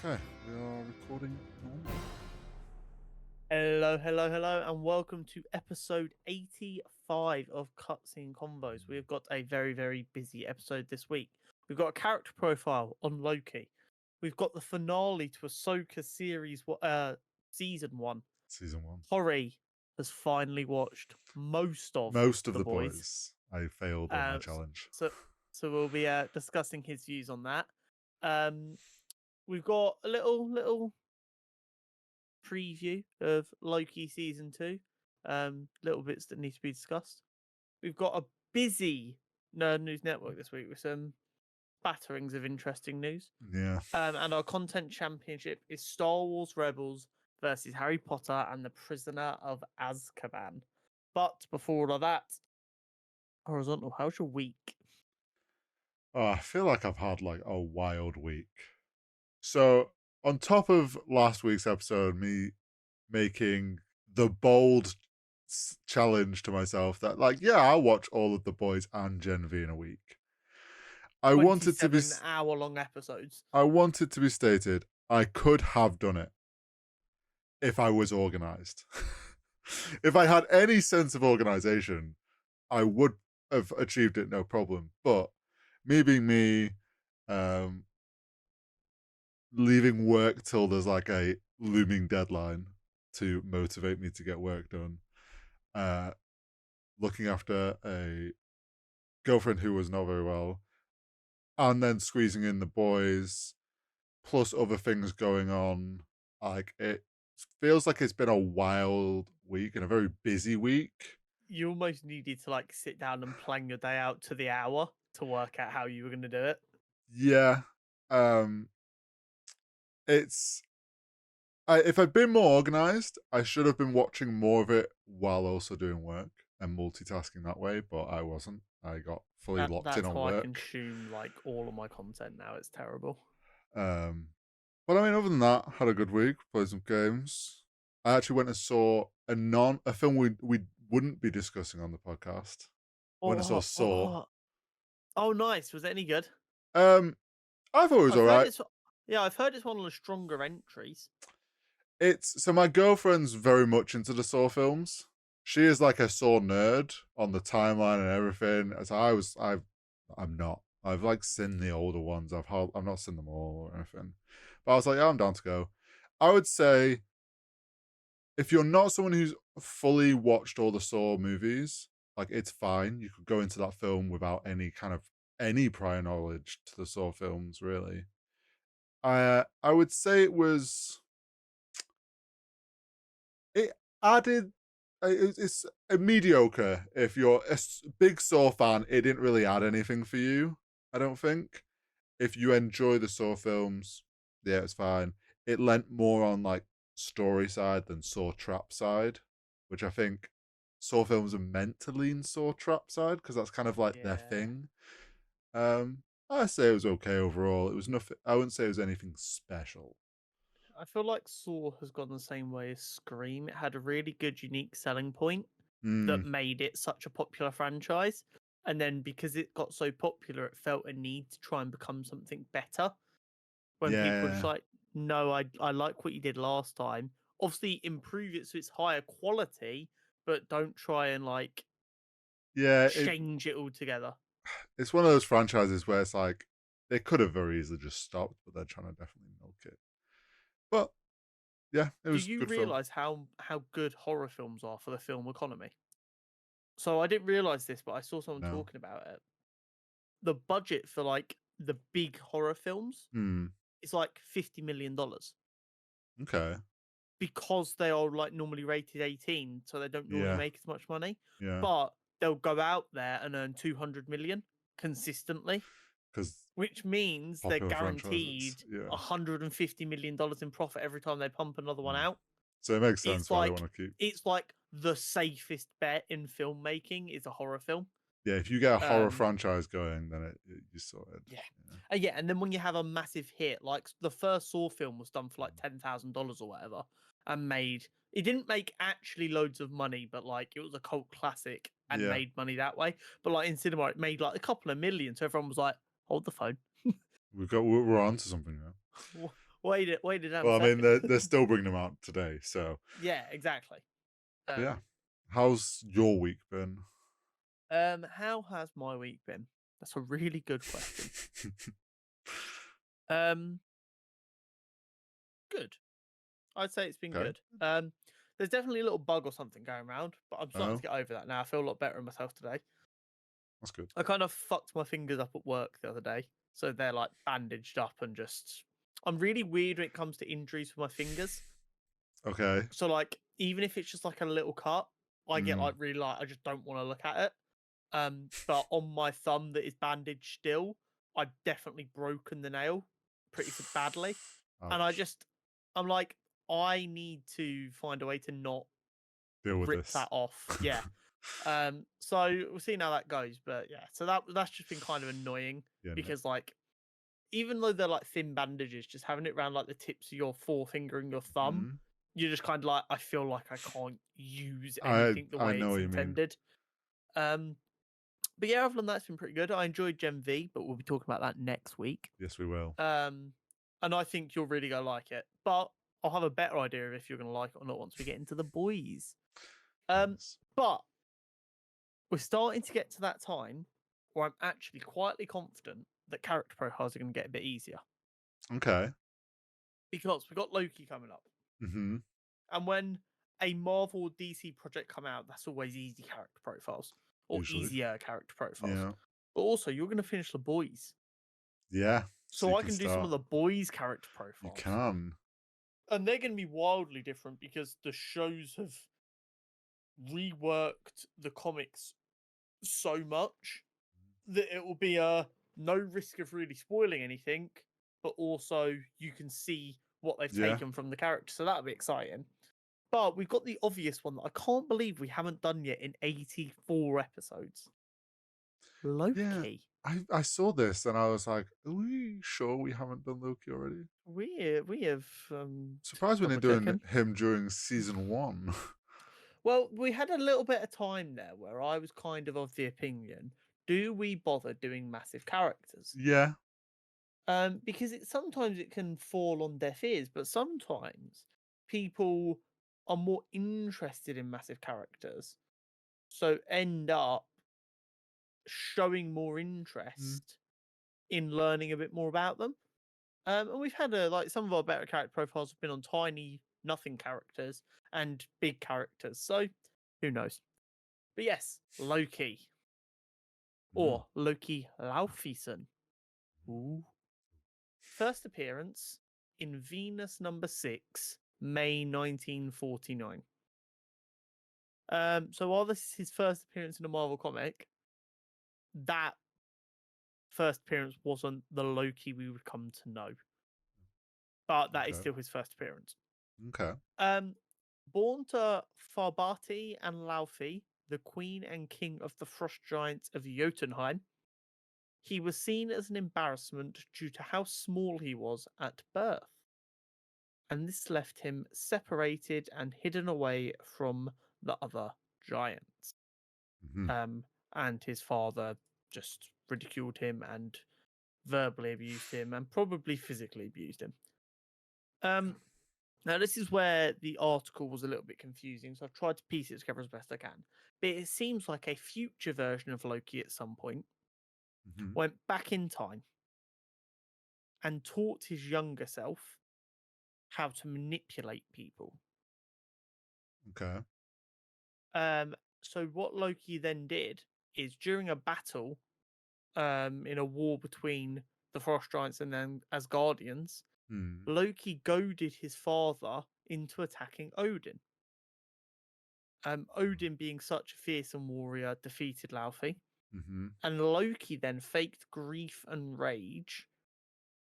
Okay, we are recording normally. Hello, and welcome to episode 85 of Cutscene Combos. We have got a very, very busy episode this week. We've got a character profile on Loki. We've got the finale to Ahsoka season 1. Season 1. Hori has finally watched most of Most of The the Boys. boys. I failed on my Uh, challenge. So, so we'll be discussing his views on that. We've got a little preview of Loki season 2. Little bits that need to be discussed. We've got a busy Nerd News Network this week with some batterings of interesting news. Yeah. And our content championship is Star Wars Rebels versus Harry Potter and the Prisoner of Azkaban. But before all of that, Horizontal, how's your week? Oh, I feel like I've had like a wild week. So, on top of last week's episode, me making the bold challenge to myself that, like, yeah, I'll watch all of the boys and Gen V in a week. I wanted to be 27-hour-long episodes. I wanted to be stated, I could have done it if I was organized. If I had any sense of organization, I would have achieved it no problem. But me being me, um, leaving work till there's like a looming deadline to motivate me to get work done, looking after a girlfriend who was not very well, and then squeezing in the boys, plus other things going on. Like, it feels like it's been a wild week and a very busy week. You almost needed to like sit down and plan your day out to the hour to work out how you were going to do it. Yeah. Um, it's if I'd been more organized, I should have been watching more of it while also doing work and multitasking that way, but I wasn't. I got fully locked in That's on how I work. consume like all of my content now. It's terrible. Um, but I mean, other than that, had a good week. Played some games. I actually went and saw a film we wouldn't be discussing on the podcast. Went and saw Saw. Oh, nice. Was it any good? Um, I thought it was I've heard alright. it's yeah, I've heard it's one of the stronger entries. It's so my girlfriend's very much into the Saw films. She is like a Saw nerd on the timeline and everything. As I'm not. I've like seen the older ones. I've not seen them all or anything. But I was like, yeah, I'm down to go. I would say if you're not someone who's fully watched all the Saw movies, like, it's fine. You could go into that film without any prior knowledge to the Saw films, really. I would say it added it's a mediocre. If you're a big Saw fan, it didn't really add anything for you, I don't think. If you enjoy the Saw films, yeah, it's fine. It lent more on like story side than Saw trap side, which I think Saw films are meant to lean Saw trap side because that's kind of like their Yeah. thing. I say it was okay overall. It was nothing. I wouldn't say it was anything special. I feel like Saw has gone the same way as Scream. It had a really good, unique selling point Mm, that made it such a popular franchise. And then because it got so popular, it felt a need to try and become something better. When people were just yeah, like, no, I like what you did last time. Obviously, improve it so it's higher quality, but don't try and like yeah. change it all together. It's one of those franchises where it's like they could have very easily just stopped, but they're trying to definitely milk it. But yeah, it Do was a you good film. realize how good horror films are for the film economy? So I didn't realize this, but I saw someone No. talking about it. The budget for like the big horror films Hmm. is like $50 million Okay. because they are like normally rated 18, so they don't normally Yeah. make as much money. Yeah. But they'll go out there and earn 200 million consistently, Because which means they're popular franchises. guaranteed Yeah. $150 million in profit every time they pump another one Mm. out. So it makes sense It's why they like want to keep. it's like the safest bet in filmmaking is a horror film. Yeah, if you get a horror Um, franchise going, then you sorted. yeah, Yeah. yeah, and then when you have a massive hit, like the first Saw film was done for like $10,000 or whatever, and made it didn't make actually loads of money, but like it was a cult classic and Yeah. made money that way. But like in cinema, it made like a couple of million, so everyone was like, "Hold the phone, We're on to something now. Wait a damn Well, I mean, second. they're still bringing them out today, so Yeah, exactly. yeah. Um, How's your week been? how has my week been? That's a really good question. Um, good. I'd say it's been Okay. good. There's definitely a little bug or something going around, but I'm starting to Oh, get over that now. I feel a lot better in myself today. that's good. I kind of fucked my fingers up at work the other day, so they're like bandaged up and just. I'm really weird when it comes to injuries with my fingers. Okay. So like, even if it's just like a little cut, I get Mm, like really like I just don't want to look at it. But on my thumb that is bandaged still, I've definitely broken the nail pretty badly, and ouch. I'm like, I need to find a way to not Deal with rip this. that off. Yeah. So we'll see how that goes. But yeah, so that's just been kind of annoying Yeah, no. because like even though they're like thin bandages, just having it around like the tips of your forefinger and your thumb, Mm, you're just kind of like, I feel like I can't use I anything the I way know it's what you mean. intended. Um, but yeah, other than that, it's been pretty good. I enjoyed Gen V, but we'll be talking about that next week. Yes, we will. Um, and I think you're really gonna like it. But I'll have a better idea of if you're gonna like it or not once we get into the boys. Yes. But we're starting to get to that time where I'm actually quietly confident that character profiles are going to get a bit easier Okay. because we've got Loki coming up, Mm-hmm. and when a Marvel or DC project come out, that's always easy character profiles or Usually. easier character profiles. Yeah. But also, you're going to finish the boys, Yeah. So so you I can can do some of start. the boys' character You profiles, can. and they're going to be wildly different because the shows have reworked the comics so much that it will be a no risk of really spoiling anything, but also you can see what they've Yeah. taken from the character. So that'll be exciting. But we've got the obvious one that I can't believe we haven't done yet in 84 episodes. Yeah. Loki. I saw this and I was like, are we sure we haven't done Loki already? We have Surprised we double didn't doing checking. him during season one. Well, we had a little bit of time there where I was kind of the opinion: do we bother doing massive characters? Yeah. Because sometimes it can fall on deaf ears, but sometimes people are more interested in massive characters, so end up showing more Mm, interest in learning a bit more about them. And we've had like some of our better character profiles have been on tiny, nothing characters and big characters, so who knows? But yes, Loki mm, or Loki Laufeyson. Ooh. First appearance in Venus number 6, May 1949. So while this is his first appearance in a Marvel comic, that first appearance wasn't the Loki we would come to know, but that is okay. still his first appearance. Okay. Um, born to Farbati and Laufey, the queen and king of the frost giants of Jotunheim, he was seen as an embarrassment due to how small he was at birth, and this left him separated and hidden away from the other giants. Mm-hmm. Um, and his father just ridiculed him and verbally abused him and probably physically abused him. Now, this is where the article was a little bit confusing, so I've tried to piece it together as best I can. But it seems like a future version of Loki at some point Mm-hmm. went back in time and taught his younger self how to manipulate people. Okay. So what Loki then did is during a battle, in a war between the Frost Giants and then Asgardians, Mm. Loki goaded his father into attacking Odin. Odin, being such a fearsome warrior, defeated Laufey, Mm-hmm. and Loki then faked grief and rage,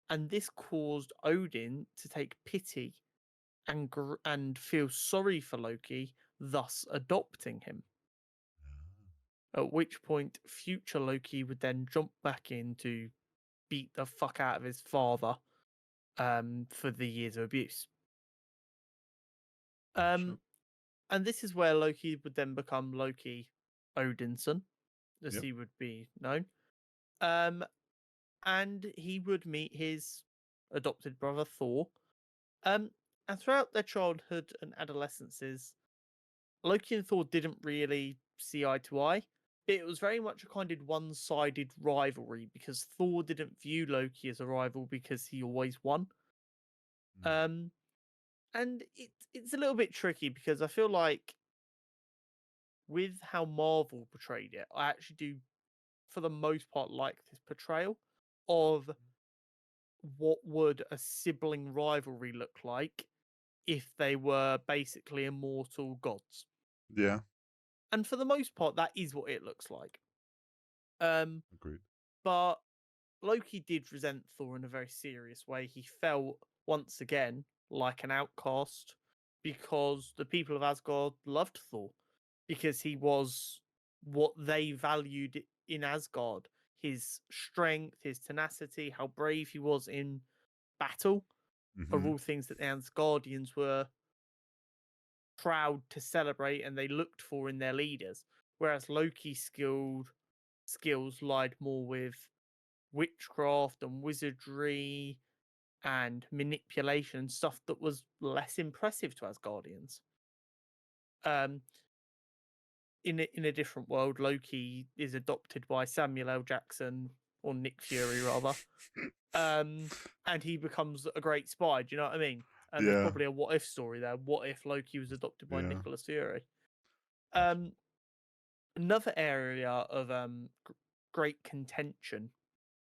and this caused Odin to take pity and feel sorry for Loki, thus adopting him. At which point, future Loki would then jump back in to beat the fuck out of his father for the years of abuse. Gotcha. Um, and this is where Loki would then become Loki Odinson, as Yep. he would be known. And he would meet his adopted brother Thor. And throughout their childhood and adolescences, Loki and Thor didn't really see eye to eye. It was very much a kind of one-sided rivalry because Thor didn't view Loki as a rival because he always won. Um, and it's a little bit tricky because I feel like with how Marvel portrayed it, I actually do, for the most part, like this portrayal of what would a sibling rivalry look like if they were basically immortal gods. Yeah. And for the most part, that is what it looks like. Um, Agreed. but Loki did resent Thor in a very serious way. He felt once again like an outcast because the people of Asgard loved Thor because he was what they valued in Asgard: his strength, his tenacity, how brave he was in battle, are Mm-hmm. all things that the Asgardians were proud to celebrate and they looked for in their leaders. Whereas Loki's skills lied more with witchcraft and wizardry and manipulation and stuff that was less impressive to Asgardians. Um, in a different world, Loki is adopted by Samuel L. Jackson, or Nick Fury rather, and he becomes a great spy. Do you know what I mean? And there's Yeah. probably a what if story there. What if Loki was adopted by Yeah. Nicholas Fury? Gotcha. Um, Another area of great contention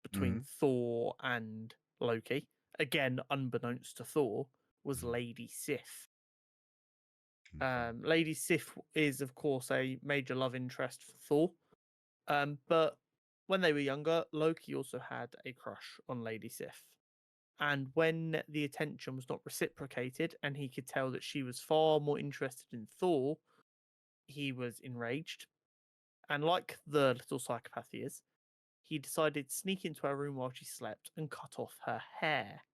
between Mm. Thor and Loki, again unbeknownst to Thor, was Mhm. Lady Sif. Okay. Lady Sif is, of course, a major love interest for Thor. But when they were younger, Loki also had a crush on Lady Sif. And when the attention was not reciprocated and he could tell that she was far more interested in Thor, he was enraged. And like the little psychopath he is, he decided to sneak into her room while she slept and cut off her hair.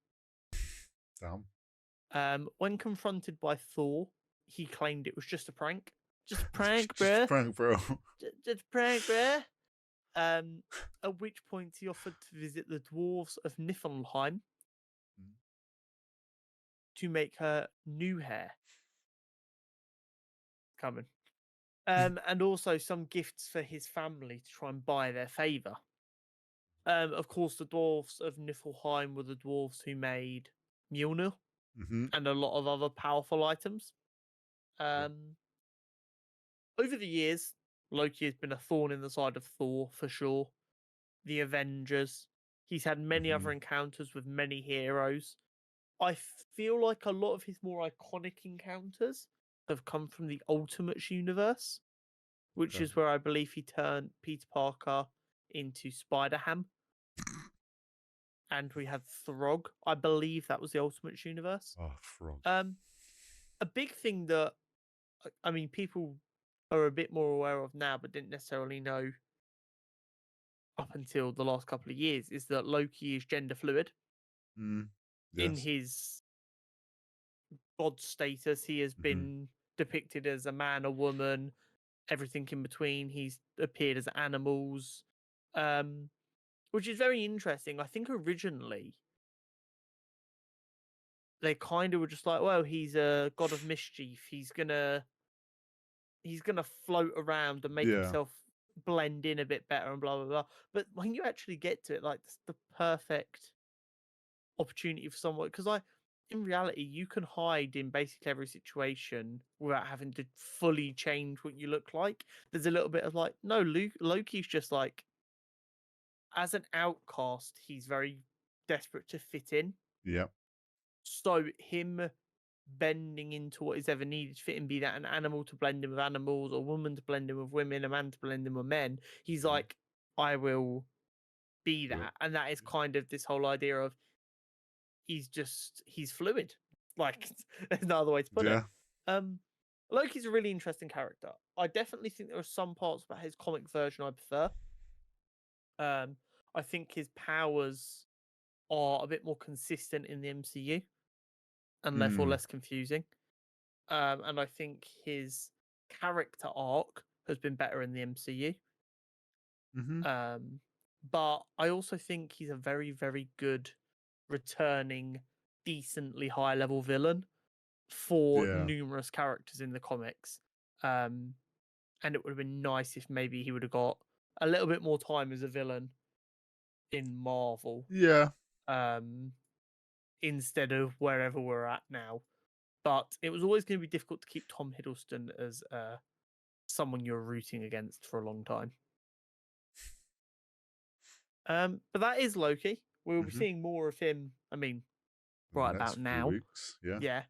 Damn. When confronted by Thor, he claimed it was just a prank. Just a prank, Just a bruh. prank, bro. Just a prank, bruh. Um, at which point he offered to visit the dwarves of Niflheim Mm. to make her new hair coming. And also some gifts for his family to try and buy their favour. Of course, the dwarves of Niflheim were the dwarves who made Mjolnir Mm-hmm. and a lot of other powerful items. Yep. Over the years, Loki has been a thorn in the side of Thor for sure. The Avengers. He's had many Mm-hmm. other encounters with many heroes. I feel like a lot of his more iconic encounters have come from the Ultimates universe, which Okay. is where I believe he turned Peter Parker into Spider Ham. And we had Throg. I believe that was the Ultimates universe. Oh, frog. A big thing that I mean people are a bit more aware of now, but didn't necessarily know up until the last couple of years, is that Loki is gender fluid. Mm. In Yes. his god status, he has Mm-hmm. been depicted as a man, a woman, everything in between. He's appeared as animals, um, which is very interesting. I think originally they kind of were just like, well, he's a god of mischief. He's gonna float around and make Yeah. himself blend in a bit better and blah blah blah. But when you actually get to it, like it's the perfect opportunity for someone, because in reality, you can hide in basically every situation without having to fully change what you look like. There's a little bit of like, no, Loki's just like, as an outcast, he's very desperate to fit in. Yep. So him bending into what is ever needed to fit him, be that an animal to blend in with animals, or a woman to blend in with women, a man to blend in with men, he's Mhm. like, I will be Do it. that. And that is kind of this whole idea of he's fluid. Like there's no other way to put it. Yeah. Um Loki's a really interesting character. I definitely think there are some parts about his comic version I prefer. I think his powers are a bit more consistent in the MCU and therefore Mm. less confusing. And I think his character arc has been better in the MCU. Mm-hmm. But I also think he's a very, very good returning decently high level villain for Yeah. numerous characters in the comics. And it would have been nice if maybe he would have got a little bit more time as a villain in Marvel, Yeah. um, instead of wherever we're at now. But it was always going to be difficult to keep Tom Hiddleston as someone you're rooting against for a long time. But that is Loki. We'll be Hmm. seeing more of him. I mean, In the right next about few now. weeks. Yeah. Yeah.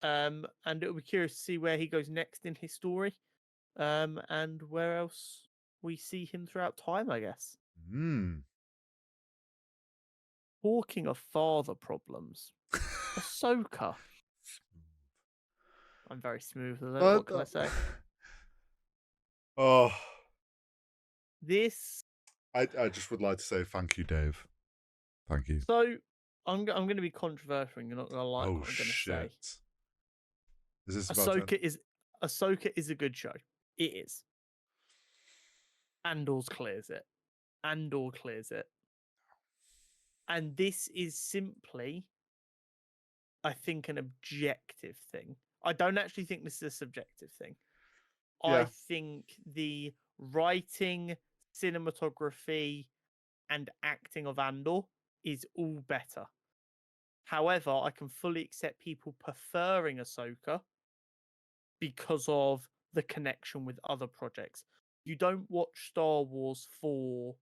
And it'll be curious to see where he goes next in his story. And where else we see him throughout time, I guess. Hmm. Talking of father problems, Ahsoka. I'm very smooth with it. What But, can I say? oh, This. I just would like to say thank you, Dave. Thank you. So, I'm going to be controversial. And you're not going to like Oh what I'm going to say. shit! Is this about to? Ahsoka is a good show. It is. Andor's clears it. Andor clears it. And this is simply, I think, an objective thing. I don't actually think this is a subjective thing. I Yeah. think the writing, cinematography, and acting of Andor is all better. However, I can fully accept people preferring Ahsoka because of the connection with other projects. You don't watch Star Wars for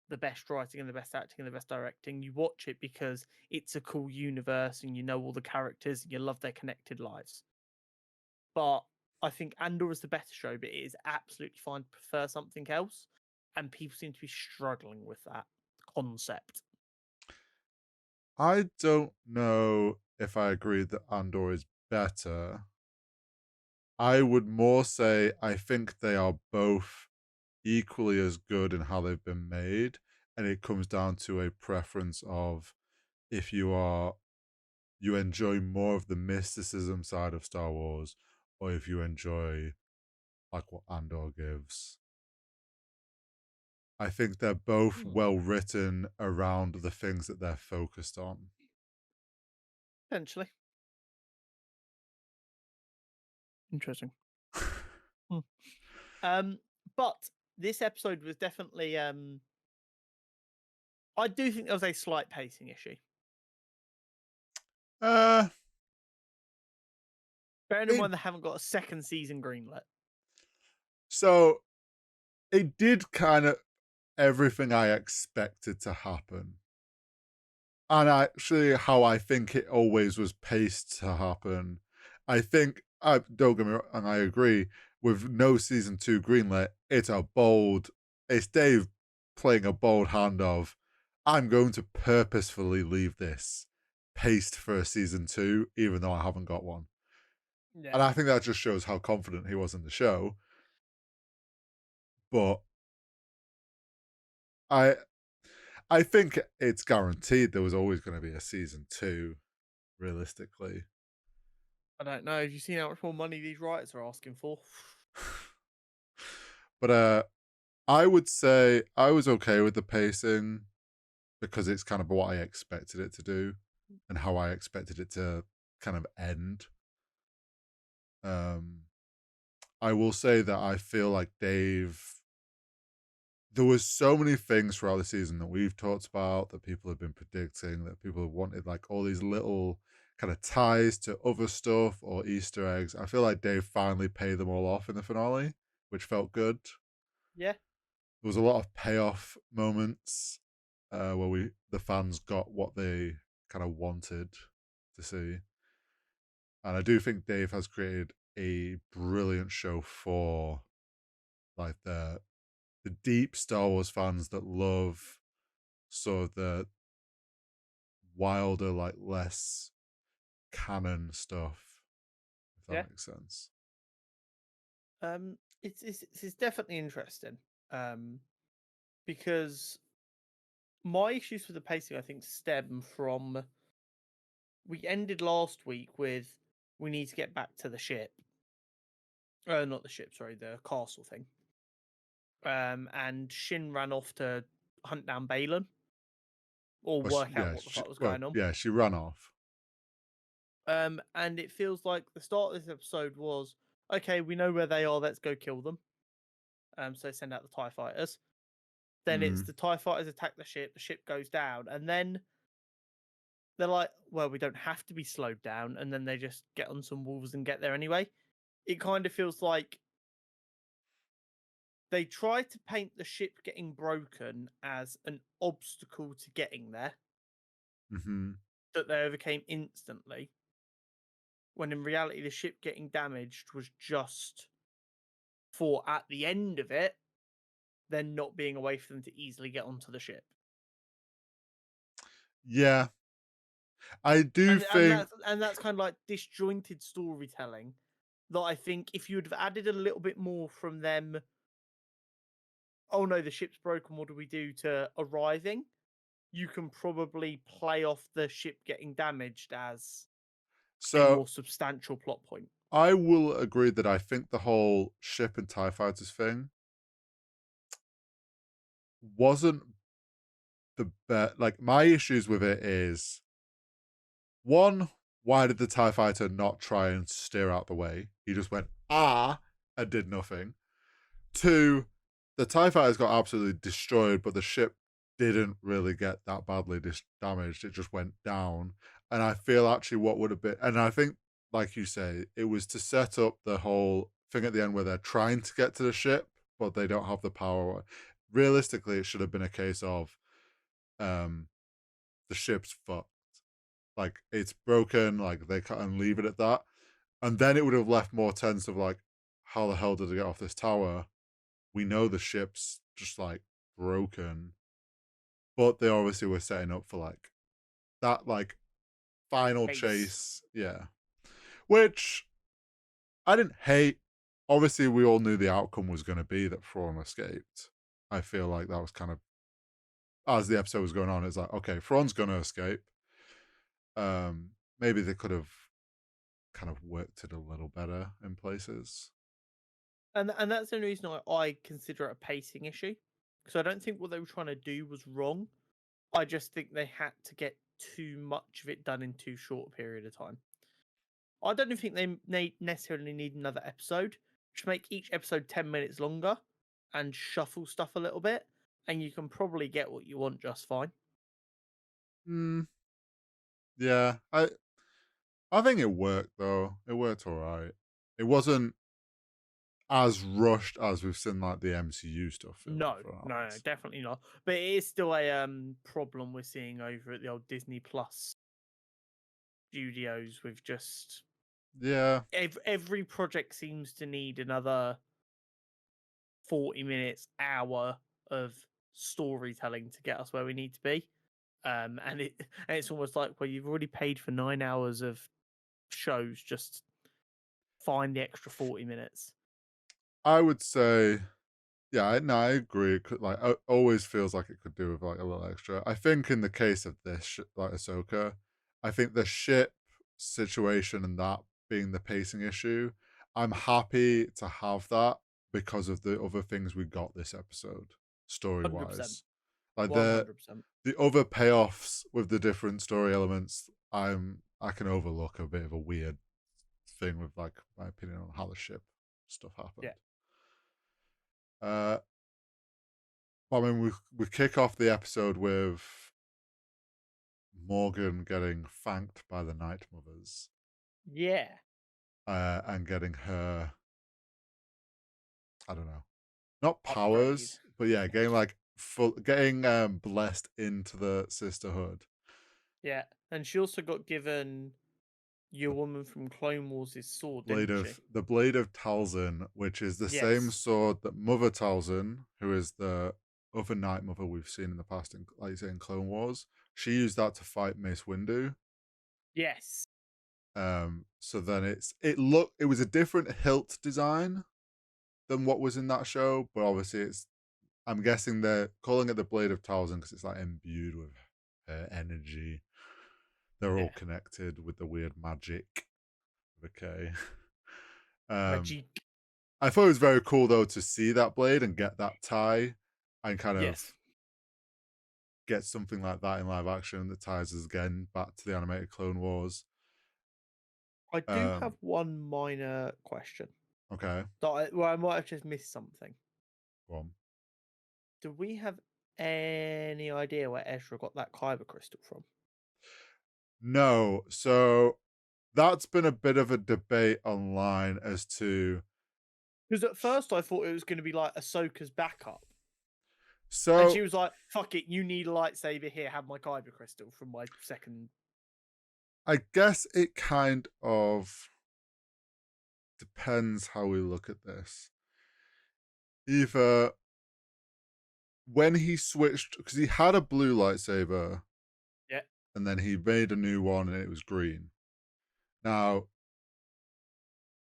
the best writing and the best acting and the best directing. You watch it because it's a cool universe and you know all the characters and you love their connected lives. But I think Andor is the better show, but it is absolutely fine to prefer something else. And people seem to be struggling with that concept. I don't know if I agree that Andor is better. I would more say I think they are both equally as good in how they've been made, and it comes down to a preference of if you enjoy more of the mysticism side of Star Wars, or if you enjoy like what Andor gives. I think they're both Hmm. well written around the things that they're focused on. Potentially. Interesting. Hmm. But this episode was definitely I do think there was a slight pacing issue. uh, Bearing in it mind they haven't got a second season greenlit. so it did kind of everything I expected to happen. And actually, how I think it always was paced to happen. I think, I don't get me wrong, and I agree, with no season two greenlit, it's Dave playing a bold hand of, I'm going to purposefully leave this paced for a season two, even though I haven't got one. Yeah. And I think that just shows how confident he was in the show. But I I think it's guaranteed there was always going to be a season two, realistically. I don't know. Have you seen how much more money these writers are asking for? But I would say I was okay with the pacing because it's kind of what I expected it to do and how I expected it to kind of end. Um, I will say that I feel like there was so many things throughout the season that we've talked about that people have been predicting that people have wanted like all these little kind of ties to other stuff or Easter eggs. I feel like Dave finally paid them all off in the finale, which felt good. Yeah. There was a lot of payoff moments where the fans got what they kind of wanted to see, and I do think Dave has created a brilliant show for like the deep Star Wars fans that love sort of the wilder, like less canon stuff. If Yeah. that makes sense. It's definitely interesting. Because my issues with the pacing, I think, stem from we ended last week with we need to get back to the ship. Not the ship, sorry, the castle thing. And Shin ran off to hunt down Balin. or Well, work out what the fuck was going on. yeah, she ran off. And it feels like the start of this episode was okay. We know where they are. Let's go kill them. So send out the Tie fighters. Then it's Mm, the Tie fighters attack the ship. The ship goes down, and then they're like, "Well, we don't have to be slowed down." And then they just get on some wolves and get there anyway. It kind of feels like they try to paint the ship getting broken as an obstacle to getting there mm-hmm. that they overcame instantly, when in reality the ship getting damaged was just for at the end of it then not being a way for them to easily get onto the ship. Yeah, I do And think that's kind of like disjointed storytelling that I think if you would have added a little bit more from them, oh no, the ship's broken, what do we do, to arriving, you can probably play off the ship getting damaged as a so. more substantial plot point. I will agree that I think the whole ship and TIE fighters thing wasn't the best. Like, my issues with it is one, why did the TIE fighter not try and steer out the way? He just went, and did nothing. Two, the TIE fighters got absolutely destroyed, but the ship didn't really get that badly damaged. It just went down. And I feel actually what would have been, and I think, like you say, it was to set up the whole thing at the end where they're trying to get to the ship, but they don't have the power. Realistically, it should have been a case of um, the ship's fucked. Like, it's broken, like, they can't leave it at that. And then it would have left more tense of, like, how the hell did they get off this tower? We know the ship's just like broken, but they obviously were setting up for like that like final Ace. chase, yeah. Which I didn't hate. Obviously, we all knew the outcome was going to be that Thrawn escaped. I feel like that was kind of as the episode was going on. It's like, okay, Thrawn's going to escape. Maybe they could have kind of worked it a little better in places. And that's the only reason I consider it a pacing issue. Because I don't think what they were trying to do was wrong. I just think they had to get too much of it done in too short a period of time. I don't even think they necessarily need another episode. Just make each episode 10 minutes longer and shuffle stuff a little bit, and you can probably get what you want just fine. Mm, yeah, I think it worked though. It worked all right. It wasn't as rushed as we've seen like the MCU stuff feel like No, for no, hours. definitely not. But it is still a problem we're seeing over at the old Disney Plus studios with just Yeah. every project seems to need another 40 minutes, hour of storytelling to get us where we need to be. And it's almost like, well, you've already paid for 9 hours of shows, just find the extra 40 minutes. I would say, yeah, I agree. It could, like, always feels like it could do with like a little extra. I think in the case of this, like Ahsoka, I think the ship situation and that being the pacing issue, I'm happy to have that because of the other things we got this episode, story 100%. wise. Like 100%. the other payoffs with the different story elements, I can overlook a bit of a weird thing with like my opinion on how the ship stuff happened. Yeah. Uh, I mean, we kick off the episode with Morgan getting thanked by the Night Mothers, Yeah. and getting her, I don't know, not Upgrade. powers, but yeah, getting like getting blessed into the sisterhood. Yeah. And she also got given your woman from Clone Wars' sword, didn't she? The blade of Talzin, which is the same Yes. sword that Mother Talzin, who is the other Night Mother we've seen in the past, in, like you say, in Clone Wars, she used that to fight Mace Windu. Yes. So then it was a different hilt design than what was in that show, but obviously I'm guessing they're calling it the blade of Talzin because it's like imbued with energy. They're all Yeah. connected with the weird magic. Okay. um, Magic. I thought it was very cool though to see that blade and get that tie and kind of Yes. get something like that in live action that ties us again back to the animated Clone Wars. I do have one minor question Okay, that I might have just missed something. go on. Do we have any idea where Ezra got that kyber crystal from? No, so that's been a bit of a debate online as to Because at first I thought it was going to be like Ahsoka's backup. And she so was like, fuck it, you need a lightsaber here, have my kyber crystal from my second. I guess it kind of depends how we look at this. Either when he switched, because he had a blue lightsaber Yeah. and then he made a new one and it was green. Now,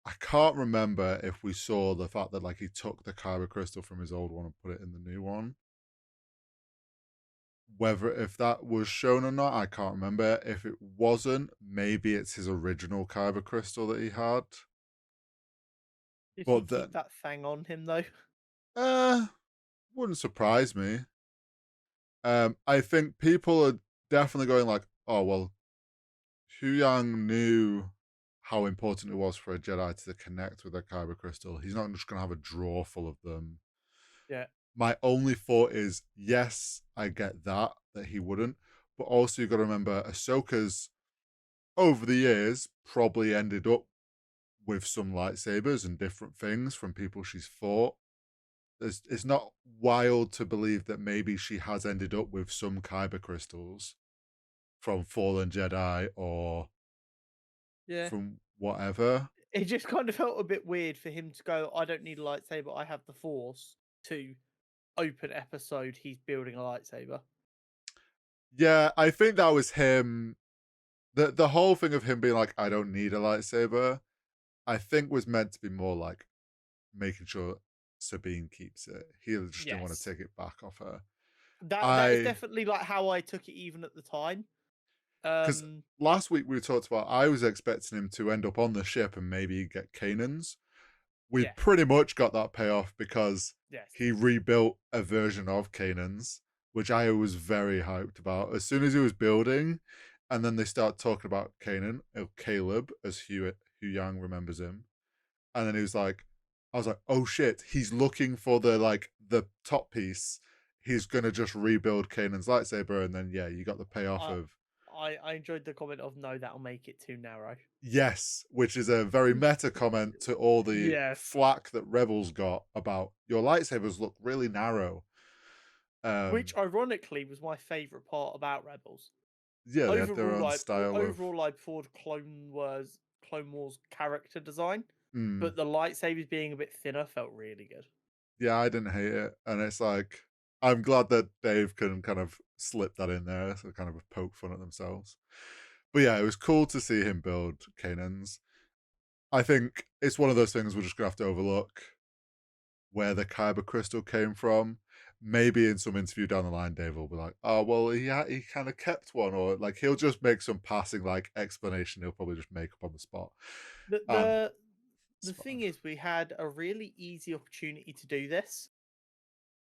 I can't remember if we saw the fact that like he took the kyber crystal from his old one and put it in the new one. Whether if that was shown or not, I can't remember. If it wasn't, maybe it's his original kyber crystal that he had. Did he But keep then, that thing on him though? uh, wouldn't surprise me. I think people are definitely going like, oh well, Huyang knew how important it was for a Jedi to connect with a kyber crystal. He's not just going to have a drawer full of them. Yeah. My only thought is, yes, I get that he wouldn't, but also you've got to remember Ahsoka's over the years probably ended up with some lightsabers and different things from people she's fought. It's not wild to believe that maybe she has ended up with some kyber crystals from fallen Jedi or Yeah. from whatever. It just kind of felt a bit weird for him to go, I don't need a lightsaber, I have the force, to open episode, he's building a lightsaber. Yeah, I think that was him. The whole thing of him being like, I don't need a lightsaber, I think was meant to be more like making sure Sabine keeps it. He just didn't want to Yes. take it back off her. That is I definitely like how I took it even at the time. Because last week we talked about I was expecting him to end up on the ship and maybe get Kanan's. We Yeah. pretty much got that payoff because Yes. he rebuilt a version of Kanan's, which I was very hyped about. As soon as he was building, and then they start talking about Kanan, or Caleb, as Hugh Yang remembers him. And then he was like, I was like, oh shit, he's looking for the top piece. He's gonna just rebuild Kanan's lightsaber, and then yeah, you got the payoff I of I enjoyed the comment of no, that'll make it too narrow. yes, which is a very meta comment to all the Yes. flack that Rebels got about your lightsabers look really narrow. Which ironically was my favourite part about Rebels. Yeah, they had their own style of. Overall I poured Clone Wars character design, Mm, but the lightsabers being a bit thinner felt really good. yeah, I didn't hate it, and it's like I'm glad that Dave can kind of slip that in there, so kind of poke fun at themselves. But yeah, it was cool to see him build Kanan's. I think it's one of those things we're just gonna have to overlook where the kyber crystal came from. Maybe in some interview down the line, Dave will be like, "Oh, well, he kind of kept one," or like he'll just make some passing like explanation. He'll probably just make up on the spot. The And the it's the thing fine. is we had a really easy opportunity to do this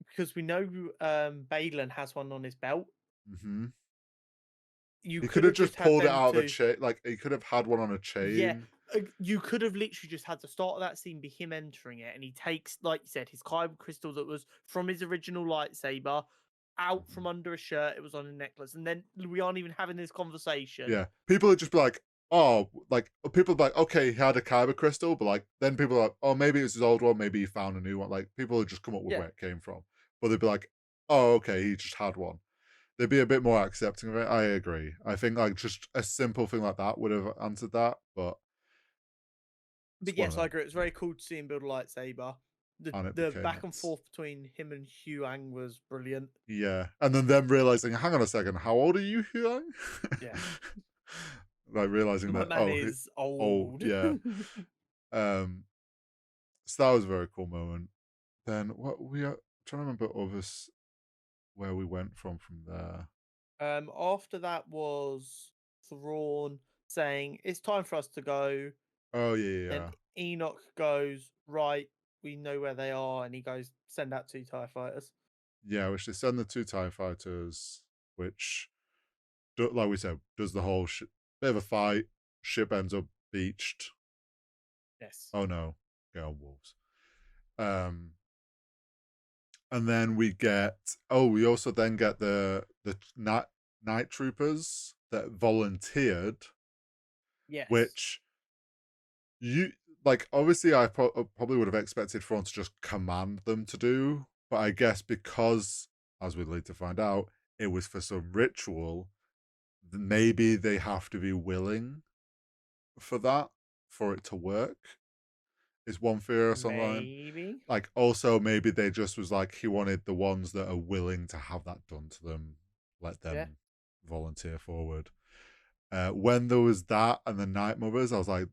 because we know Balin has one on his belt. Mm-hmm. You He could could have have just just had pulled it them out of a to chain. Like he could have had one on a yeah, chain. you could have literally just had the start of that scene be him entering it, and he takes, like you said, his kyber crystal that was from his original lightsaber out Mhm. from under a shirt. It was on a necklace, and then we aren't even having this conversation. Yeah, people would just be like, "Oh, like people would be like, okay, he had a kyber crystal," but like then people are like, "Oh, maybe it was his old one. Maybe he found a new one." Like people would just come up with Yeah, where it came from, but they'd be like, "Oh, okay, he just had one." They'd be a bit more accepting of it. I agree. I think like just a simple thing like that would have answered that, but it's but one of yes, I them. agree. It's very cool to see him build a lightsaber. And it The became back and its forth between him and Huang was brilliant. yeah. And then them realizing, hang on a second, how old are you, Huang? Yeah, Like realizing my that, man oh, is old, old. yeah. Um, so that was a very cool moment. Then what we are trying to remember others where we went from there. After that was Thrawn saying it's time for us to go. Oh yeah, yeah, Then yeah. Enoch goes, right, we know where they are, and he goes, send out two TIE fighters. Yeah, which they send the two TIE fighters. which, like we said, does the whole bit of a fight. Ship ends up beached. Yes. Oh no, go on wolves. Um, and then we also then get the night troopers that volunteered, Yes. which you like. Obviously, I probably would have expected Thrawn to just command them to do, but I guess because, as we later find out, it was for some ritual, maybe they have to be willing for that for it to work. Is one theory or something. Maybe. Like, also maybe they just was like he wanted the ones that are willing to have that done to them, let Yeah. them volunteer forward. When there was that and the Night Mothers, I was like,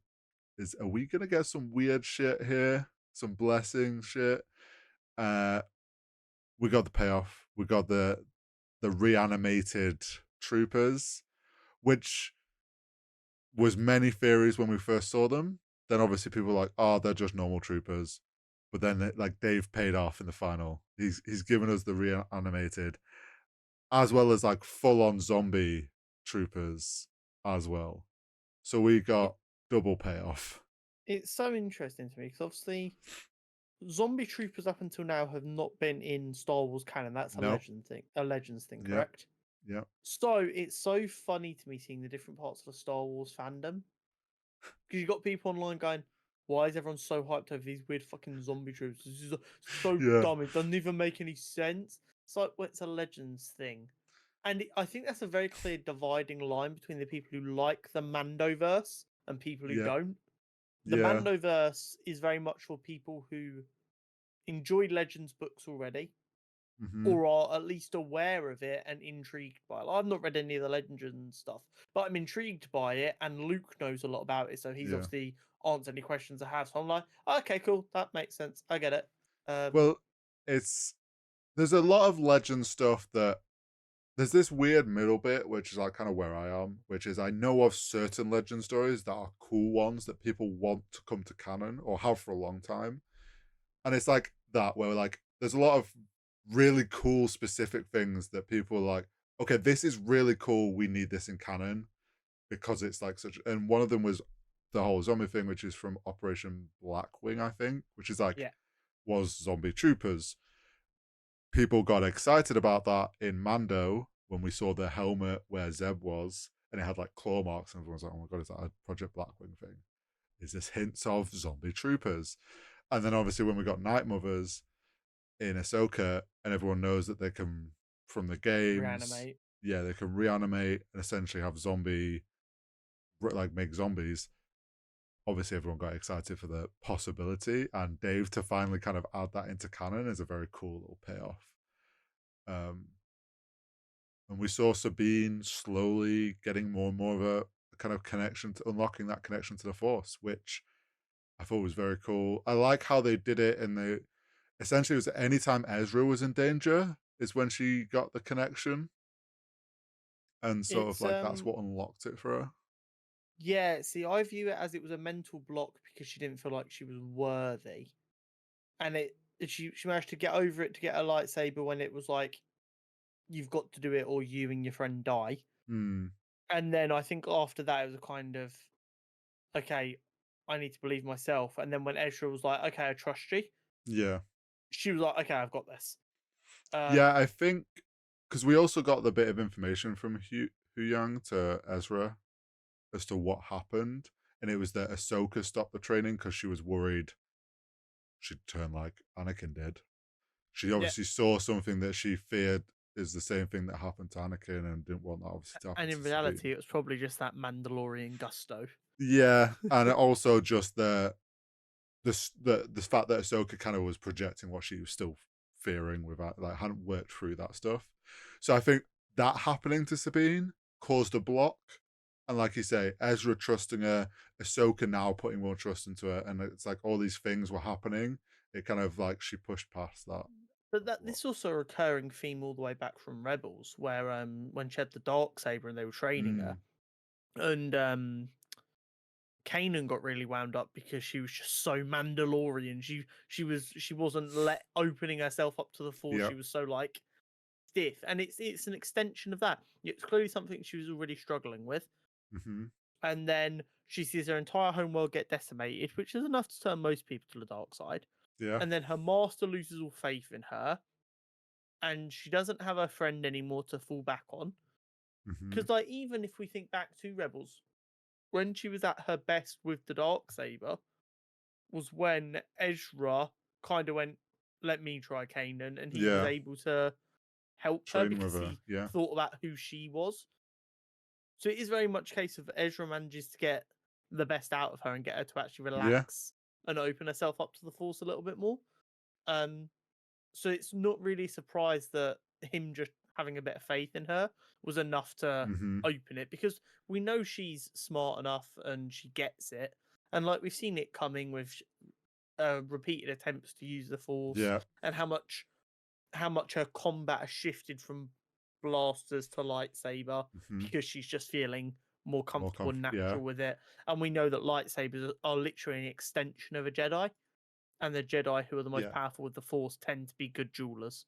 are we gonna get some weird shit here? Some blessing shit. Uh we got the payoff. We got the reanimated troopers, which was many theories when we first saw them. Then obviously people were like, oh, they're just normal troopers. But then like they've paid off in the final. He's given us the reanimated, as well as like full on zombie troopers as well. So we It, got double payoff. it's so interesting to me because obviously zombie troopers up until now have not been in Star Wars canon. That's Nope. a Legends thing, Yep. correct? Yep. So it's so funny to me seeing the different parts of the Star Wars fandom because you got people online going, "Why is everyone so hyped over these weird fucking zombie troopers? This is so Yeah. dumb. It doesn't even make any sense." It's like, well, it's a Legends thing, and I think that's a very clear dividing line between the people who like the Mandoverse and people who Yeah. don't. The Yeah. Mandoverse is very much for people who enjoy Legends books already, Mm-hmm. or are at least aware of it and intrigued by it. Like, I've not read any of the Legends stuff, but I'm intrigued by it, and Luke knows a lot about it, so he's Yeah. obviously answered any questions I have. So I'm like, okay, cool, that makes sense. I get it. Well, it's there's a lot of legend stuff that there's this weird middle bit, which is like kind of where I am, which is I know of certain legend stories that are cool ones that people want to come to canon or have for a long time. And it's like that, where like there's a lot of really cool specific things that people are like, okay, this is really cool. We need this in canon because it's like such. And one of them was the whole zombie thing, which is from Operation Blackwing, I think, which is like Yeah, was zombie troopers. People got excited about that in Mando when we saw the helmet where Zeb was, and it had like claw marks, and everyone was like, "Oh my god, is that a Project Blackwing thing? Is this hints of zombie troopers?" And then obviously when we got Night Mothers in Ahsoka, and everyone knows that they can from the games, reanimate. yeah, they can reanimate and essentially have zombie like make zombies. Obviously, everyone got excited for the possibility, and Dave to finally kind of add that into canon is a very cool little payoff. Um, and we saw Sabine slowly getting more and more of a kind of connection to unlocking that connection to the Force, which I thought was very cool. I like how they did it, and they essentially it was anytime Ezra was in danger is when she got the connection, and sort of It's like that's what unlocked it for her. yeah. See, I view it as it was a mental block because she didn't feel like she was worthy, and she managed to get over it to get a lightsaber when it was like you've got to do it or you and your friend die. Hmm. And then I think after that, it was a kind of, okay, I need to believe myself. And then when Ezra was like, okay, I trust you, Yeah. she was like, okay, I've got this. Yeah, I think because we also got the bit of information from Hu Yang to Ezra as to what happened, and it was that Ahsoka stopped the training because she was worried she'd turn like Anakin did. She Yeah. obviously saw something that she feared is the same thing that happened to Anakin, and didn't want that obviously to happen And in to Sabine. reality, it was probably just that Mandalorian gusto. Yeah, and also just the fact that Ahsoka kind of was projecting what she was still fearing without like hadn't worked through that stuff. So I think that happening to Sabine caused a block. And like you say, Ezra trusting her, Ahsoka now putting more trust into her, and it's like all these things were happening. It kind of like she pushed past that But that block. this is also a recurring theme all the way back from Rebels, where when she had the dark saber and they were training her, Mm, and Kanan got really wound up because she was just so Mandalorian. She wasn't let opening herself up to the Force. yeah, She was so like stiff, and it's an extension of that. It's clearly something she was already struggling with, Mm-hmm. and then she sees her entire homeworld get decimated, which is enough to turn most people to the dark side. Yeah. And then her master loses all faith in her, and she doesn't have a friend anymore to fall back on. Mm-hmm. Because, like, even if we think back to Rebels, when she was at her best with the dark saber, was when Ezra kind of went, "Let me try Kanan," and he was Yeah. able to help her Train with because her. he Yeah. thought about who she was. So it is very much a case of Ezra manages to get the best out of her and get her to actually Yeah. relax and open herself up to the Force a little bit more. Um, so it's not really a surprise that him just having a bit of faith in her was enough to Mm-hmm. open it, because we know she's smart enough and she gets it. And like we've seen it coming with repeated attempts to use the Force, Yeah. and how much her combat has shifted from blasters to lightsaber Mm-hmm. because she's just feeling more More comfortable and comfort. Yeah. natural with it. And we know that lightsabers are literally an extension of a Jedi, and the Jedi who are the most Yeah. powerful with the Force tend to be good jewelers.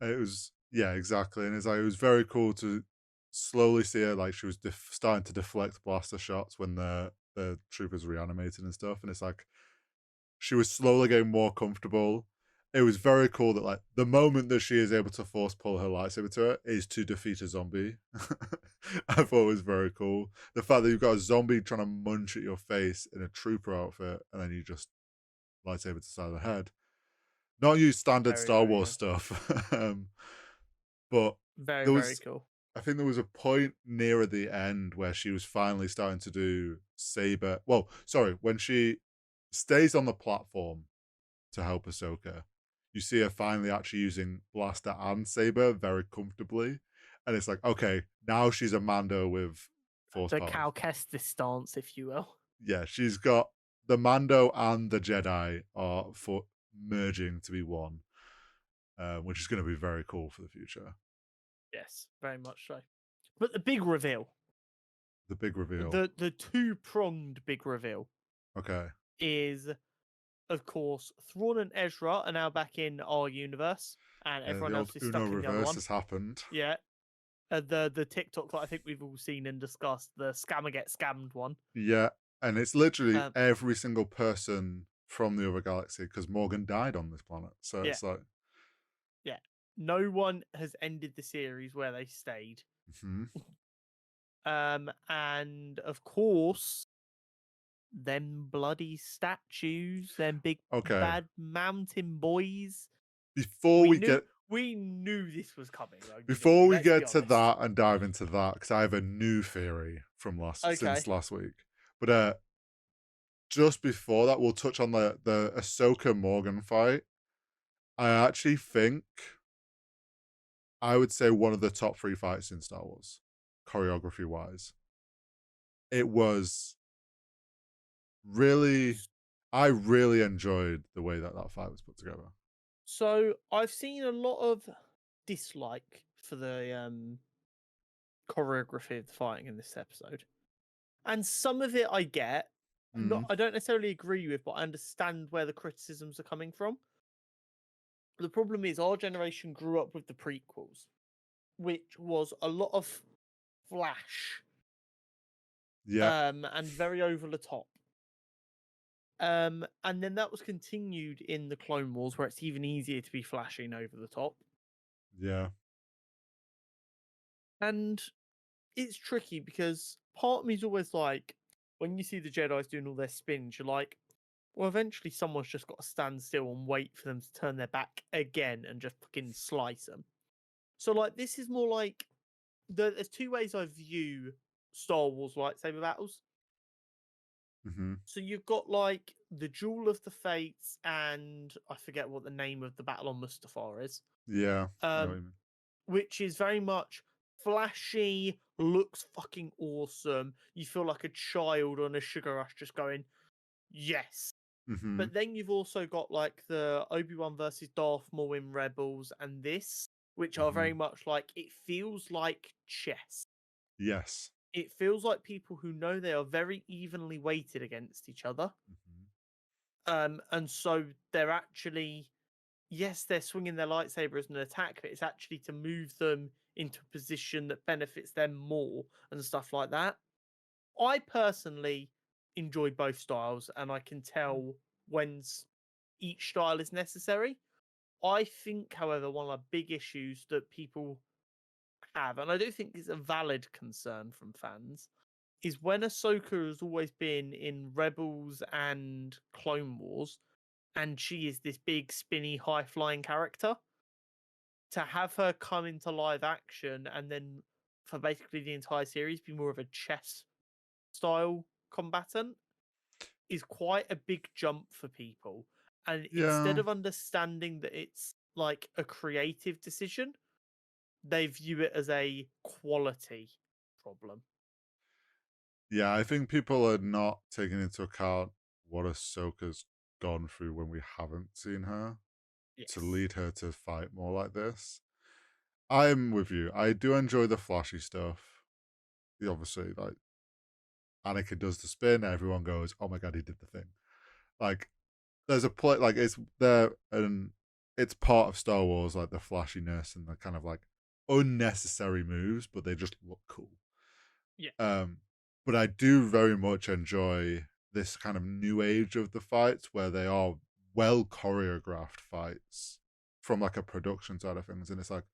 It was, yeah, exactly. And it's like, it was very cool to slowly see her, like she was starting to deflect blaster shots when the troopers reanimated and stuff. And it's like she was slowly getting more comfortable. It was very cool that like the moment that she is able to force pull her lightsaber to her is to defeat a zombie. I thought it was very cool. The fact that you've got a zombie trying to munch at your face in a trooper outfit, and then you just lightsaber to the side of the head. Not use standard Very, Star very Wars cool. stuff. But Very, there very was, cool. I think there was a point nearer the end where she was finally starting to do saber. Well, sorry, when she stays on the platform to help Ahsoka, you see her finally actually using blaster and saber very comfortably, and it's like, okay, now she's a Mando with force The powers. Cal Kestis stance, if you will. Yeah, she's got the Mando and the Jedi are for merging to be one, which is going to be very cool for the future. Yes, very much so. But the big reveal, The big reveal. the two-pronged big reveal, Okay. is, of course, Thrawn and Ezra are now back in our universe, and The everyone old else is Uno stuck in the other reverse one. has happened. Yeah, the TikTok that I think we've all seen and discussed, the scammer get scammed one. Yeah, and it's literally Um, every single person from the other galaxy because Morgan died on this planet. So yeah, it's like, yeah. No one has ended the series where they stayed. hmm, And of course, them bloody statues, them big okay. bad mountain boys. Before We we knew get we knew this was coming, before Obi-Wan. we Let's be get to honest. that and dive into that, because I have a new theory from Okay. last week. But just before that, we'll touch on the Ahsoka Morgan fight. I actually think I would say one of the top 3 fights in Star Wars, choreography wise. It was really, I really enjoyed the way that fight was put together. So I've seen a lot of dislike for the choreography of the fighting in this episode. And some of it I get. Mm, I don't necessarily agree with, but I understand where the criticisms are coming from. The problem is our generation grew up with the prequels, which was a lot of flash, yeah, and very over the top. And then that was continued in the Clone Wars, where it's even easier to be flashy and over the top. yeah, And it's tricky because part of me is always like, when you see the Jedi's doing all their spins, you're like, well, eventually someone's just got to stand still and wait for them to turn their back again and just fucking slice them. So, like, this is more like there's two ways I view Star Wars lightsaber battles. hmm, So you've got like the Duel of the Fates, and I forget what the name of the battle on Mustafar is. yeah. I know what Um, you mean. which is very much flashy, looks fucking awesome. You feel like a child on a sugar rush just going, yes. Hmm, But then you've also got like the Obi-Wan versus Darth Maul in Rebels and this, which are hmm. very much like, it feels like chess. Yes. It feels like people who know they are very evenly weighted against each other. Hmm. And so they're actually yes, they're swinging their lightsaber as an attack, but it's actually to move them into a position that benefits them more and stuff like that. I personally enjoy both styles, and I can tell when each style is necessary. I think, however, one of the big issues that people have, and I do think it's a valid concern from fans, is when Ahsoka has always been in Rebels and Clone Wars, and she is this big, spinny, high flying character. To have her come into live action and then for basically the entire series be more of a chess style combatant is quite a big jump for people. And instead Yeah. of understanding that it's like a creative decision, they view it as a quality problem. Yeah, I think people are not taking into account what Ahsoka's gone through when we haven't seen her to Yes. lead her to fight more like this. I'm with you. I do enjoy the flashy stuff. Obviously, like Anakin does the spin, everyone goes, "Oh my god, he did the thing!" Like, there's a play, like it's there, and it's part of Star Wars, like the flashiness and the kind of like unnecessary moves, but they just look cool. Yeah. Um, but I do very much enjoy this kind of new age of the fights where they are well choreographed fights from like a production side of things, and it's like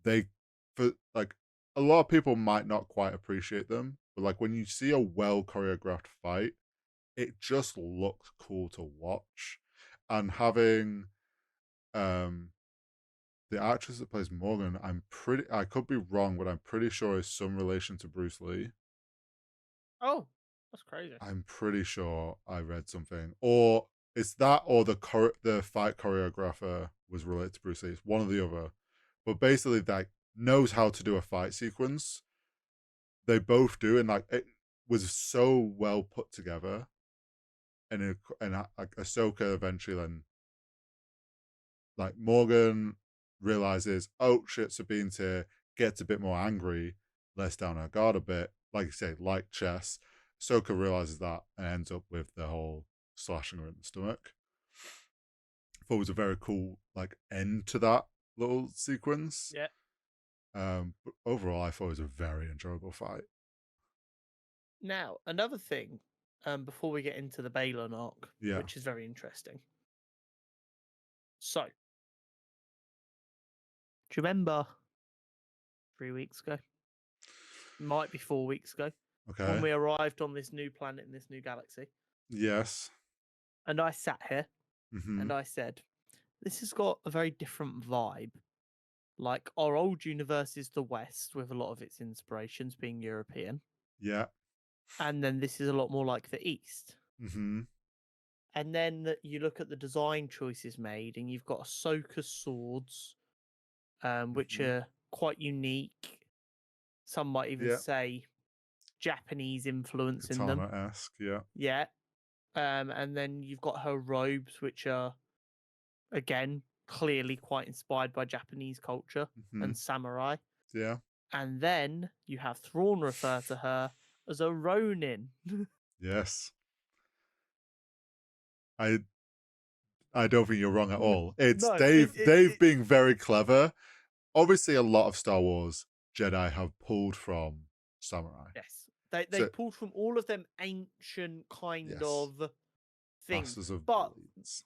they for like a lot of people might not quite appreciate them, but like when you see a well choreographed fight, it just looks cool to watch. And having um the actress that plays Morgan, I could be wrong, but I'm pretty sure is some relation to Bruce Lee. Oh, that's crazy. I'm pretty sure I read something, or it's that, or the fight choreographer was related to Bruce Lee. It's one or the other, but basically, that knows how to do a fight sequence. They both do, and like it was so well put together. Like Ahsoka eventually then, like Morgan realizes, oh shit, Sabine's here, gets a bit more angry, lets down her guard a bit, like you say, like chess. Ahsoka realizes that and ends up with the whole slashing her in the stomach. I thought it was a very cool like end to that little sequence. Yeah. But overall, I thought it was a very enjoyable fight. Now, another thing, before we get into the Balon arc, Yeah. which is very interesting. So, do you remember 3 weeks ago? Might be 4 weeks ago, when Okay. we arrived on this new planet in this new galaxy. Yes. And I sat here Mm-hmm. and I said, this has got a very different vibe. Like our old universe is the West, with a lot of its inspirations being European. Yeah. And then this is a lot more like the East. Mm-hmm. And then you look at the design choices made, and you've got Ahsoka swords, which Mm-hmm. are quite unique. Some might even Yeah. say Japanese influence in them. Katana-esque. Yeah. Yeah. And then you've got her robes, which are again clearly quite inspired by Japanese culture Mm-hmm. and samurai. Yeah. And then you have Thrawn refer to her as a Ronin. Yes. I I don't think you're wrong at all. It's No, Dave being very clever. Obviously, a lot of Star Wars Jedi have pulled from samurai. yes, they So pulled from all of them ancient kind yes, of things, Masters of but Blades.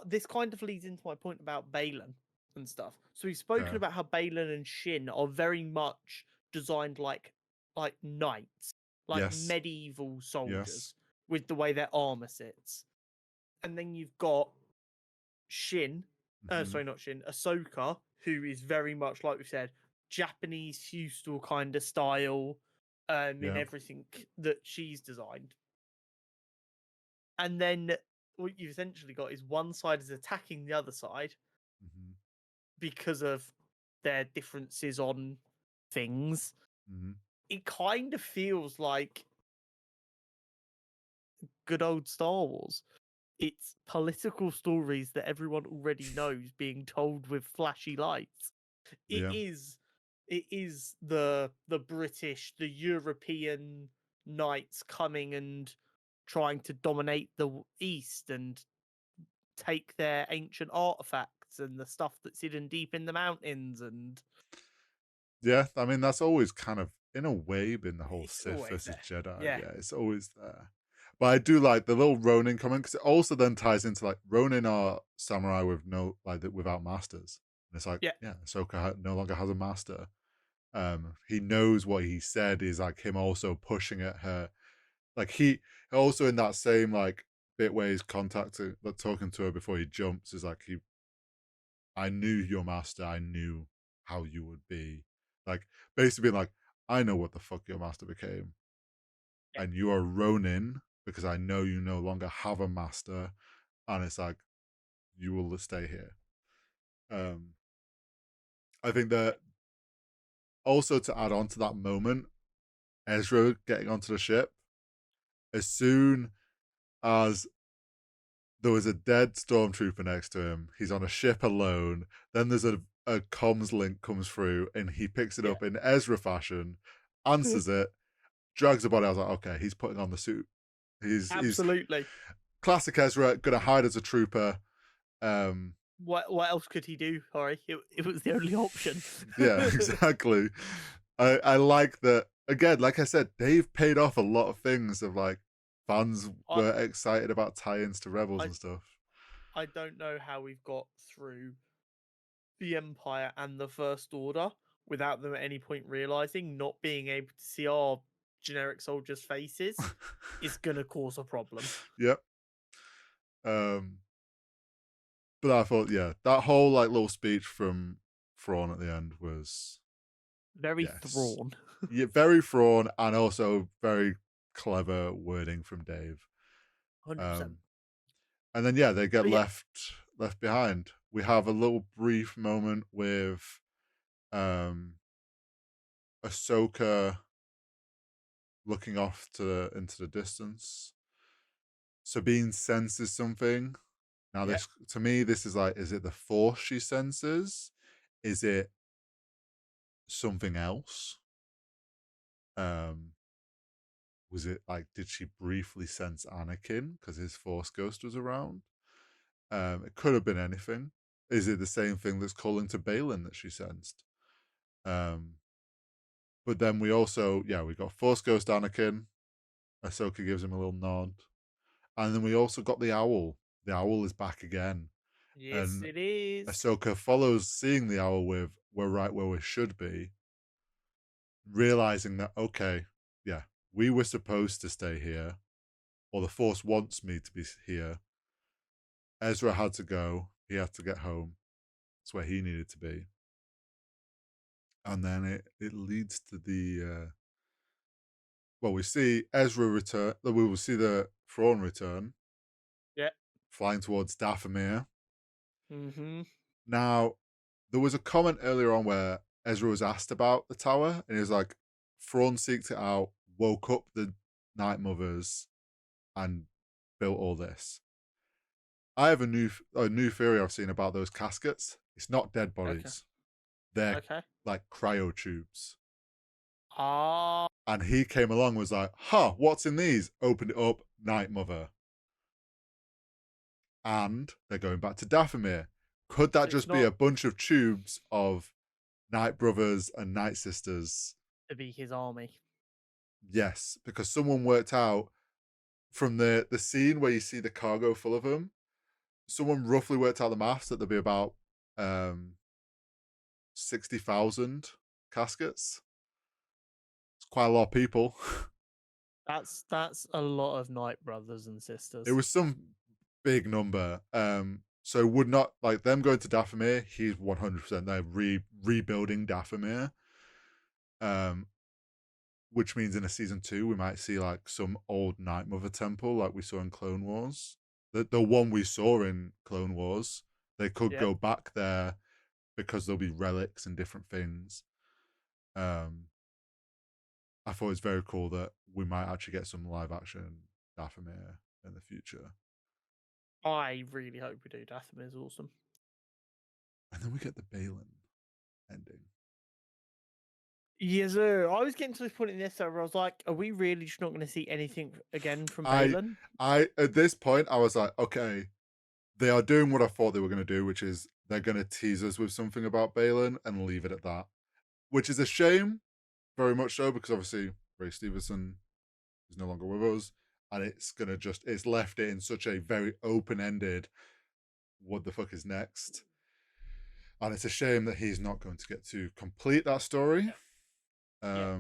this kind of leads into my point about Balin and stuff. So we've spoken Okay. about how Balin and Shin are very much designed like knights, like Yes. medieval Yes. soldiers with the way their armor sits. And then you've got Shin, Mm-hmm. sorry, not Shin, Ahsoka, who is very much like we said, Japanese feudal kind of style, in Yeah. everything that she's designed. And then what you've essentially got is one side is attacking the other side Mm-hmm. because of their differences on things. Mm-hmm. It kind of feels like good old Star Wars. It's political stories that everyone already knows being told with flashy lights. It Yeah. is the British, the European knights coming and trying to dominate the East and take their ancient artifacts. secrets and the stuff that's hidden deep in the mountains, and Yeah, I mean that's always kind of in a way been the whole it's Sith always versus there. Jedi. Yeah, Yeah, it's always there. But I do like the little Ronin comment because it also then ties into like Ronin are samurai with no like without masters. And it's like, yeah, yeah, Ahsoka no longer has a master. He knows what he said is like him also pushing at her. Like he also in that same like bit where he's contacting, like talking to her before he jumps, is like I knew your master. I knew how you would be. Like basically being like, I know what the fuck your master became, yeah. and you are Ronin because I know you no longer have a master, and it's like you will stay here. Um, I think that also to add on to that moment, Ezra getting onto the ship as soon as there was a dead stormtrooper next to him. He's on a ship alone. Then there's a comms link comes through, and he picks it Yeah. up in Ezra fashion, answers it, drags the body. I was like, okay, he's putting on the suit. He's Absolutely. classic Ezra, gonna hide as a trooper. Um, What else could he do, Hori? It was the only option. yeah, exactly. I like that again. Like I said, they've paid off a lot of things of like fans I, were excited about tie-ins to Rebels I and stuff. I don't know how we've got through the Empire and the First Order without them at any point realizing not being able to see our generic soldiers' faces is gonna cause a problem. Yep. Um, but I thought, yeah, that whole like little speech from Thrawn at the end was Very yes, Thrawn. yeah, very Thrawn and also very clever wording from Dave. 100%. Um, and then yeah, they get But yeah, left behind. We have a little brief moment with um Ahsoka looking off into the distance. Sabine senses something. Now, yeah. this to me, this is like, is it the Force she senses? Is it something else? Um, was it like, did she briefly sense Anakin because his Force ghost was around? It could have been anything. Is it the same thing that's calling to Balin that she sensed? Um, but then we also, yeah, we got Force Ghost Anakin. Ahsoka gives him a little nod. And then we also got the owl. The owl is back again. Yes, And it is. Ahsoka follows seeing the owl with "We're right where we should be," realizing that okay, yeah, we were supposed to stay here, or the Force wants me to be here. Ezra had to go; he had to get home. That's where he needed to be, and then it leads to the well, we see Ezra return. We will see the Thrawn return, Yeah. flying towards Dathomir. Mm-hmm. Now, there was a comment earlier on where Ezra was asked about the tower, and he was like, Thrawn seeked it out, woke up the Night Mothers, and built all this. I have a new theory I've seen about those caskets. It's not dead Okay. bodies. They're Okay. like cryo tubes. Ah, And he came along and was like, huh, what's in these? Opened it up, Night Mother. And they're going back to Dathomir. Could so that it's just be not a bunch of tubes of Night Brothers and Night Sisters? to be his army. Yes, because someone worked out from the scene where you see the cargo full of them. Someone roughly worked out the maths that there'll be about 60,000 caskets. It's quite a lot of people. That's a lot of Night brothers and It sisters. was some big number. So would not like them going to Dathomir. He's 100% there rebuilding Dathomir. Um, which means in a season 2 we might see like some old Night Mother temple like we saw in Clone Wars. The one we saw in Clone Wars, they could Yep. go back there because there'll be relics and different things. Um, I thought it's very cool that we might actually get some live action Dathomir in the future, I really hope we do. Dathomir is awesome. and then we get the Balin ending. Yes, sir. I was getting to this point in this where I was like, are we really just not going to see anything again from I Balin? I at this point I was like, okay, they are doing what I thought they were going to do, which is they're going to tease us with something about Balin and leave it at that, which is a shame, very much so, because obviously Ray Stevenson is no longer with us, and it's left it in such a very open-ended, what the fuck is next? And it's a shame that he's not going to get to complete that story. Yeah. Yeah.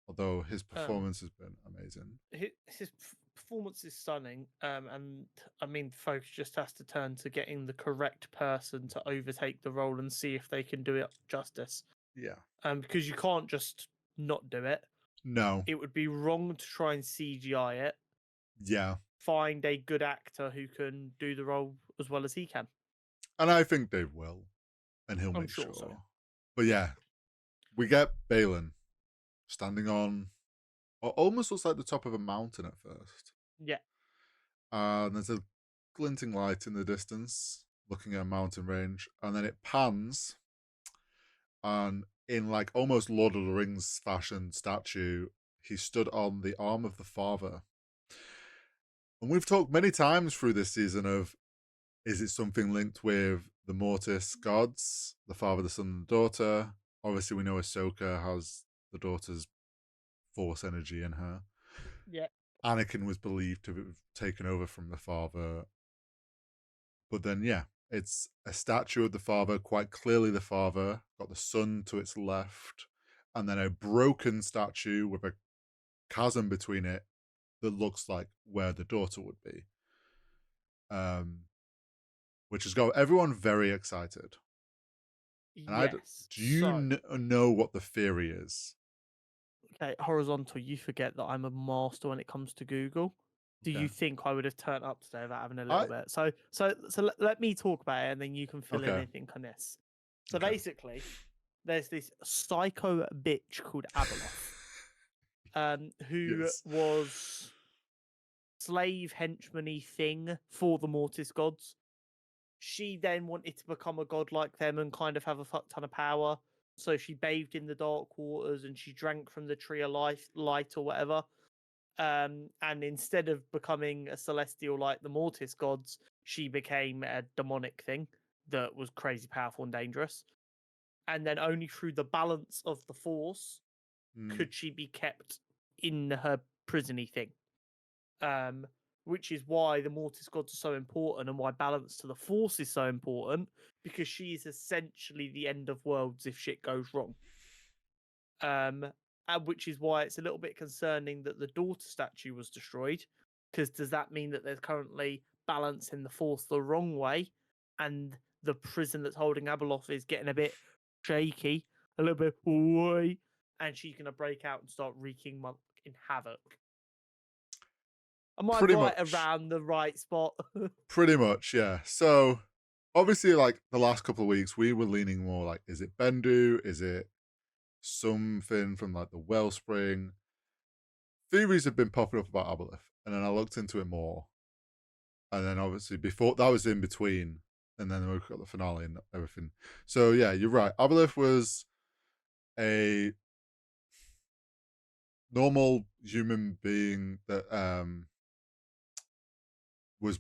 Although his performance has been amazing. His performance is stunning, and I mean, focus just has to turn to getting the correct person to overtake the role and see if they can do it justice. Yeah. Because you can't just not do it. No. It would be wrong to try and CGI it. Yeah. Find a good actor who can do the role as well as he can. And I think they will, and he'll I'm make sure so. But yeah, we get Balin standing on what almost looks like the top of a mountain at first. Yeah. And there's a glinting light in the distance, looking at a mountain range, and then it pans, and in like almost Lord of the Rings fashion statue, he stood on the arm of the father. And we've talked many times through this season of, is it something linked with the Mortis gods, the father, the son, and the daughter? Obviously, we know Ahsoka has the daughter's force energy in her. Yeah. Anakin was believed to have taken over from the father. But then, yeah, it's a statue of the father, quite clearly the father, got the son to its left, and then a broken statue with a chasm between it that looks like where the daughter would be. Which has got everyone very excited. And Yes. do you know what the theory is? Okay, Horizontal, you forget that I'm a master when it comes to Google. Do you think I would have turned up today without having a little bit? So let me talk about it, and then you can fill in anything on this. So basically, there's this psycho bitch called Abeloth, who was slave henchman-y thing for the Mortis gods. She then wanted to become a god like them and kind of have a fuck ton of power. So she bathed in the dark waters and she drank from the tree of life, light or whatever. And instead of becoming a celestial like the Mortis gods, she became a demonic thing that was crazy powerful and dangerous. And then only through the balance of the force could she be kept in her prisony thing. Which is why the Mortis gods are so important and why balance to the force is so important, because she is essentially the end of worlds if shit goes wrong. And which is why it's a little bit concerning that the daughter statue was destroyed, because does that mean that there's currently balance in the force the wrong way, and the prison that's holding Abeloth is getting a bit shaky, a little bit, oi, and she's going to break out and start wreaking havoc. Am I right around the right spot? Pretty much, yeah. So, obviously, like the last couple of weeks, we were leaning more like, is it Bendu? Is it something from like the Wellspring? Theories have been popping up about Aboleth, and then I looked into it more. And then obviously before that was in between, and then we got the finale and everything. So yeah, you're right. Aboleth was a normal human being that was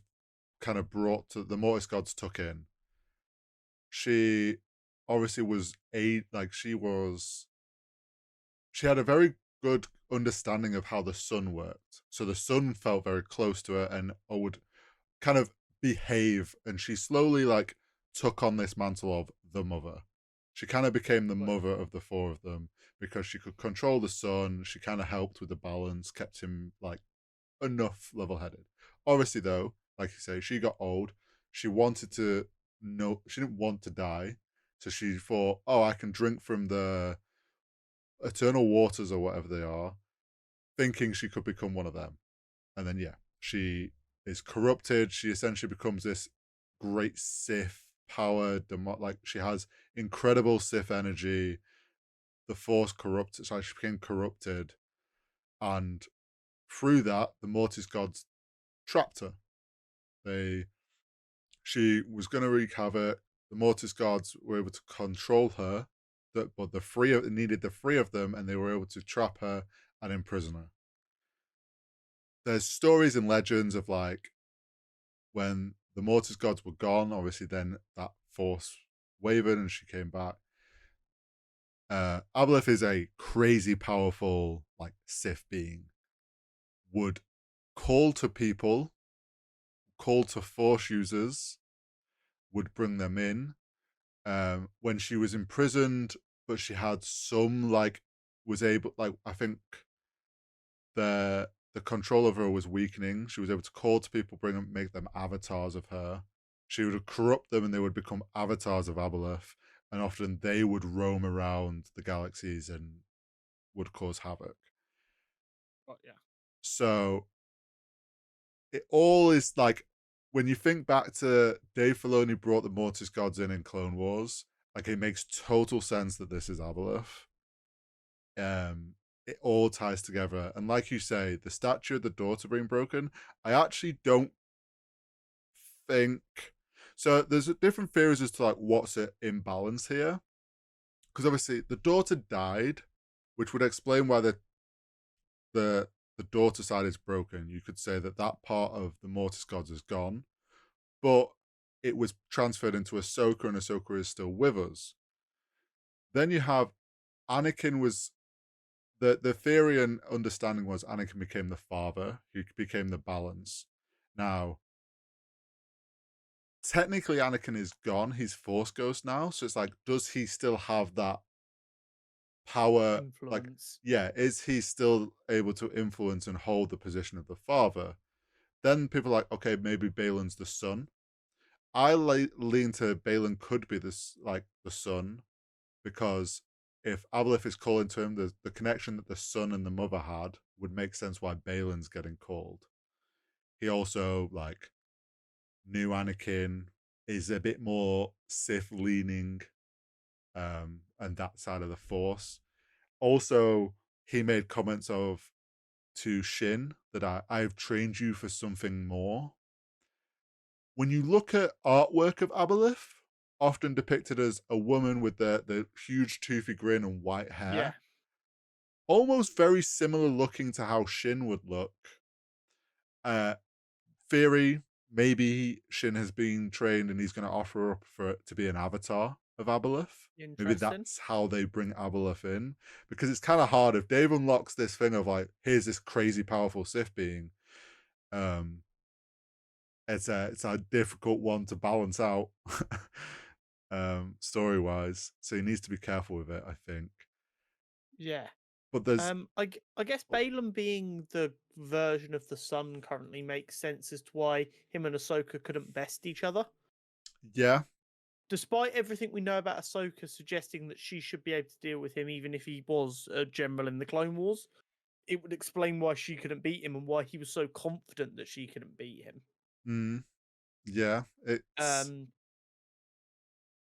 kind of brought to the Mortis gods took in. She obviously was she had a very good understanding of how the sun worked. So the sun felt very close to her and would kind of behave, and she slowly like took on this mantle of the mother. She kind of became the mother of the four of them because she could control the sun. She kind of helped with the balance, kept him like enough level-headed. Obviously, though, like you say, she got old. She wanted to know. She didn't want to die, so she thought, "Oh, I can drink from the eternal waters or whatever they are," thinking she could become one of them. And then, yeah, she is corrupted. She essentially becomes this great Sith power. Like she has incredible Sith energy. The Force corrupted. So she became corrupted, and through that, the Mortis gods trapped her. She was going to wreak havoc. The Mortis gods were able to control her, but needed the three of them, and they were able to trap her and imprison her. There's stories and legends of like when the Mortis gods were gone. Obviously, then that Force wavered and she came back. Aboleth is a crazy powerful like Sith being. Would call to people, call to Force users, would bring them in. When she was imprisoned, but she had some like was able like I think the control of her was weakening. She was able to call to people, bring them, make them avatars of her. She would corrupt them, and they would become avatars of Aboleth. And often they would roam around the galaxies and would cause havoc. But yeah. So it all is like when you think back to Dave Filoni brought the Mortis gods in Clone Wars, like it makes total sense that this is Aboleth. It all ties together, and like you say, the statue of the daughter being broken, I actually don't think so. There's different theories as to like what's it imbalance here, because obviously the daughter died, which would explain why the the daughter side is broken. You could say that that part of the Mortis gods is gone, but it was transferred into Ahsoka, and Ahsoka is still with us. Then you have Anakin was the theory and understanding was Anakin became the father, he became the balance. Now, technically, Anakin is gone. He's Force Ghost now, so it's like, does he still have that power? Like, Influence. yeah, is he still able to influence and hold the position of the father? Then people are like, okay, maybe Balin's the son. I lean to Balin could be this like the son because if Aboleth is calling to him, the connection that the son and the mother had would make sense why Balin's getting called. He also like knew Anakin, is a bit more Sith leaning, and that side of the Force. Also, he made comments of to Shin that I've trained you for something more. When you look at artwork of Aboleth, often depicted as a woman with the huge toothy grin and white Yeah. hair, almost very similar looking to how Shin would look. Uh, Theory, maybe Shin has been trained and he's going to offer her up for it to be an avatar of Aboleth. Maybe Interesting. that's how they bring Aboleth in, because it's kind of hard if Dave unlocks this thing of like, here's this crazy powerful Sith being. Um, it's a difficult one to balance out, story wise. So he needs to be careful with it, I think. Yeah. But there's I guess Balaam being the version of the sun currently makes sense as to why him and Ahsoka couldn't best each other. yeah, Despite everything we know about Ahsoka suggesting that she should be able to deal with him even if he was a general in the Clone Wars, it would explain why she couldn't beat him and why he was so confident that she couldn't beat him. mm, yeah. Um,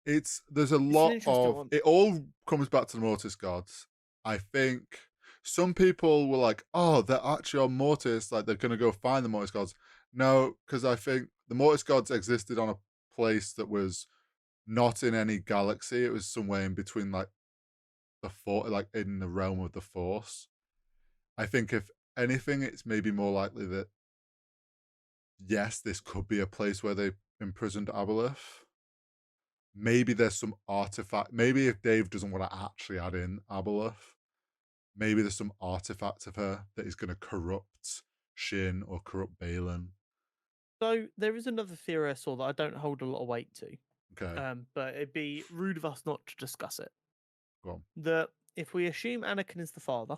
There's a it's an lot interesting of one. it. All comes back to the Mortis gods. I think some people were like, "Oh, they're actually on Mortis. Like they're gonna go find the Mortis gods." No, because I think the Mortis gods existed on a place that was not in any galaxy. It was somewhere in between, like like in the realm of the Force. I think if anything, it's maybe more likely that yes, this could be a place where they imprisoned Aboleth. Maybe there's some artifact. Maybe if Dave doesn't want to actually add in Aboleth, maybe there's some artifact of her that is going to corrupt Shin or corrupt Balin. So there is another theory I saw that I don't hold a lot of weight to, Okay, but it'd be rude of us not to discuss it. go on. That if we assume Anakin is the father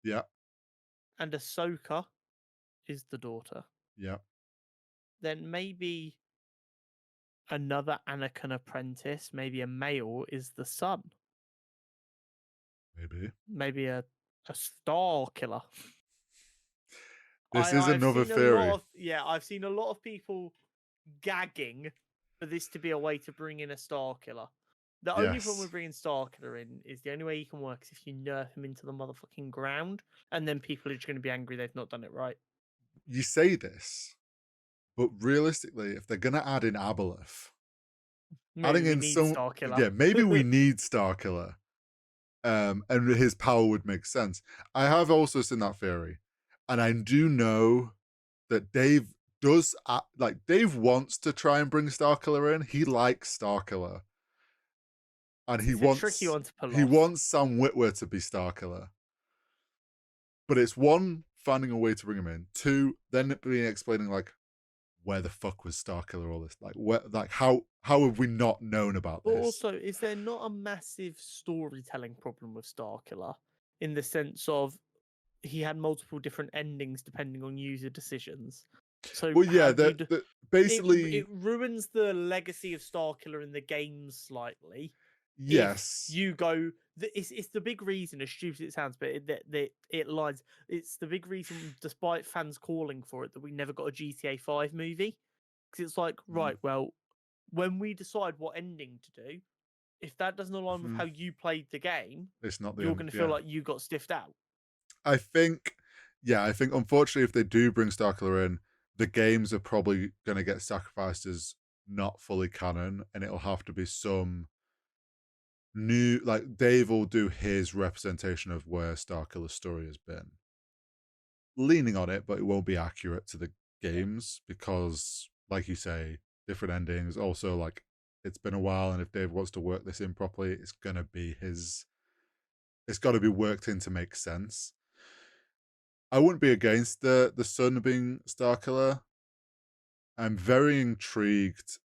Yeah, and Ahsoka is the daughter, yeah, then maybe another Anakin apprentice, maybe a male, is the son. maybe. Maybe a star killer. This is I've another seen a lot theory. of I've seen a lot of people gagging for this to be a way to bring in a star killer. The only problem Yes, with bringing Star Killer in is the only way you can work is if you nerf him into the motherfucking ground, and then people are just going to be angry they've not done it right. you say this, but realistically, if they're going to add in Aboleth, Maybe adding we in need some, Star Killer. yeah, maybe we need Starkiller, and his power would make sense. I have also seen that theory, and I do know that does like Dave wants to try and bring Starkiller in. He likes Starkiller, and It's a tricky one to pull he off. wants Sam Witwer to be Starkiller. But it's one, finding a way to bring him in. Two, then it being explaining like where the fuck was Starkiller all this? Like how have we not known about But this? also, is there not a massive storytelling problem with Starkiller in the sense of he had multiple different endings depending on user decisions? So Well, yeah, have you? that It basically ruins the legacy of Starkiller in the games slightly. If yes. you go, it's the big reason, as stupid it sounds, but it lines. It's the big reason, despite fans calling for it, that we never got a GTA 5 movie. Because it's like, right, well, when we decide what ending to do, if that doesn't align with Mm-hmm. how you played the game, It's not the you're end. going to feel Yeah, like you got stiffed out. I think. Yeah, I think unfortunately, if they do bring Starkiller in, the games are probably going to get sacrificed as not fully canon, and it'll have to be some new. Like Dave will do his representation of where Starkiller's story has been, leaning on it, but it won't be accurate to the games because, like you say, different endings. Also, like it's been a while, and if Dave wants to work this in properly, it's gonna be his. It's got to be worked in to make sense. I wouldn't be against the son being Starkiller. I'm very intrigued,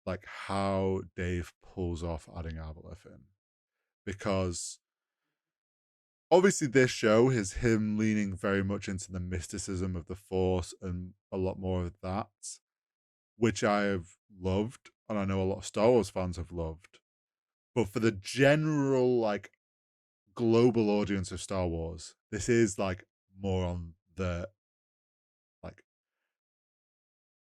like how Dave pulls off adding Aboleth in, because obviously this show is him leaning very much into the mysticism of the Force and a lot more of that, which I have loved, and I know a lot of Star Wars fans have loved. But for the general like global audience of Star Wars, this is like more on the like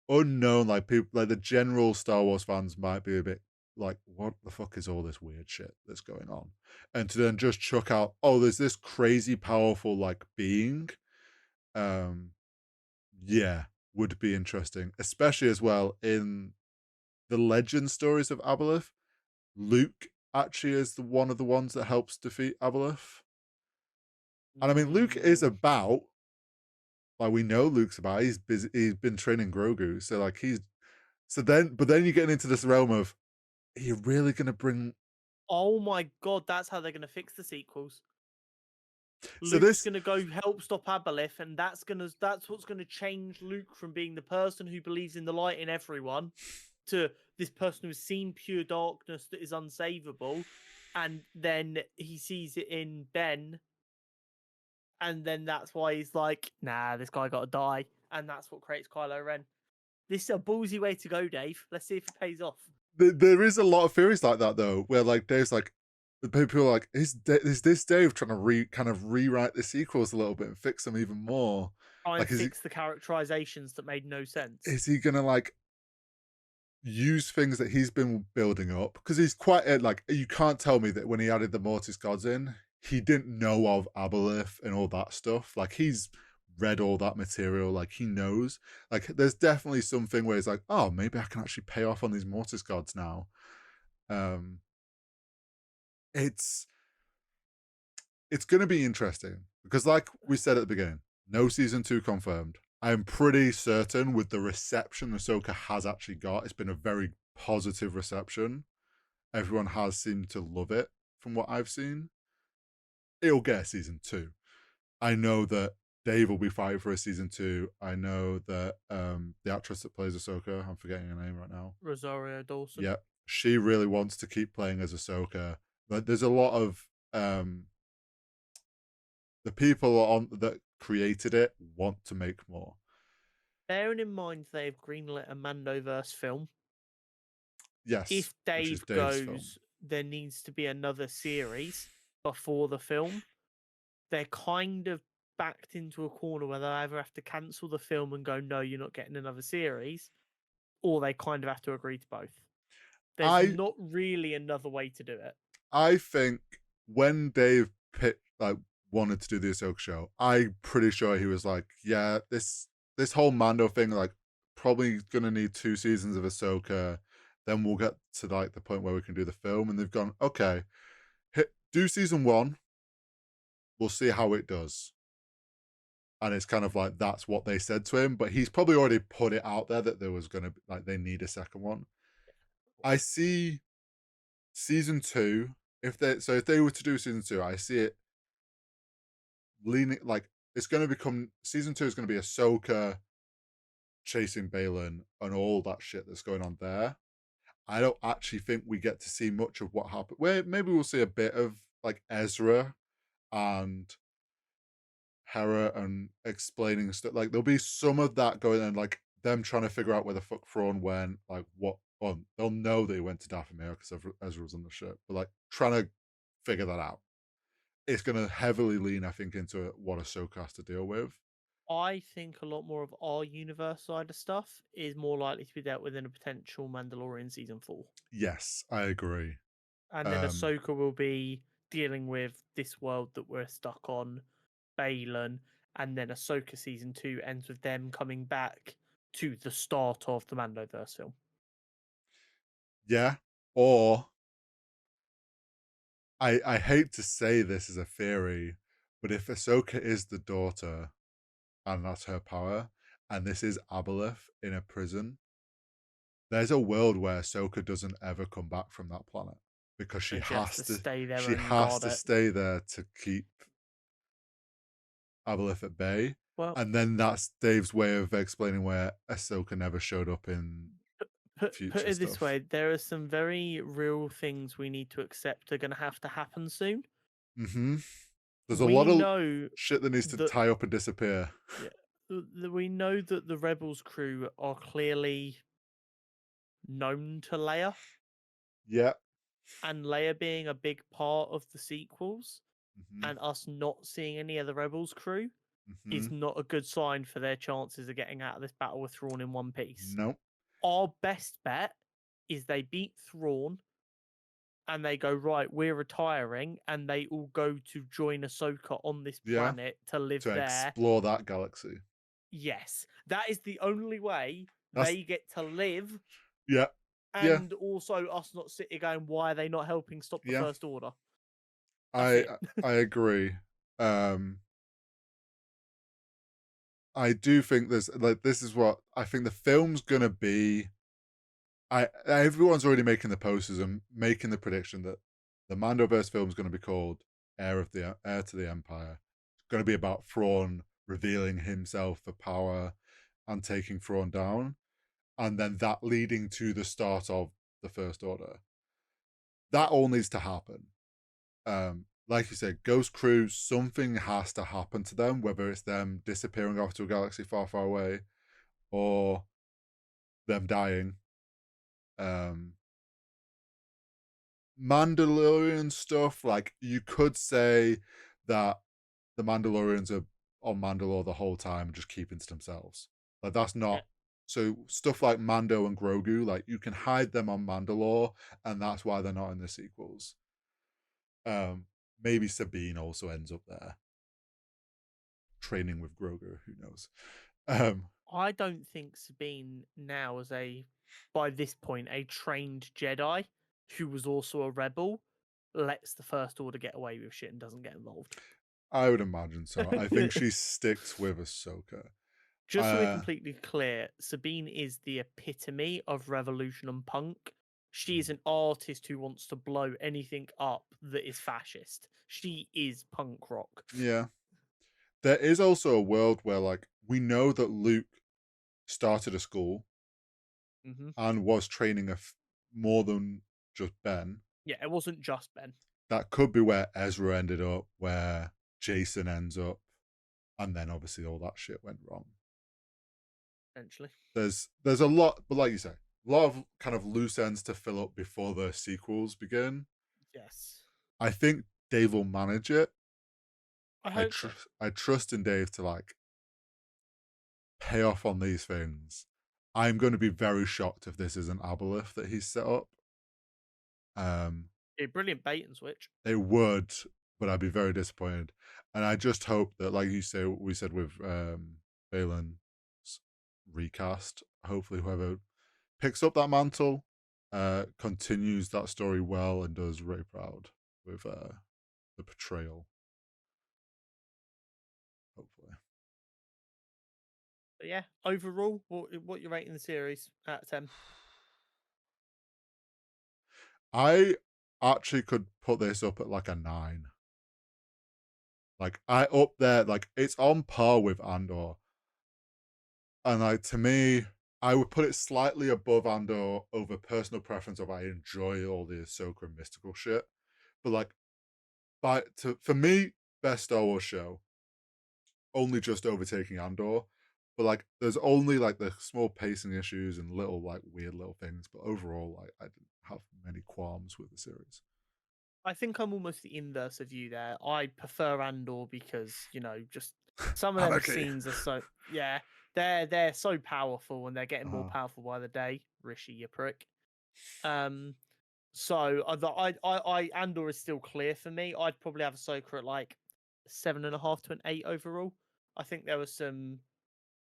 unknown, like people like the general Star Wars fans might be a bit like, what the fuck is all this weird shit that's going on? And to then just chuck out, oh, there's this crazy powerful like being. Um, yeah, would be interesting, especially as well in the legend stories of Aboleth. Luke actually is one of the ones that helps defeat Aboleth. And I mean, Luke is Mm. about, like, we know Luke's about, he's busy, he's been training Grogu. So, like, but then you're getting into this realm of, are you really going to bring, Oh my god, that's how they're going to fix the sequels. so Luke's this, gonna go help stop Aboleth, and that's what's gonna change Luke from being the person who believes in the light in everyone to this person who's seen pure darkness that is unsavable, and then he sees it in Ben, and then that's why he's like, nah, this guy gotta die, and that's what creates Kylo Ren. This is a ballsy way to go, Dave. Let's see if it pays off. there is a lot of theories like that, though, where, like, Dave's like, people are like, is this Dave trying to kind of rewrite the sequels a little bit and fix them even more? Try and Like, fix the characterizations that made no sense. is he going to, like, use things that he's been building up, because he's quite like, you can't tell me that when he added the Mortis gods in, he didn't know of Aboleth and all that stuff. Like, he's read all that material, like he knows. Like, there's definitely something where he's like, oh, maybe I can actually pay off on these Mortis gods now. um it's going to be interesting because, like we said at the beginning, no season 2 confirmed. I'm pretty certain with the reception Ahsoka has actually got, it's been a very positive reception. Everyone has seemed to love it from what I've seen. It'll get a season 2. I know that Dave will be fighting for a season 2. I know that the actress that plays Ahsoka, I'm forgetting her name right now. Rosario Dawson. Yeah, she really wants to keep playing as Ahsoka. But there's a lot of the people on that created it want to make more. Bearing in mind they've greenlit a Mandoverse film, Yes, if which is Dave Dave's film. goes, there needs to be another series before the film. They're kind of backed into a corner where they either have to cancel the film and go, no, you're not getting another series, or they kind of have to agree to both. There's I not really another way to do it. I think when Dave wanted to do the Ahsoka show, I'm pretty sure he was like, yeah, this whole Mando thing, like, probably gonna need 2 seasons of Ahsoka. Then we'll get to like the point where we can do the film. And they've gone, okay, do season 1. We'll see how it does. and it's kind of like that's what they said to him, but he's probably already put it out there that there was gonna be like they need a second one. I see season two. If they were to do season two, I see it leaning like it's gonna become season two is gonna be Ahsoka chasing Balin and all that shit that's going on there. I don't actually think we get to see much of what happened. Where maybe we'll see a bit of like Ezra and Hera and explaining stuff. Like there'll be some of that going on, like them trying to figure out where the fuck Thrawn went, like what. Well, they'll know that he went to Dathomir because Ezra was on the ship, but like trying to figure that out. It's going to heavily lean, I think, into what Ahsoka has to deal with. I think a lot more of our universe side of stuff is more likely to be dealt with in a potential Mandalorian season 4. Yes, I agree. And then Um, Ahsoka will be dealing with this world that we're stuck on, Balin, and then Ahsoka season 2 ends with them coming back to the start of the Mandoverse film. yeah, or I hate to say this as a theory, but if Ahsoka is the daughter and that's her power, and this is Aboleth in a prison, there's a world where Ahsoka doesn't ever come back from that planet because And she has to stay there she and has guard to it. stay there to keep Aboleth at bay. Well, And then that's Dave's way of explaining where Ahsoka never showed up in put future it this stuff. way, there are some very real things we need to accept are going to have to happen soon. Mm-hmm. There's a We lot of know shit that needs to that, tie up and disappear. yeah, we know that the Rebels crew are clearly known to Leia, Yeah. and Leia being a big part of the sequels, Mm-hmm. and us not seeing any of the Rebels crew Mm-hmm. is not a good sign for their chances of getting out of this battle with Thrawn in one piece. Nope. Our best bet is they beat Thrawn and they go, right, we're retiring, and they all go to join Ahsoka on this Yeah. planet to live To there. explore that galaxy. Yes, that is the only way That's they get to live, yeah. Yeah. and also us not sitting going, why are they not helping stop the Yeah. First Order? That's I it. I agree. Um I do think there's like this is what I think the film's gonna be. I everyone's already making the posters and making the prediction that the Mandoverse film is going to be called Heir to the Empire. It's going to be about Thrawn revealing himself for power and taking Thrawn down, and then that leading to the start of the First Order. That all needs to happen. Like you said, Ghost Crew, something has to happen to them, whether it's them disappearing off to a galaxy far, far away, or them dying. Um, Mandalorian stuff, like you could say that the Mandalorians are on Mandalore the whole time, just keeping to themselves. Like that's Yeah. not so stuff like Mando and Grogu, like you can hide them on Mandalore, and that's why they're not in the sequels. Maybe Sabine also ends up there training with Grogu. Who knows? I don't think Sabine now is by this point, a trained Jedi who was also a rebel, lets the First Order get away with shit and doesn't get involved. I would imagine so. I think she sticks with Ahsoka. Just so we're completely clear, Sabine is the epitome of revolution and punk. She is an artist who wants to blow anything up that is fascist. She is punk rock. Yeah. There is also a world where, like, we know that Luke started a school Mm-hmm. and was training more than just Ben. Yeah, it wasn't just Ben. That could be where Ezra ended up, where Jason ends up, and then obviously all that shit went wrong. Essentially. There's a lot, but like you say, a lot of kind of loose ends to fill up before the sequels begin. Yes. I think Dave will manage it. I hope so. I trust in Dave to like pay off on these things. I'm going to be very shocked if this isn't Aboleth that he's set up. A brilliant bait and switch. It would, but I'd be very disappointed. And I just hope that, like you say, we said with Balin's recast, hopefully whoever picks up that mantle continues that story well and does Ray proud with the portrayal. Hopefully. But yeah, overall, what you're rating the series out of 10? I actually could put this up at like a 9. Like I up there, like it's on par with Andor. And like to me, I would put it slightly above Andor over personal preference of I enjoy all the Ahsoka and mystical shit. But like for me, best Star Wars show, only just overtaking Andor. But like there's only like the small pacing issues and little like weird little things. But overall, like I didn't have many qualms with the series. I think I'm almost the inverse of you there. I prefer Andor because, just some of them Anarchy. scenes are so yeah, they're so powerful and they're getting more Uh, powerful by the day. Rishi, you prick. Um, so Andor is still clear for me. I'd probably have Ahsoka at like 7.5 to an 8 overall. I think there was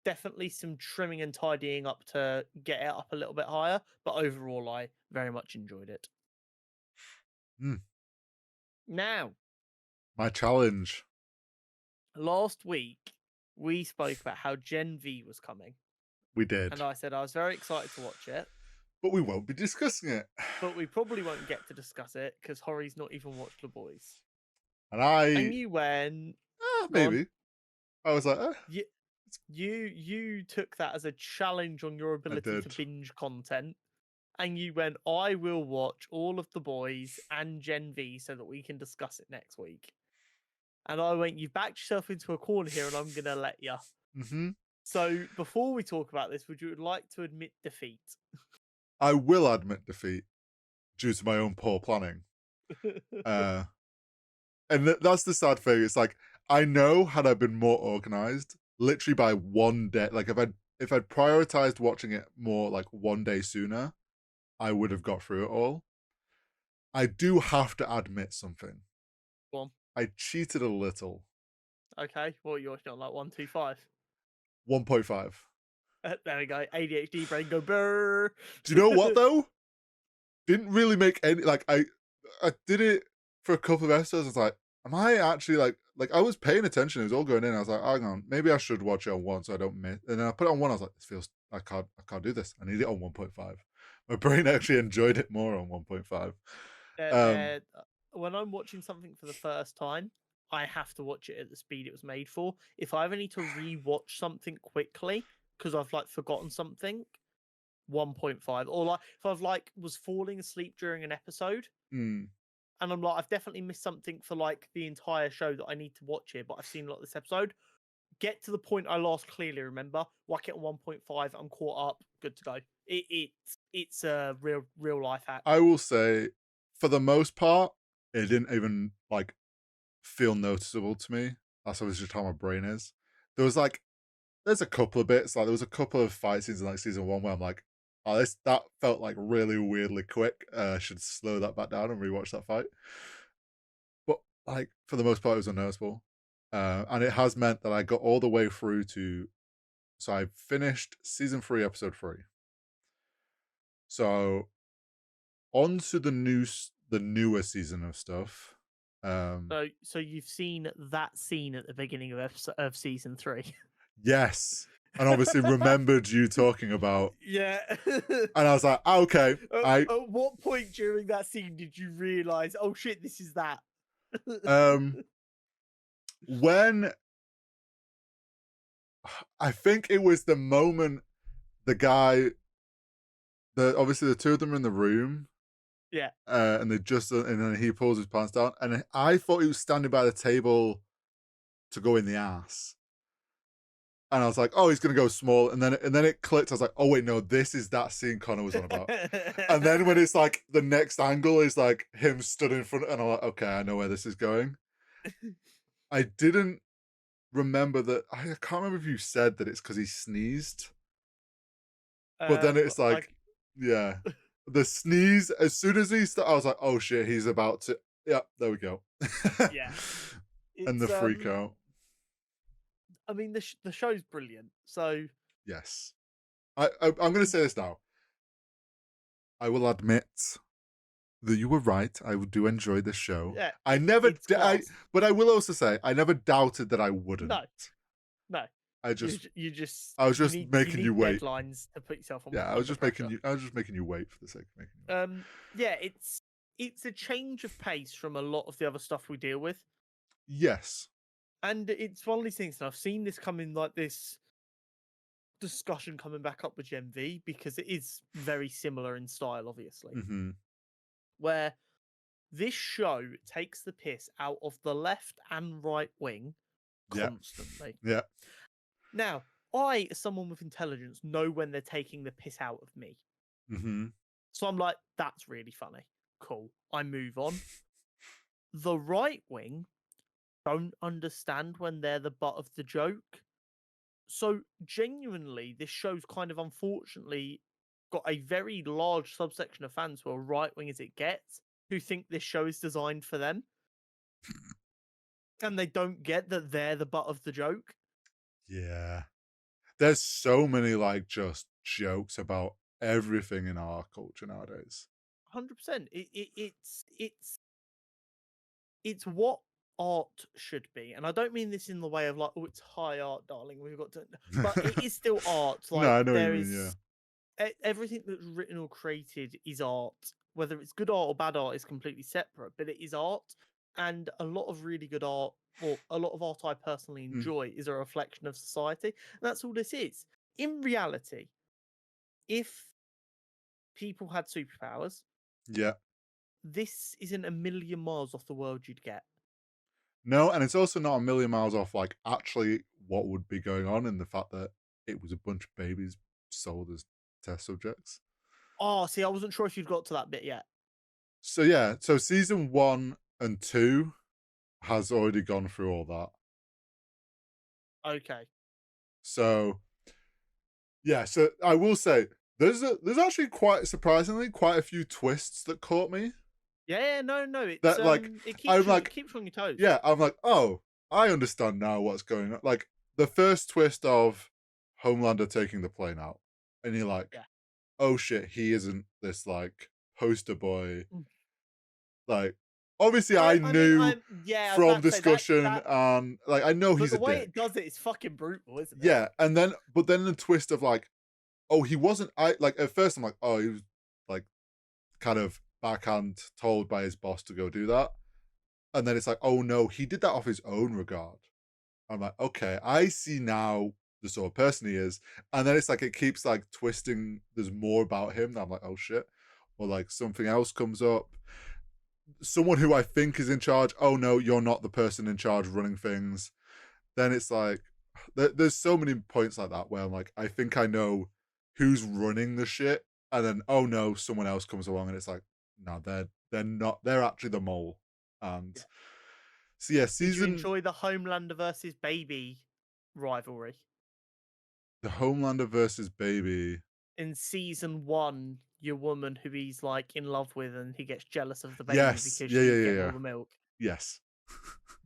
definitely some trimming and tidying up to get it up a little bit higher, but overall, I very much enjoyed it. hmm, Now, my challenge. last week we spoke about how Gen V was coming, We did. and I said I was very excited to watch it, But we won't be discussing it. but we probably won't get to discuss it because Hori's not even watched The Boys. And I, And you went, go on, maybe. I was like, you you took that as a challenge on your I ability to did. binge content. And you went, I will watch all of The Boys and Gen V so that we can discuss it next week. And I went, you've backed yourself into a corner here and I'm going to let you. Mm-hmm. So before we talk about this, would you like to admit defeat? I will admit defeat due to my own poor planning. Uh, and that's the sad thing. It's like, I know had I been more organized, literally by one day, like if I'd prioritized watching it more like one day sooner, I would have got through it all. I do have to admit something. Go on. I cheated a little. Okay. What are you watching on, like 125? 1.5. There we go. ADHD brain go brrr. Do you know what though? Didn't really make any like I did it for a couple of episodes. I was like, am I actually like I was paying attention, it was all going in. I was like, hang on, maybe I should watch it on one so I don't miss. And then I put it on one, I was like, this feels I can't do this. I need it on 1.5. My brain actually enjoyed it more on 1.5. Um When I'm watching something for the first time, I have to watch it at the speed it was made for. If I ever need to rewatch something quickly because I've like forgotten something, 1.5. Or like if I've like was falling asleep during an episode mm, and I'm like, I've definitely missed something for like the entire show that I need to watch here, but I've seen a lot of this episode. Get to the point I last clearly remember, whack it on 1.5, I'm caught up, good to go. It's a real life hack. I will say for the most part, it didn't even like feel noticeable to me. That's obviously just how my brain is. There was like there's a couple of bits, like there was a couple of fight scenes in like season one where I'm like, oh, that felt like really weirdly quick. I should slow that back down and rewatch that fight. But like for the most part, it was unnoticeable. And it has meant that I got all the way through to so I finished season 3, episode 3. So on to the newer season of stuff. So you've seen that scene at the beginning of season 3. Yes. And obviously remembered you talking about. Yeah. And I was like, okay. At what point during that scene did you realize, oh shit, this is that? When I think it was the moment the guy, obviously the two of them are in the room, Yeah. and and then he pulls his pants down, and I thought he was standing by the table to go in the ass, and I was like, oh, he's gonna go small, and then it clicked. I was like, oh wait, no, this is that scene Connor was on about. And then when it's like the next angle is like him stood in front, and I'm like, okay, I know where this is going. I didn't remember that. I can't remember if you said that it's because he sneezed. But then it's like, yeah, the sneeze. As soon as I was like, oh shit, he's about to. Yeah, there we go. Yeah. And the freak out. I mean, the show's brilliant. So Yes, I'm going to say this now. I will admit that you were right. I do enjoy this show. yeah, I never, it's class. but I will also say I never doubted that I wouldn't. No. I just You just I was just you making you need wait. deadlines to put yourself Yeah, under pressure. I was just making you wait for the sake of making you wait. Yeah, it's a change of pace from a lot of the other stuff we deal with, Yes. and it's one of these things. And I've seen this come in like this discussion coming back up with Gen V because it is very similar in style, obviously. Mm-hmm. Where this show takes the piss out of the left and right wing Yeah. constantly. Yeah. Now, I, as someone with intelligence, know when they're taking the piss out of me. Mm-hmm. So I'm like, that's really funny. Cool. I move on. The right wing don't understand when they're the butt of the joke. So genuinely, this show's kind of unfortunately got a very large subsection of fans who are right wing as it gets, who think this show is designed for them. And they don't get that they're the butt of the joke. Yeah. There's so many like just jokes about everything in our culture nowadays. 100%. It's what art should be, and I don't mean this in the way of like, oh, it's high art, darling. We've got to, but it is still art. No, Like I know what you there mean. Yeah. is everything that's written or created is art. Whether it's good art or bad art is completely separate, but it is art, and a lot of really good art, or a lot of art I personally Mm, enjoy, is a reflection of society. And that's all this is. In reality, if people had superpowers, yeah. this isn't a million miles off the world you'd get. No, and it's also not a million miles off like actually what would be going on in the fact that it was a bunch of babies sold as test subjects. Oh, see, I wasn't sure if you'd got to that bit yet. So yeah, so season 1 and 2 has already gone through all that. Okay. So yeah, so I will say there's actually quite surprisingly quite a few twists that caught me. Yeah, no, no, it's That like I'm it like, keeps you on your toes. yeah, I'm like, oh, I understand now what's going on. Like the first twist of Homelander taking the plane out, and you're like, Yeah. oh shit, he isn't this like poster boy. Mm. Like, obviously, I I mean, knew yeah, I was from about to say that discussion that and like I know but he's the a way it dick. does it is fucking brutal, isn't it? Yeah, and then but then the twist of like, oh, he wasn't. I like at first I'm like, oh, he was like kind of backhand told by his boss to go do that, and then it's like, oh no, he did that off his own regard. I'm like, okay, I see now the sort of person he is, and then it's like it keeps like twisting. There's more about him. That I'm like, oh shit, or like something else comes up. Someone who I think is in charge. Oh no, you're not the person in charge running things. Then it's like there's so many points like that where I'm like, I think I know who's running the shit, and then oh no, someone else comes along, and it's like, no, they're not. They're actually the mole. And Yeah. so yeah, Did you season enjoy the Homelander versus Baby rivalry? the Homelander versus Baby. In season one, your woman who he's like in love with and he gets jealous of the baby Yes, because yeah, yeah, she's yeah, getting all yeah. the milk. Yes.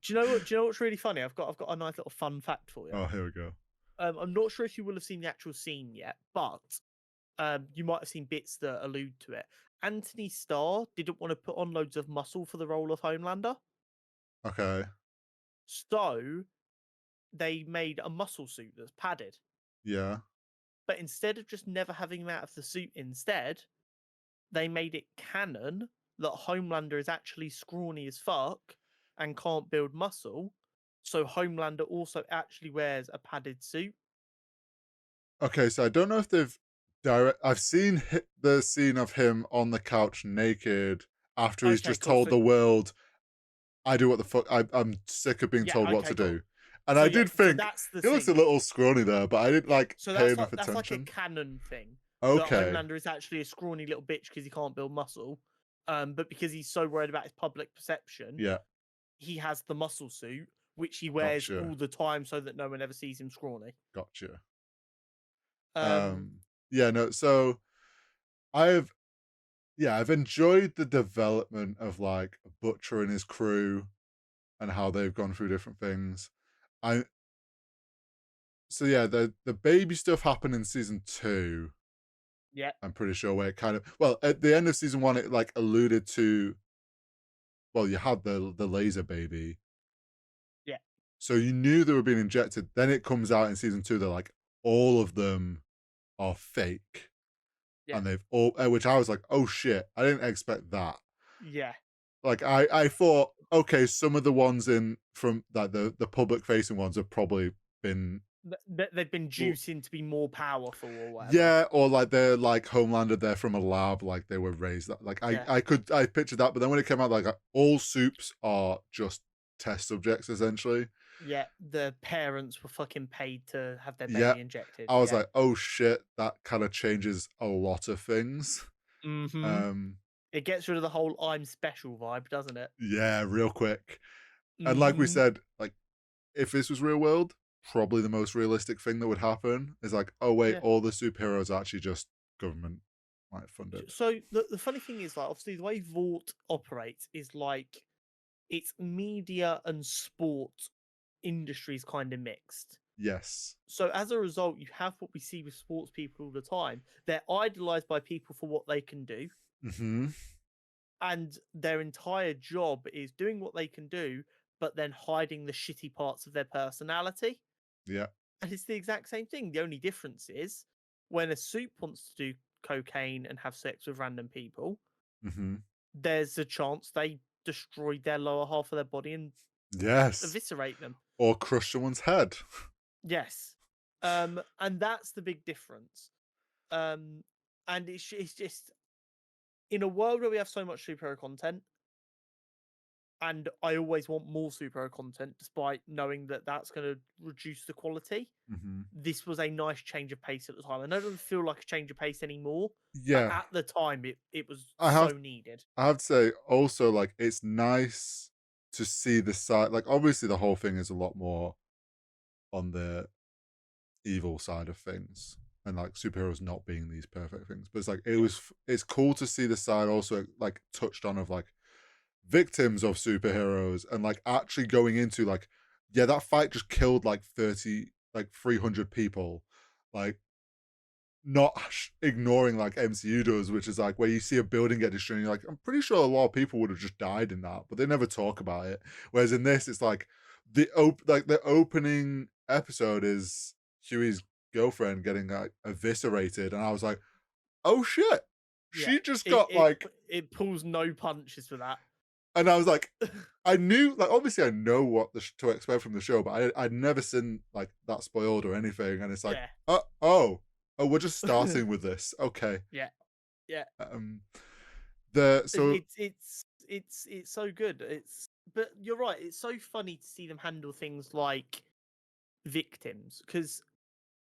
Do you know what's really funny? I've got a nice little fun fact for you. Oh, here we go. I'm not sure if you will have seen the actual scene yet, but you might have seen bits that allude to it. Anthony Starr didn't want to put on loads of muscle for the role of Homelander, Okay. so they made a muscle suit that's padded. Yeah. But instead of just never having him out of the suit, instead they made it canon that Homelander is actually scrawny as fuck and can't build muscle. So Homelander also actually wears a padded suit. Okay, so I don't know if they've direct. I've seen the scene of him on the couch naked after he's Okay, just cool. told So the world, "I do what the fuck." I'm sick of being yeah, told what okay, to cool. do, and So I yeah, did so think that's the he looks a scene. little scrawny there, but I didn't Yeah, like so pay enough that's like a attention. canon thing that Okay. Homelander is actually a scrawny little bitch because he can't build muscle. But because he's so worried about his public perception, Yeah. he has the muscle suit, which he wears Gotcha. all the time so that no one ever sees him scrawny. Gotcha. Um, Um. Yeah. No. So I've I've enjoyed the development of like Butcher and his crew and how they've gone through different things. I so yeah, the baby stuff happened in season 2. yeah, I'm pretty sure where it kind of well at the end of season 1 it like alluded to well you had the laser baby yeah. So you knew they were being injected. Then it comes out in season 2, they're like, all of them are fake. Yeah. And they've all, which I was like, oh shit, I didn't expect that. Yeah. Like I thought, okay, some of the ones in from like the public facing ones have probably been They've been well, juicing to be more powerful or whatever. yeah, or like they're like Homelander, they're from a lab, like they were raised that. Like Yeah. I pictured that, but then when it came out, like all soups are just test subjects essentially. Yeah. The parents were fucking paid to have their Yeah, baby injected. I was Yeah. like, oh shit, that kind of changes a lot of things. Mm-hmm. Um, It gets rid of the whole "I'm special" vibe, doesn't it? yeah, real quick. And like we Mm-hmm. said, like if this was real world, probably the most realistic thing that would happen is like, oh wait, Yeah. all the superheroes are actually just government like funded. So the funny thing is, like, obviously, the way Vought operates is like it's media and sport industries kind of mixed. Yes. So as a result, you have what we see with sports people all the time. They're idolized by people for what they can do, Mm-hmm. and their entire job is doing what they can do, but then hiding the shitty parts of their personality. Yeah. And it's the exact same thing. The only difference is when a soup wants to do cocaine and have sex with random people, Mm-hmm. there's a chance they destroy their lower half of their body and Yes. eviscerate them. Or crush someone's head. Yes. And that's the big difference. Um, and it's just in a world where we have so much superhero content, and I always want more superhero content, despite knowing that that's going to reduce the quality. Mm-hmm. This was a nice change of pace at the time. I know it doesn't feel like a change of pace anymore, but Yeah. at the time, it was I so have needed. I have to say also like it's nice to see the side like obviously the whole thing is a lot more on the evil side of things and like superheroes not being these perfect things. But it's like Yeah, it's cool to see the side also like touched on of like victims of superheroes and like actually going into like yeah that fight just killed like 30 like 300 people like not ignoring like MCU does, which is like where you see a building get destroyed, and you're like, I'm pretty sure a lot of people would have just died in that, but they never talk about it. Whereas in this, it's like the opening episode is Huey's girlfriend getting like eviscerated, and I was like, oh shit, yeah. she just It got it like, it pulls no punches for that. and I was like, I knew like obviously I know what to expect from the show, but I'd never seen like that spoiled or anything, and it's like, Yeah, oh, we're just starting with this, okay. yeah, yeah. Um, the so It's so good. But you're right. It's so funny to see them handle things like victims because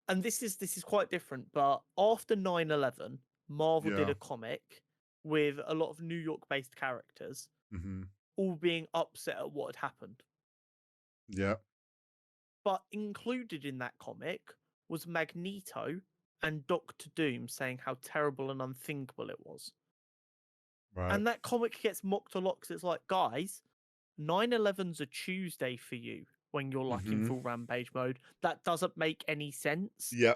and this is quite different. But after 9/11, Marvel did yeah, a comic with a lot of New York based characters hmm all being upset at what had happened. yeah, But included in that comic was Magneto and Doctor Doom saying how terrible and unthinkable it was. right, And that comic gets mocked a lot because it's like, guys, 9/11's a Tuesday for you when you're like in hmm full rampage mode. That doesn't make any sense. yeah,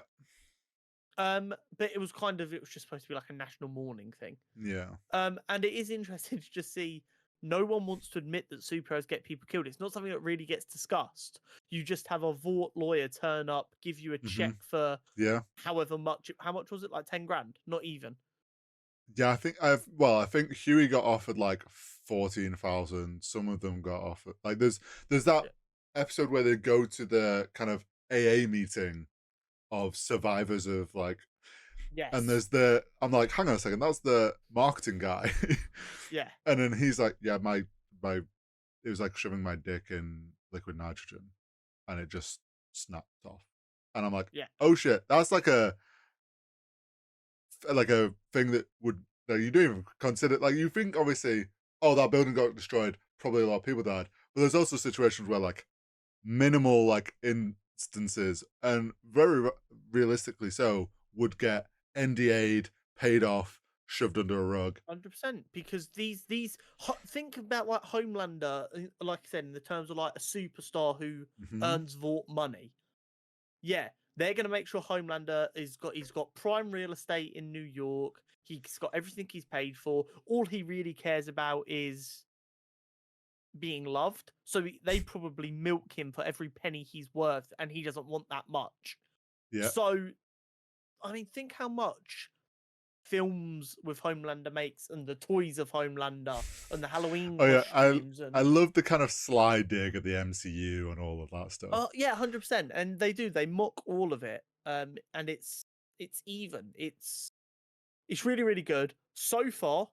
But it was just supposed to be like a national mourning thing. yeah, And it is interesting to just see no one wants to admit that superheroes get people killed. It's not something that really gets discussed. You just have a Vought lawyer turn up, give you a hmm check for yeah, however much. How much was it? Like 10 grand? Not even. yeah. I think Huey got offered like 14,000. Some of them got offered like there's that Yeah. episode where they go to the kind of AA meeting of survivors of like and Yes. there's the I'm like, hang on a second, that's the marketing guy. Yeah. And then he's like, yeah, my it was like shoving my dick in liquid nitrogen and it just snapped off. And I'm like, Yeah. oh shit, that's like a thing that would no, you don't even consider like you think obviously, oh that building got destroyed, probably a lot of people died. But there's also situations where like minimal like instances and realistically so would get NDA'd, paid off, shoved under a rug. 100% because think about like Homelander, like I said, in the terms of like a superstar who Hmm earns Vought money. Yeah, they're gonna make sure Homelander he's got prime real estate in New York. He's got everything he's paid for. All he really cares about is being loved, so they probably milk him for every penny he's worth, and he doesn't want that much. Yeah. So, I mean, think how much films with Homelander makes, and the toys of Homelander, and the Halloween Oh yeah, costumes, I and love the kind of sly dig at the MCU and all of that stuff. yeah, 100%. And they mock all of it, and it's even. It's really really good so far.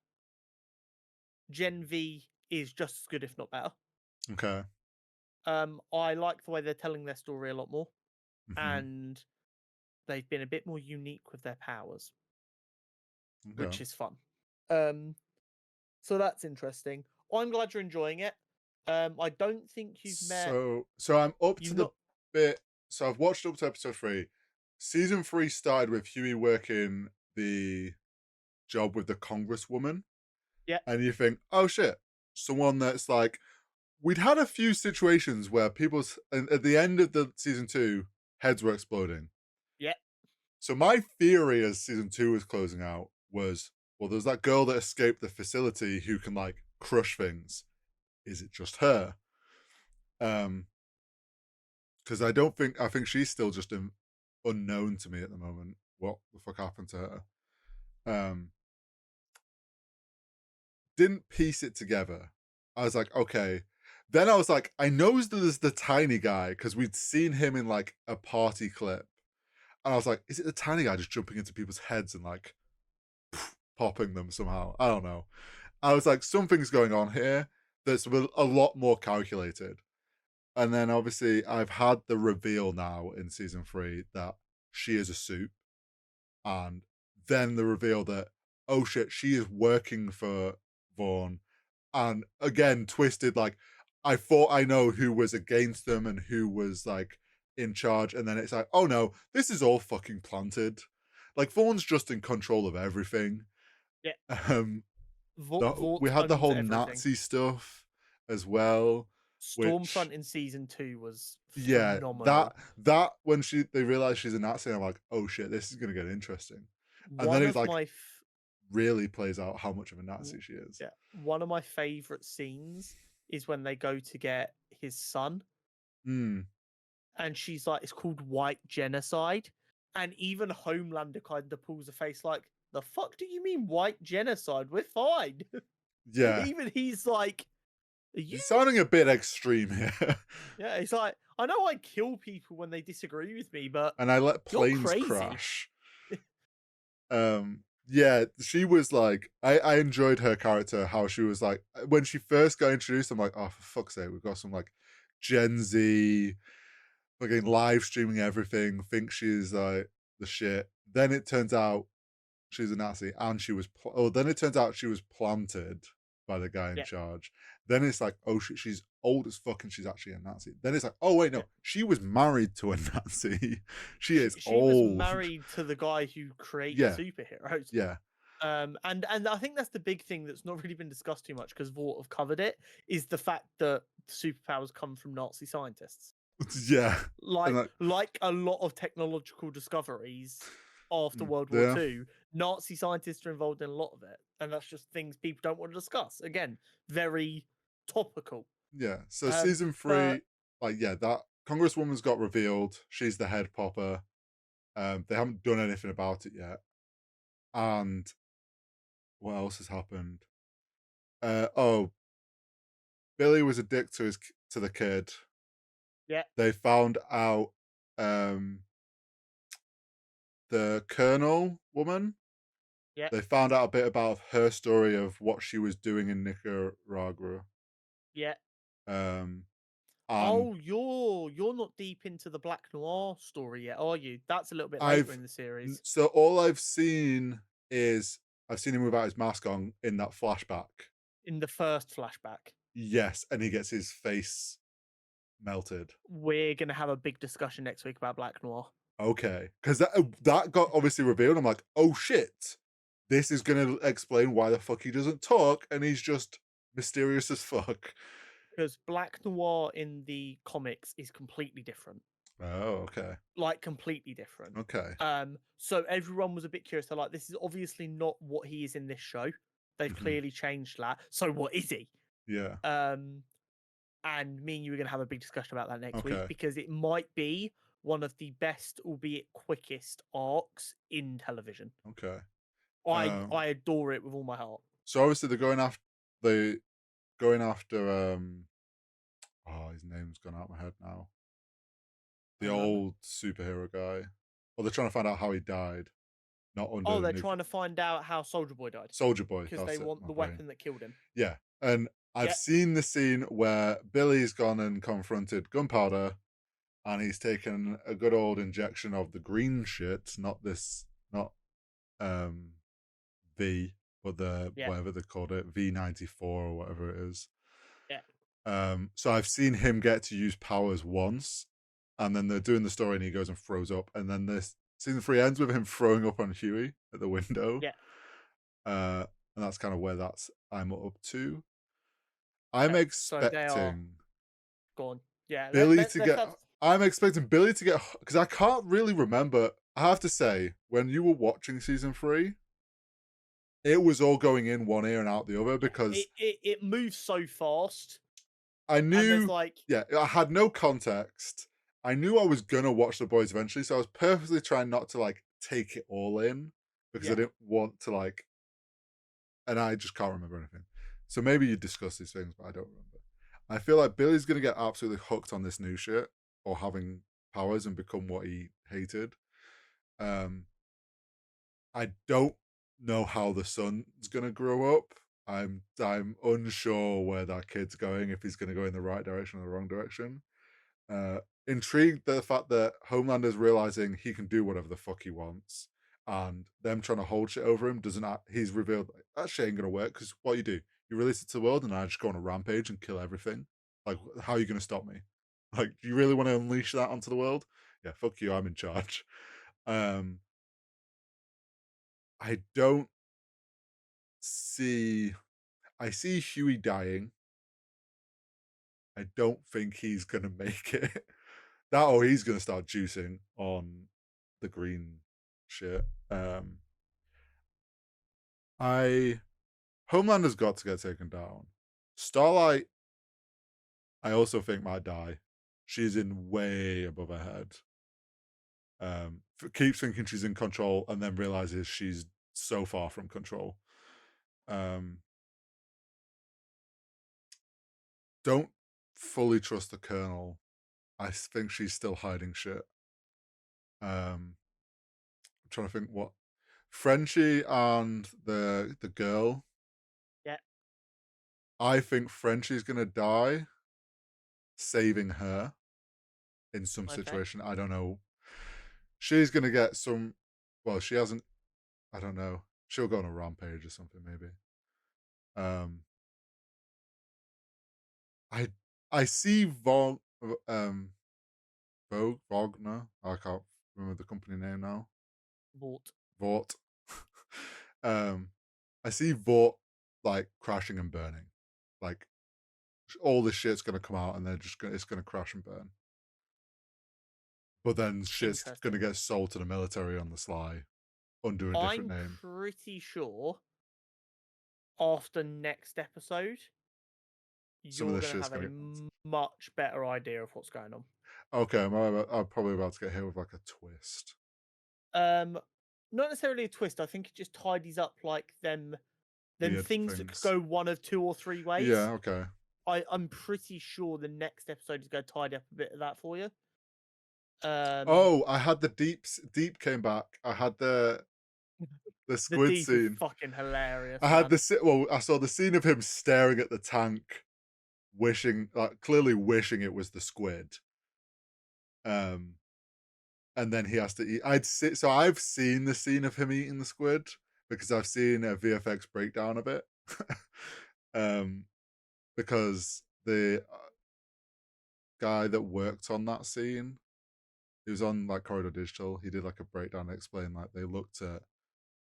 Gen V is just as good, if not better. Okay. I like the way they're telling their story a lot more, Hmm. and they've been a bit more unique with their powers, Okay. which is fun. Um, so that's interesting. I'm glad you're enjoying it. I don't think you've met. So I'm up to You've the not. bit. So I've watched up to episode 3. Season 3 started with Huey working the job with the congresswoman, Yeah, and you think, oh shit, someone that's like, we'd had a few situations where people's and at the end of the season 2 heads were exploding. yeah, So my theory as season 2 was closing out was, well, there's that girl that escaped the facility who can like crush things. Is it just her? Um, because I think she's still just unknown to me at the moment. What the fuck happened to her? Um, didn't piece it together. I was like, okay. Then I was like, I know there's the tiny guy because we'd seen him in like a party clip, and I was like, is it the tiny guy just jumping into people's heads and like popping them somehow? I don't know. I was like, something's going on here that's a lot more calculated. And then obviously I've had the reveal now in season 3 that she is a suit, and then the reveal that, oh shit, she is working for Vaughn, and again twisted like, I thought I know who was against them and who was like in charge, and then it's like, oh no, this is all fucking planted. Like Vaughn's just in control of everything. yeah. Um, we Vought had the owns whole everything. Nazi stuff as well, which Stormfront in season 2 was yeah, that phenomenal. when they realize she's a Nazi, I'm like, oh shit, this is gonna get interesting. And then One it's of like my really plays out how much of a w- Nazi she is. yeah, one of my favorite scenes is when they go to get his son, Mm, and she's like, "It's called white genocide," and even Homelander kind of pulls a face like, "The fuck do you mean white genocide? We're fine." yeah, Even he's like, "Are you?" he's sounding a bit extreme here. Yeah, he's like, "I know I kill people when they disagree with me, but And I let you're planes crazy." crash. Yeah, she was like, I enjoyed her character, how she was like, when she first got introduced, I'm like, oh, for fuck's sake, we've got some like Gen Z fucking live streaming everything, think she's like the shit. Then it turns out she's a Nazi, and then it turns out she was planted by the guy in Yeah, charge. Then it's like, oh shit, she's old as fuck and she's actually a Nazi. Then it's like, oh wait, yeah. no, she was married to a Nazi. She is She was old. married to the guy who created Yeah, superheroes. yeah, And I think that's the big thing that's not really been discussed too much because Vought have covered it, is the fact that superpowers come from Nazi scientists. yeah, and Like a lot of technological discoveries after World War yeah, II, Nazi scientists are involved in a lot of it, and that's just things people don't want to discuss. Again, very topical. yeah. So Um, season but 3, like yeah, that Congresswoman's got revealed. She's the head popper. They haven't done anything about it yet. And what else has happened? Oh, Billy was a dick to to the kid. yeah, They found out um the colonel woman. yeah, They found out a bit about her story of what she was doing in Nicaragua. yeah. Um, and Oh, you're not deep into the Black Noir story yet, are you? That's a little bit later I've in the series. so all I've seen is I've seen him without his mask on in that flashback. In the first flashback, Yes, and he gets his face melted. we're gonna have a big discussion next week about Black Noir. Okay, because that got obviously revealed. I'm like, oh shit, this is gonna explain why the fuck he doesn't talk, and he's just mysterious as fuck. Because Black Noir in the comics is completely different. Oh, okay, Like completely different. okay. So everyone was a bit curious. They're like, this is obviously not what he is in this show. They've Mhm. clearly changed that. So what is he? Yeah, Um, and me and you are going to have a big discussion about that next week Okay. because it might be one of the best, albeit quickest, arcs in television. Okay. I adore it with all my heart. So obviously they're going after oh, his name's gone out of my head now. The Homelander. old superhero guy. Well, they're trying to find out how he died. Not Oh, under they're nuclear. trying to find out how Soldier Boy died Soldier Boy. because they That's it. want My the brain. weapon that killed him. Yeah, and I've Yeah. seen the scene where Billy's gone and confronted Gunpowder, and he's taken a good old injection of the green shit, not um V, but the Yeah. whatever they called it, V94 or whatever it is. Yeah. So I've seen him get to use powers once, and then they're doing the story, and he goes and throws up, and then this season 3 ends with him throwing up on Huey at the window. Yeah. And that's kind of where I'm up to. I'm Okay. So they are expecting gone. Yeah. Billy to Let's get. have. I'm expecting Billy to get, because I can't really remember. I have to say, when you were watching season 3, it was all going in one ear and out the other, because It moves so fast, I and there's knew, like yeah, I had no context. I knew I was gonna watch The Boys eventually, so I was purposely trying not to like take it all in, because I yeah. didn't want to like, and I just can't remember anything. So maybe you discuss these things, but I don't remember. I feel like Billy's gonna get absolutely hooked on this new shit, or having powers and become what he hated. I don't know how the son's gonna grow up. I'm unsure where that kid's going, if he's gonna go in the right direction or the wrong direction. Uh, Intrigued the fact that Homelander's realizing he can do whatever the fuck he wants, and them trying to hold shit over him doesn't. He's revealed like, that shit ain't gonna work, because what you release it to the world, and I just go on a rampage and kill everything. Like, how are you gonna stop me? Like, do you really want to unleash that onto the world? Yeah, fuck you. I'm in charge. I don't see. I see Huey dying. I don't think he's gonna make it. That, or he's gonna start juicing on the green shit. I Homelander's got to get taken down. Starlight, I also think might die. She's in way above her head. Keeps thinking she's in control, and then realizes she's so far from control. Don't fully trust the Colonel. I think she's still hiding shit. I'm trying to think what Frenchie and the girl. Yeah. I think Frenchie's gonna die saving her in some Okay. situation. I don't know. She's gonna get some. Well, she hasn't. I don't know. She'll go on a rampage or something, maybe. Um, I I see Wagner. I can't remember the company name now. Vought. Vought. I see Vought like crashing and burning. Like, all this shit's gonna come out, and it's gonna crash and burn. But then shit's gonna Interesting. get sold to the military on the sly under a different I'm name. pretty sure after next episode, Some of you're this going to shit's have a gonna. much better idea of what's going on. Okay, I'm probably about to get hit with like a twist. Not necessarily a twist. I think it just tidies up like them Weird things that could things. go one of 2 or 3 ways. Yeah. Okay. I'm pretty sure the next episode is going to tidy up a bit of that for you. Oh, I had the deep came back. I had the The squid deep is scene. fucking hilarious. I had Man. I saw the scene of him staring at the tank, clearly wishing it was the squid. And then he has to eat. So I've seen the scene of him eating the squid, because I've seen a VFX breakdown of it. Because the guy that worked on that scene, he was on like Corridor Digital. He did like a breakdown and explained like they looked at,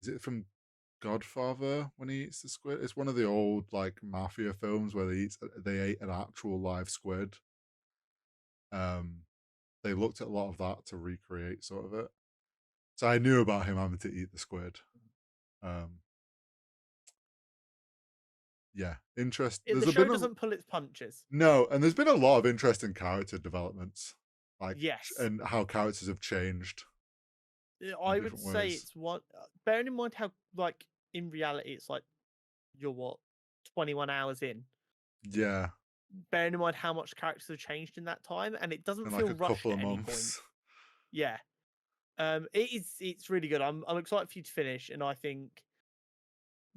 is it from Godfather when he eats the squid? It's one of the old like mafia films where they ate an actual live squid. They looked at a lot of that to recreate sort of it. So I knew about him having to eat the squid. Yeah, yeah, interest. The show doesn't pull its punches. No, and there's been a lot of interesting character developments, like Yes. and how characters have changed in I would different say ways. it's one. Bearing in mind how, like, in reality, it's like you're what 21 hours in. Yeah, Bearing in mind how much characters have changed in that time, and it doesn't in like feel a rushed couple at of any point. months. Yeah. It's really good. I'm excited for you to finish, and I think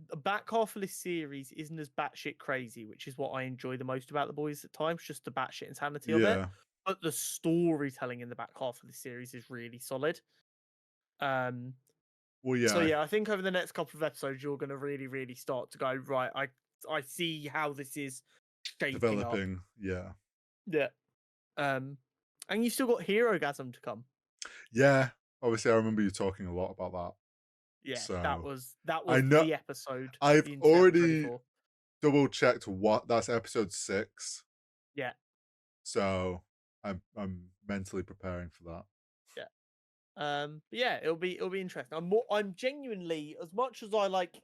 the back half of this series isn't as batshit crazy, which is what I enjoy the most about the boys at times, just the batshit insanity of it. Yeah. But the storytelling in the back half of the series is really solid. Um, Well, so yeah, yeah, I think over the next couple of episodes, you're going to really, really start to go right. I see how this is shaping up. developing. Yeah, Yeah. Um, and you've still got Hero Gasm to come. yeah. Obviously, I remember you talking a lot about that. Yeah, So that I was know the episode I've the internet was ready already for. double checked what that's episode 6. Yeah, So I'm mentally preparing for that. yeah. But yeah, it'll be interesting. I'm genuinely, as much as I like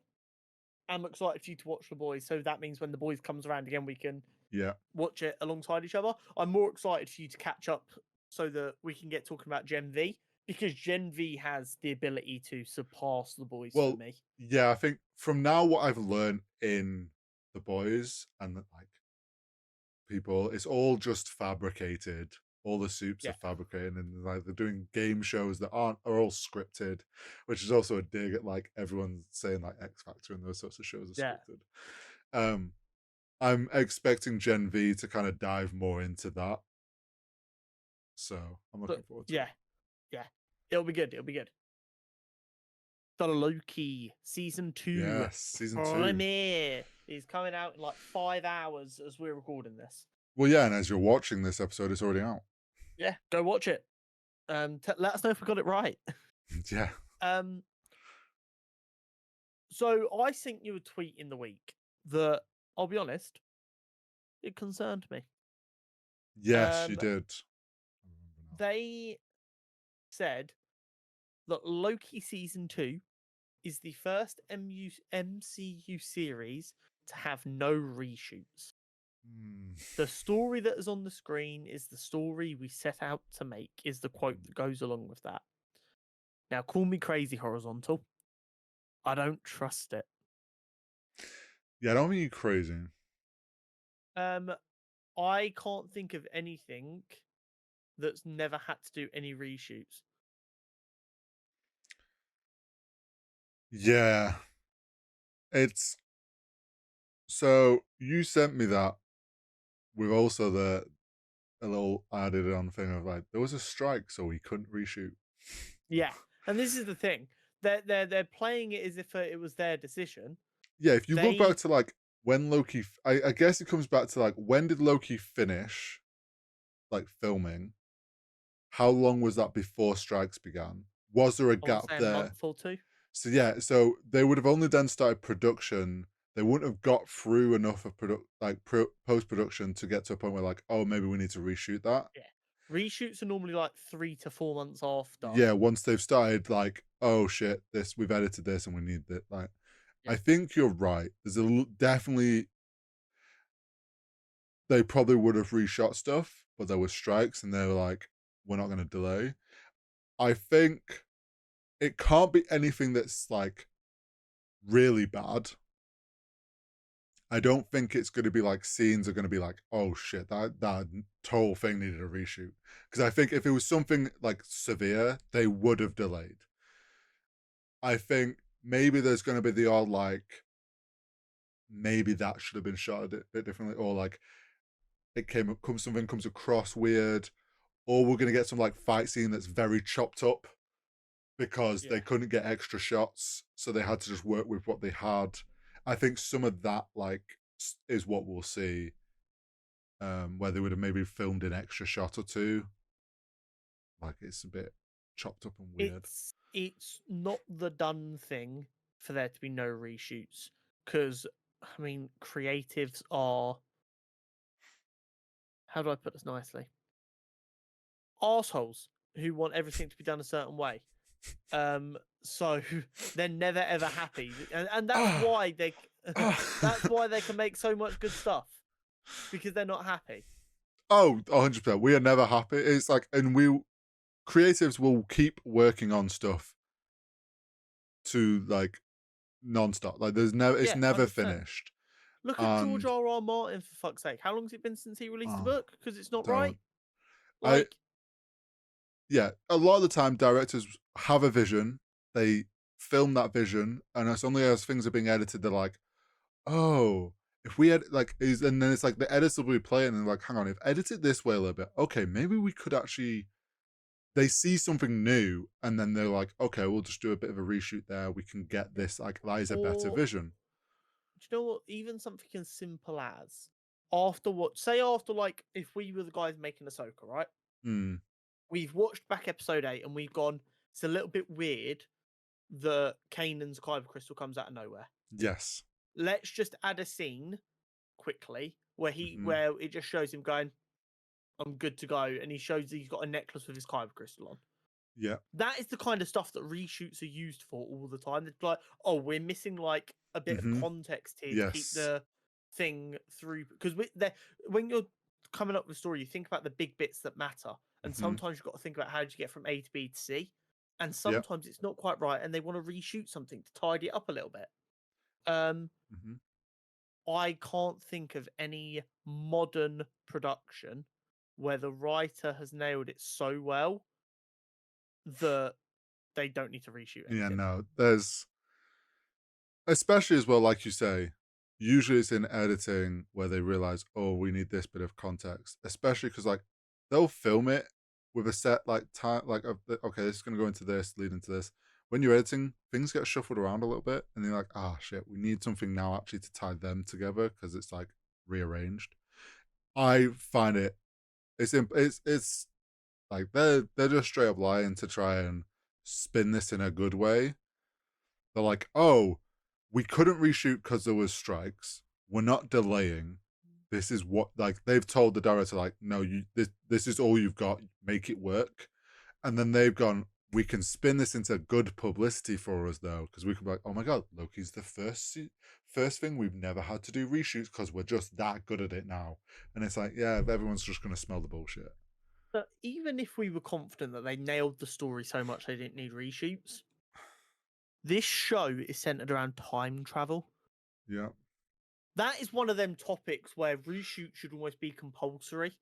am excited for you to watch the boys, so that means when the boys comes around again we can Yeah. watch it alongside each other. I'm more excited for you to catch up so that we can get talking about Gen V, because Gen V has the ability to surpass the boys for Well, me. yeah, I think from now what I've learned in the boys and like people, it's all just fabricated. All the soups are Yeah. fabricated, and like they're doing game shows that are all scripted, which is also a dig at like everyone saying like X Factor and those sorts of shows are Yeah. scripted. Um, I'm expecting Gen V to kind of dive more into that, so I'm looking But forward to yeah, it. yeah. It'll be good. It'll be good. The Loki season 2 Yes, season 2. premiere is coming out in like 5 hours as we're recording this. Well, yeah, and as you're watching this episode, it's already out. Yeah, go watch it. Let us know if we got it right. Yeah. Um, so I sent you a tweet in the week that, I'll be honest, it concerned me. Yes, you Um, did. I remember now. they said that Loki season 2 is the first MCU series to have no reshoots. Hmm. The story that is on the screen is the story we set out to make, is the quote that goes along with that. Now, call me crazy, Horizontal. I don't trust it. Yeah, I don't mean you crazy. Um, I can't think of anything that's never had to do any reshoots. Yeah. It's so you sent me that with also the a little added on thing of like there was a strike, so we couldn't reshoot. Yeah, and this is the thing. They're playing it as if it was their decision. Yeah, if you look back They to like when Loki, I guess it comes back to like when did Loki finish like filming? How long was that before strikes began? Was there a I want to gap say a there? month or two. So yeah, so they would have only then started production. They wouldn't have got through enough of post production to get to a point where like, oh, maybe we need to reshoot that. Yeah, reshoots are normally like 3 to 4 months after. Yeah, once they've started like, oh shit, this we've edited this and we need that. Like, Yeah, I think you're right. There's definitely they probably would have reshot stuff, but there were strikes and they were like, we're not going to delay. I think it can't be anything that's like really bad. I don't think it's going to be like scenes are going to be like, oh shit, that whole thing needed a reshoot. Because I think if it was something like severe, they would have delayed. I think maybe there's going to be the odd like, maybe that should have been shot a bit differently, or like something comes across weird, or we're going to get some like fight scene that's very chopped up because they yeah. couldn't get extra shots, so they had to just work with what they had. I think some of that like is what we'll see, where they would have maybe filmed an extra shot or two. Like it's a bit chopped up and weird. It's not the done thing for there to be no reshoots, because I mean creatives are, how do I put this nicely, assholes who want everything to be done a certain way. So they're never ever happy, and that's Ah, why they That's why they can make so much good stuff, because they're not happy. Oh, 100%. We are never happy. It's like, and creatives will keep working on stuff to like non-stop. Like it's Yeah, never 100%. finished. Look at George And R.R. Martin, for fuck's sake. How long's it been since he released a oh, book? Because it's not right. don't. I Like, Yeah, a lot of the time directors have a vision, they film that vision, and it's only as things are being edited, they're like, oh, if we edit like is and then it's like the editors will be playing and they're like, hang on, if edit it this way a little bit, okay, maybe we could actually they see something new and then they're like, okay, we'll just do a bit of a reshoot there. We can get this, like that is a better or vision. do you know what? Even something as simple as after what, say, after like, if we were the guys making Ahsoka, right? Hmm. We've watched back episode 8 and we've gone, it's a little bit weird that Kanan's kyber crystal comes out of nowhere. Yes. Let's just add a scene quickly where Hmm. where it just shows him going, I'm good to go, and he shows he's got a necklace with his kyber crystal on. Yeah. That is the kind of stuff that reshoots are used for all the time. It's like, oh, we're missing like a bit of Hmm. context here to keep Yes. the thing through, because when you're coming up with a story, you think about the big bits that matter, and Hmm. sometimes you've got to think about how do you get from A to B to C, and Yeah. sometimes it's not quite right, and they want to reshoot something to tidy it up a little bit. Um, Hmm. I can't think of any modern production where the writer has nailed it so well that they don't need to reshoot Yeah, anything. no, there's especially as well, like you say, usually it's in editing where they realize, oh, we need this bit of context. Especially because like they'll film it with a set like time, like okay, this is gonna go into this, lead into this. When you're editing, things get shuffled around a little bit, and you're like, ah, shit, we need something now actually to tie them together because it's like rearranged. I find it's like they're just straight up lying to try and spin this in a good way. They're like, oh, we couldn't reshoot because there was strikes. We're not delaying. This is what like they've told the director, like, no, this is all you've got. Make it work. And then they've gone, we can spin this into good publicity for us though, because we could be like, oh my god, Loki's the first thing we've never had to do reshoots because we're just that good at it now. And it's like, yeah, everyone's just gonna smell the bullshit. But even if we were confident that they nailed the story so much they didn't need reshoots, this show is centered around time travel. Yeah. That is one of them topics where reshoot should almost be compulsory,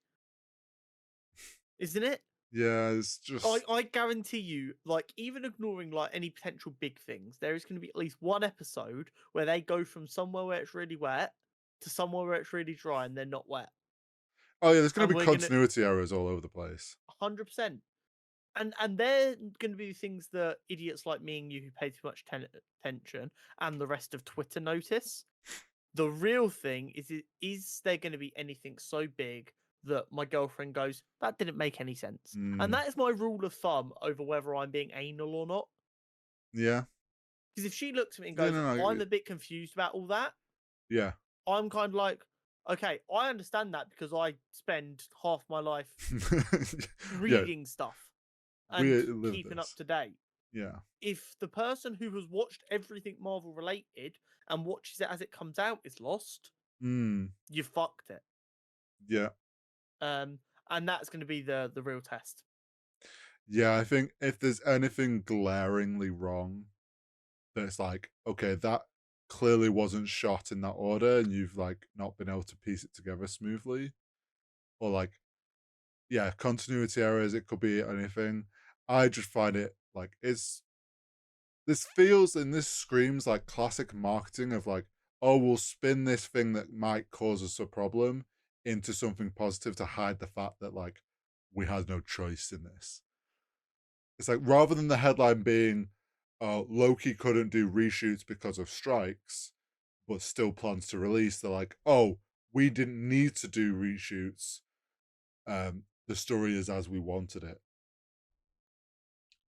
isn't it? Yeah, it's just I guarantee you, like, even ignoring like any potential big things, there is going to be at least one episode where they go from somewhere where it's really wet to somewhere where it's really dry and they're not wet. oh yeah, there's gonna And be we're gonna continuity errors all over the place. 100%. And they're going to be things that idiots like me and you who pay too much attention and the rest of Twitter notice. The real thing is there going to be anything so big that my girlfriend goes, that didn't make any sense? And Mm, that is my rule of thumb over whether I'm being anal or not. yeah. Because if she looks at me and Yeah, goes, no, no, I'm a bit confused about all that, yeah. I'm kind of like, okay, I understand that because I spend half my life Yeah, reading stuff and we live keeping up this. to date. Yeah. If the person who has watched everything Marvel related and watches it as it comes out is lost, Mm, you fucked it. yeah. Um, and that's going to be the real test. Yeah, I think if there's anything glaringly wrong, then it's like, okay, that clearly wasn't shot in that order and you've like not been able to piece it together smoothly. Or like, yeah, continuity errors, it could be anything. I just find it like this feels and this screams like classic marketing of like, oh, we'll spin this thing that might cause us a problem into something positive to hide the fact that like we had no choice in this. It's like rather than the headline being, Loki couldn't do reshoots because of strikes, but still plans to release, they're like, oh, we didn't need to do reshoots. The story is as we wanted it.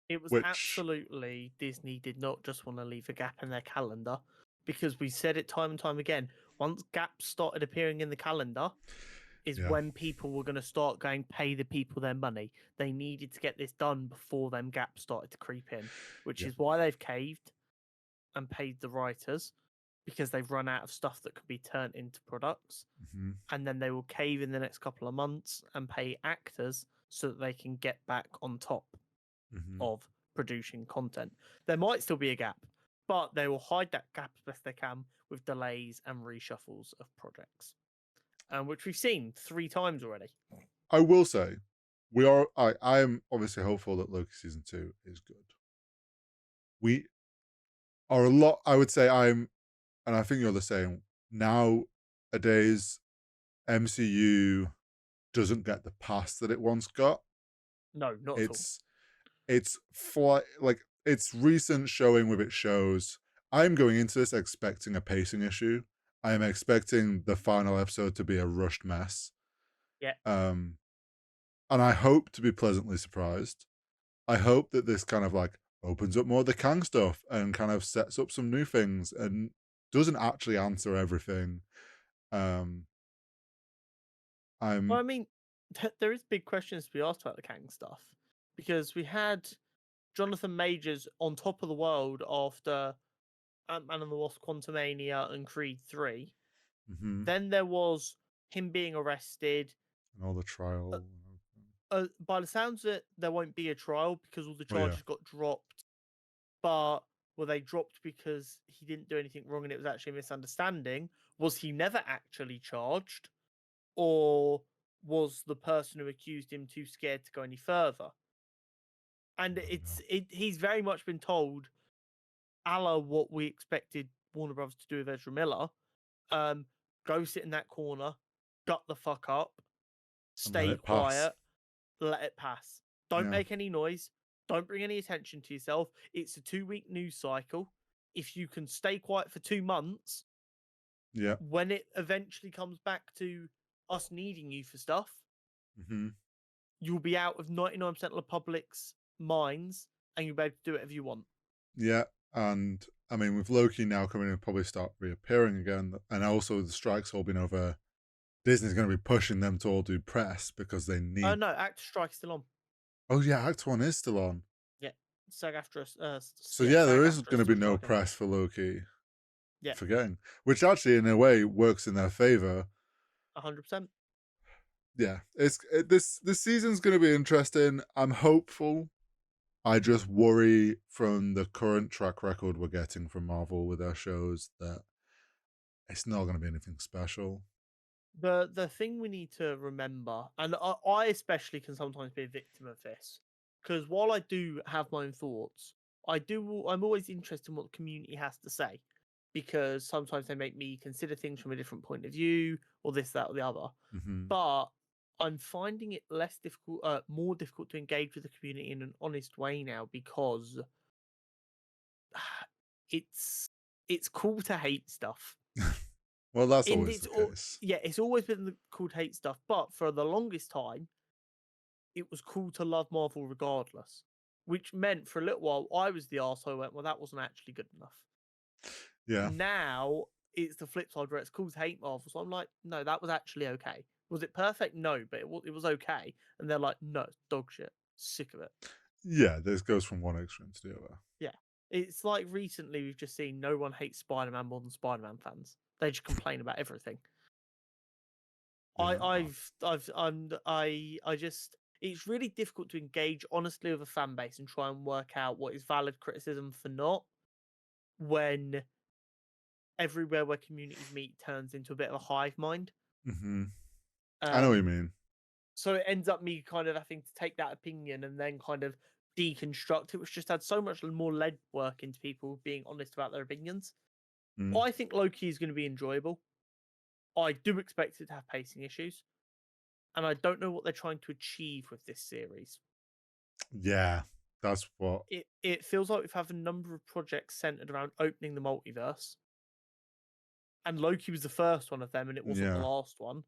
It was Which, absolutely Disney did not just want to leave a gap in their calendar, because we said it time and time again. Once gaps started appearing in the calendar, is yeah, when people were going to start going pay the people their money. They needed to get this done before them gaps started to creep in, which yeah, is why they've caved and paid the writers. because they've run out of stuff that could be turned into products. Hmm. And then they will cave in the next couple of months and pay actors so that they can get back on top Hmm. of producing content. There might still be a gap, but they will hide that gap as best they can with delays and reshuffles of projects, which we've seen 3 times already. I will say, we are. I am obviously hopeful that Loki season 2 is good. We are a lot. I would say and I think you're the same. Nowadays, MCU doesn't get the pass that it once got. No, not at all. Like its recent showing with its shows. I'm going into this expecting a pacing issue. I am expecting the final episode to be a rushed mess. Yeah. And I hope to be pleasantly surprised. I hope that this kind of like opens up more of the Kang stuff and kind of sets up some new things and doesn't actually answer everything. Well, I'm I mean, there is big questions to be asked about the Kang stuff because we had Jonathan Majors on top of the world after Ant-Man and the Wasp: Quantumania and Creed 3. mhm, Then there was him being arrested. and all the trial. By the sounds of it, there won't be a trial because all the Oh yeah, charges got dropped. But were they dropped because he didn't do anything wrong and it was actually a misunderstanding? Was he never actually charged? Or was the person who accused him too scared to go any further? And he's very much been told, a la what we expected Warner Brothers to do with Ezra Miller, um, go sit in that corner, gut the fuck up, and let stay it pass. quiet, let it pass. Don't Yeah, make any noise. Don't bring any attention to yourself. It's a 2 week news cycle. If you can stay quiet for 2 months, yeah, when it eventually comes back to us needing you for stuff, hmm, you'll be out of 99% of the public's minds and you'll be able to do whatever you want. yeah. And I mean, with Loki now coming in, probably start reappearing again, and also the strikes all been over. Disney's going to be pushing them to all do press because they Oh, need. no, Actor Strike's still on. Oh yeah, Act One is still on. Yeah. SAG after So yeah, there SAG is after going to be still no striking. press for Loki. Yeah, Forgetting, which actually in a way works in their favor. 100%. Yeah, this season's going to be interesting. I'm hopeful. I just worry from the current track record we're getting from Marvel with their shows that it's not going to be anything special. The thing we need to remember, and I especially can sometimes be a victim of this, because while I do have my own thoughts, I'm always interested in what the community has to say, because sometimes they make me consider things from a different point of view, or this, that, or the other. Hmm. But I'm finding it more difficult to engage with the community in an honest way now because it's it's cool to hate stuff. Well, that's And always the case. yeah, it's always been cool to hate stuff, but for the longest time, it was cool to love Marvel regardless. Which meant for a little while I was the arsehole who went, well, that wasn't actually good enough. Yeah, Now it's the flip side where it's cool to hate Marvel. So I'm like, no, that was actually okay. Was it perfect? No, but it was okay. And they're like, no, it's dog shit. Sick of it. yeah. This goes from one extreme to the other. Yeah. It's like recently we've just seen no one hates Spider Man more than Spider Man fans. They just complain about everything. Yeah, I just it's really difficult to engage honestly with a fan base and try and work out what is valid criticism for not when everywhere where communities meet turns into a bit of a hive mind. hmm, I know what you Um, mean. so it ends up me kind of having to take that opinion and then kind of deconstruct it, which just adds so much more lead work into people being honest about their opinions. Mm. I think Loki is going to be enjoyable. I do expect it to have pacing issues, and I don't know what they're trying to achieve with this series. Yeah, that's what. It feels like we've had a number of projects centered around opening the multiverse, and Loki was the first one of them, and it wasn't the Yeah, last one.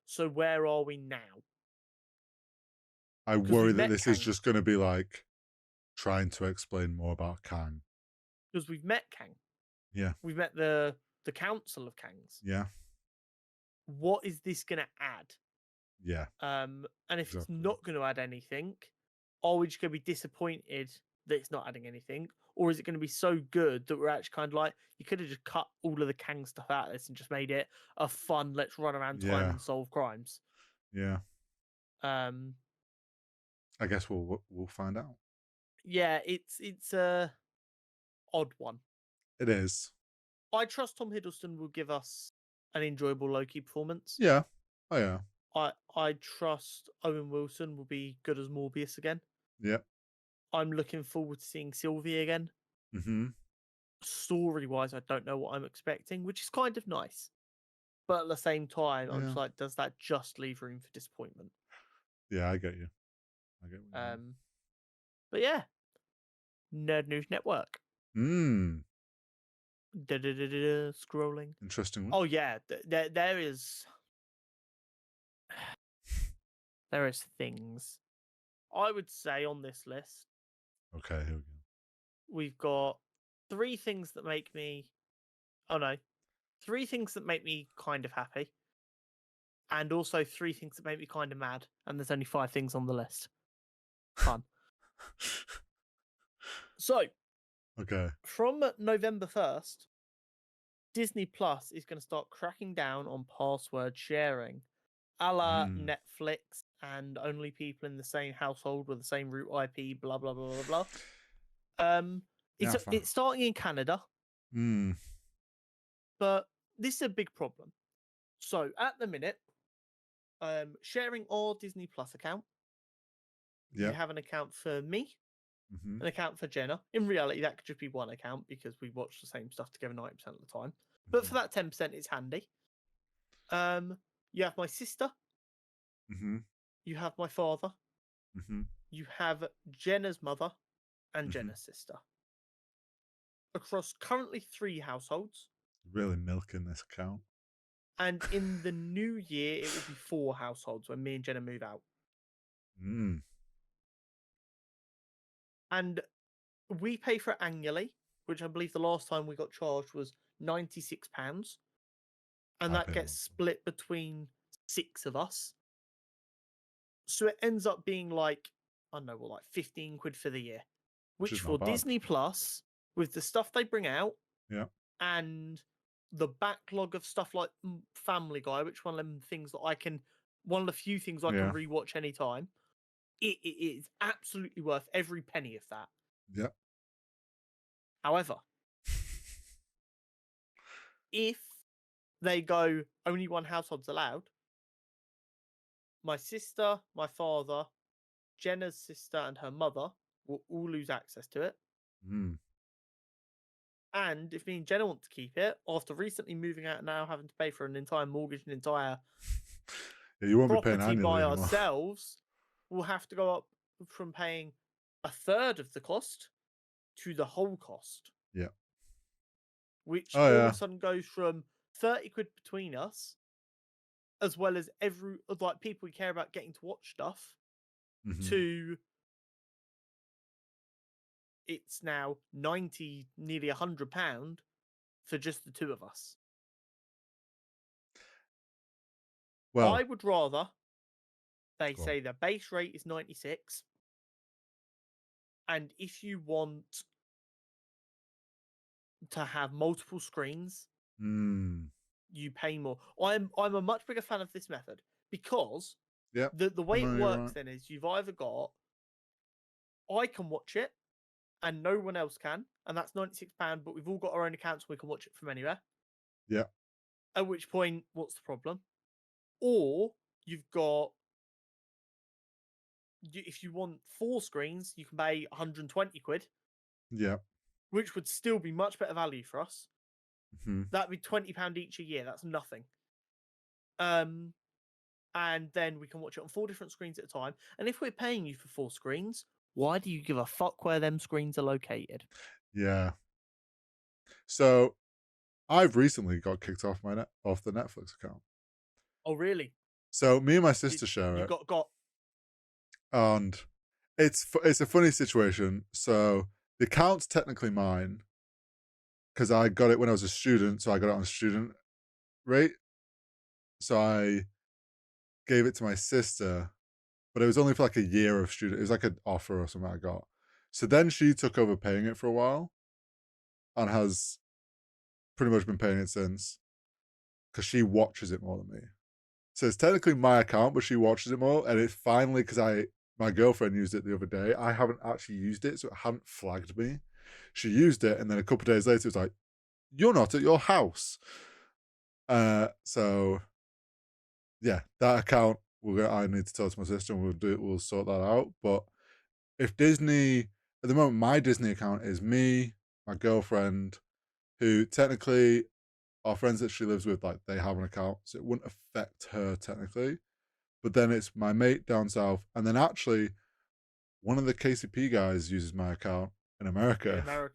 So where are we now? I Because worry we've that met this is Kang, just going to be like trying to explain more about Kang. because we've met Kang, Yeah, we've met the Council of Kangs. yeah, What is this going to add? yeah, And if it's exactly. not going to add anything, are we just going to be disappointed that it's not adding anything, or is it going to be so good that we're actually kind of like, you could have just cut all of the Kang stuff out of this and just made it a fun, let's run around time Yeah. and solve crimes. Yeah. Um, I guess we'll find out. yeah, it's a odd one. It is. I trust Tom Hiddleston will give us an enjoyable Loki performance. Yeah. Oh yeah. I trust Owen Wilson will be good as Morbius again. Yep. I'm looking forward to seeing Sylvie again. Mm-hmm. Story wise, I don't know what I'm expecting, which is kind of nice. But at the same time, I'm just Yeah. like, does that just leave room for disappointment? Yeah, I get you. I get what you But yeah, Nerd News Network. mean. Scrolling. Interesting one. Oh yeah, there is things. I would say on this list, Okay, here we go. we've got 3 things that make me. Oh no, 3 things that make me kind of happy, and also 3 things that make me kind of mad. And there's only 5 things on the list. Fun. So, Okay. from November 1st, Disney Plus is going to start cracking down on password sharing, a la Netflix and only people in the same household with the same root IP, blah blah blah blah blah. It's starting in Canada, but this is a big problem. So at the minute, sharing our Disney Plus account, you have an account for me, an account for Jenna. In reality, that could just be one account because we watch the same stuff together 90% of the time. But for that 10%, it's handy. You have my sister. You have my father. You have Jenna's mother and Jenna's sister. Across currently 3 households. Really milking this account. And in the new year, it will be 4 households when me and Jenna move out. And we pay for it annually, which I believe the last time we got charged was £96. And that gets split between 6 of us. So it ends up being like, I don't know, well, like 15 quid for the year. Which for Disney Plus, with the stuff they bring out, and the backlog of stuff like Family Guy, which one of them things that one of the few things I can rewatch anytime, it is absolutely worth every penny of that. Yeah. However, if they go only one household's allowed, my sister, my father, Jenna's sister, and her mother will all lose access to it. And if me and Jenna want to keep it, after recently moving out and now having to pay for an entire mortgage and entire you won't property be paying by anymore. ourselves, we'll have to go up from paying a third of the cost to the whole cost. Yeah. Which all of a sudden goes from 30 quid between us, as well as like people we care about getting to watch stuff, to it's now 90, nearly £100 for just the 2 of us. Well, I would rather they say the base rate is 96, and if you want to have multiple screens, you pay more. I'm a much bigger fan of this method because the way it works then is you've either got I can watch it and no one else can, and that's £96, but we've all got our own accounts, so we can watch it from anywhere. Yeah. At which point, what's the problem? Or you've got, if you want 4 screens, you can pay 120 quid. Yeah. Which would still be much better value for us. That'd be £20 each a year. That's nothing. And then we can watch it on 4 different screens at a time. And if we're paying you for 4 screens, why do you give a fuck where them screens are located? Yeah. So, I've recently got kicked off off the Netflix account. Oh, really? So me and my sister share it. Got. And it's a funny situation. So the account's technically mine because I got it when I was a student, so I got it on student rate. So I gave it to my sister, but it was only for like a year of student. It was like an offer or something I got. So then she took over paying it for a while and has pretty much been paying it since because she watches it more than me. So it's technically my account, but she watches it more. And it's finally because my girlfriend used it the other day. I haven't actually used it, so it hadn't flagged me. She used it, and then a couple of days later, it was like, "You're not at your house." So yeah, that account I need to talk to my sister, and we'll sort that out. But if Disney at the moment, my Disney account is me, my girlfriend, who technically our friends that she lives with, like they have an account, so it wouldn't affect her technically. But then it's my mate down south, and then actually one of the KCP guys uses my account in In America. America.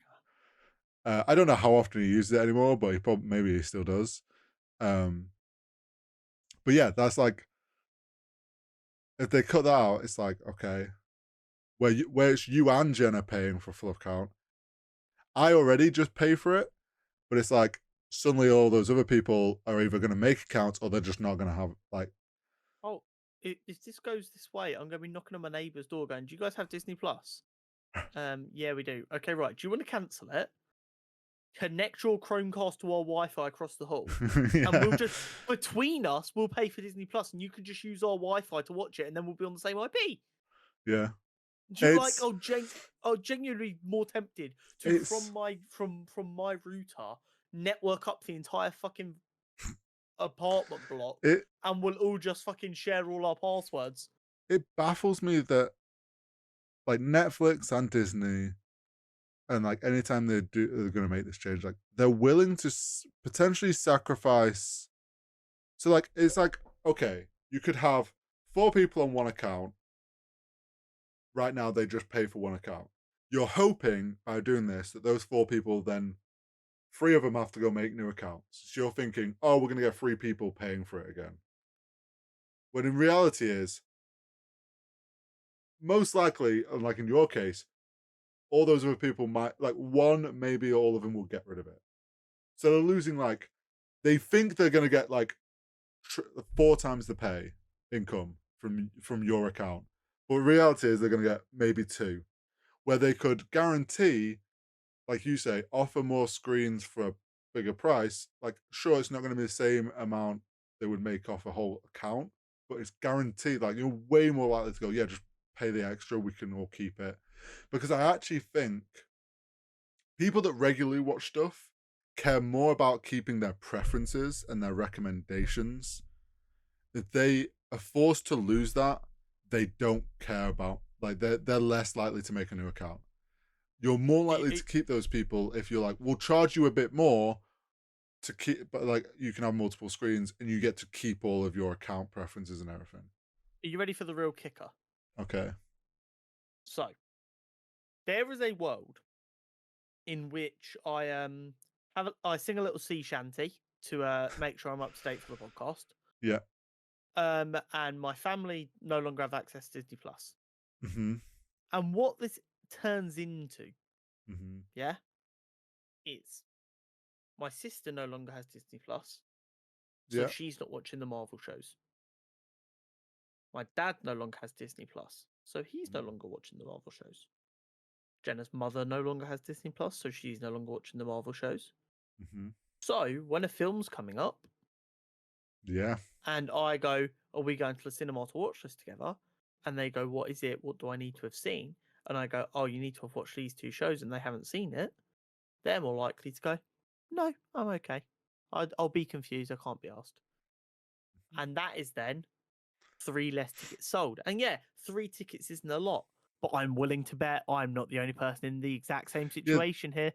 I don't know how often he uses it anymore, but maybe he still does. Um, but yeah, that's like if they cut that out, it's like okay, where it's you and Jenna paying for full account. I already just pay for it, but it's like suddenly all those other people are either going to make accounts or they're just not going to have like. Oh, if this goes this way, I'm going to be knocking on my neighbour's door going, "Do you guys have Disney Plus?" Yeah, we do. Okay, right. Do you want to cancel it? Connect your Chromecast to our Wi-Fi across the hall, and we'll Yeah, just between us, we'll pay for Disney Plus, and you can just use our Wi-Fi to watch it, and then we'll be on the same IP. yeah. Do you like? It's Oh, genuinely more tempted to it's from my router network up the entire fucking apartment block, it and we'll all just fucking share all our passwords. it baffles me that like Netflix and Disney and like anytime they're going to make this change, like they're willing to potentially sacrifice. So like it's like okay, you could have four people on one account. Right now, they just pay for one account. You're hoping by doing this that those four people then three of them have to go make new accounts. So you're thinking, oh, we're going to get three people paying for it again. When in reality is most likely, like in your case, all those other people might like one, maybe all of them will get rid of it. So they're losing like they think they're going to get like four times the pay income from your account, but reality is they're going to get maybe two, where they could guarantee, like you say, offer more screens for a bigger price. Like, sure, it's not going to be the same amount they would make off a whole account, but it's guaranteed. Like, you're way more likely to go, yeah, just pay the extra. We can all keep it. Because I actually think people that regularly watch stuff care more about keeping their preferences and their recommendations. If they are forced to lose that, they don't care about, like, they're less likely to make a new account. You're more likely to keep those people if you're like, we'll charge you a bit more to keep, but like you can have multiple screens and you get to keep all of your account preferences and everything. Are you ready for the real kicker? Okay. So, there is a world in which I sing a little sea shanty to make sure I'm up to date for the podcast. Yeah. And my family no longer have access to Disney Plus. Mm-hmm. And what this turns into, Mm-hmm. yeah, it's my sister no longer has Disney Plus, so Yeah. she's not watching the Marvel shows. My dad no longer has Disney Plus, so he's no longer watching the Marvel shows. Jenna's mother no longer has Disney Plus, so she's no longer watching the Marvel shows. Mm-hmm. So when a film's coming up, Yeah. and I go, "Are we going to the cinema to watch this together?" And they go, "What is it? What do I need to have seen?" And I go, "Oh, you need to have watched these two shows," and they haven't seen it. They're more likely to go, "No, I'm okay. I'll be confused. I can't be asked." And that is then three less tickets sold. And yeah, three tickets isn't a lot, but I'm willing to bet I'm not the only person in the exact same Yeah. situation here.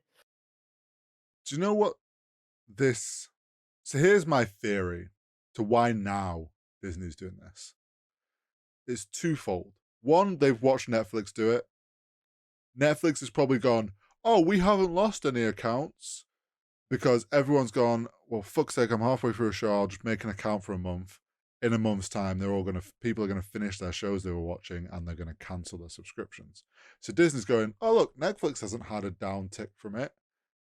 Do you know what this? So here's my theory to why now Disney's doing this. It's twofold. One, they've watched Netflix do it. Netflix has probably gone, oh, we haven't lost any accounts because everyone's gone, well, fuck's sake, I'm halfway through a show. I'll just make an account for a month. In a month's time, people are going to finish their shows they were watching and they're going to cancel their subscriptions. So Disney's going, oh, look, Netflix hasn't had a downtick from it.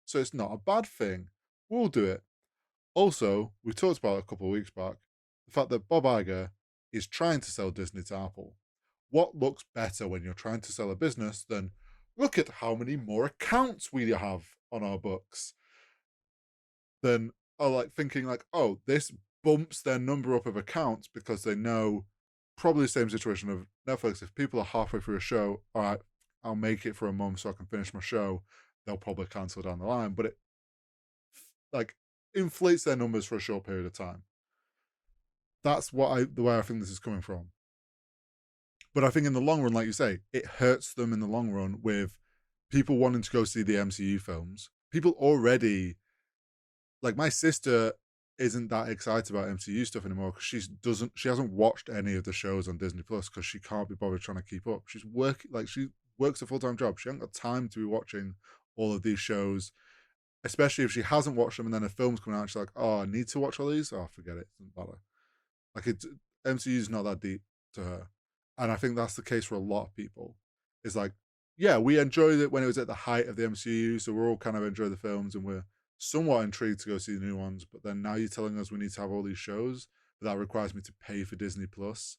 So it's not a bad thing. We'll do it. Also, we talked about it a couple of weeks back, the fact that Bob Iger is trying to sell Disney to Apple. What looks better when you're trying to sell a business than, look at how many more accounts we have on our books. Then are like thinking like, oh, this bumps their number up of accounts because they know probably the same situation of Netflix. If people are halfway through a show, all right, I'll make it for a month so I can finish my show. They'll probably cancel down the line, but it like inflates their numbers for a short period of time. That's the way I think this is coming from. But I think in the long run, like you say, it hurts them in the long run with people wanting to go see the MCU films. People already like my sister isn't that excited about MCU stuff anymore because she hasn't watched any of the shows on Disney Plus because she can't be bothered trying to keep up. She works a full-time job. She hasn't got time to be watching all of these shows, especially if she hasn't watched them and then a film's coming out. She's like, oh, I need to watch all these. Oh, forget it. It doesn't matter. Like MCU is not that deep to her, and I think that's the case for a lot of people. It's like, yeah, we enjoyed it when it was at the height of the MCU, so we're all kind of enjoy the films and we're somewhat intrigued to go see the new ones. But then now you're telling us we need to have all these shows, but that requires me to pay for Disney Plus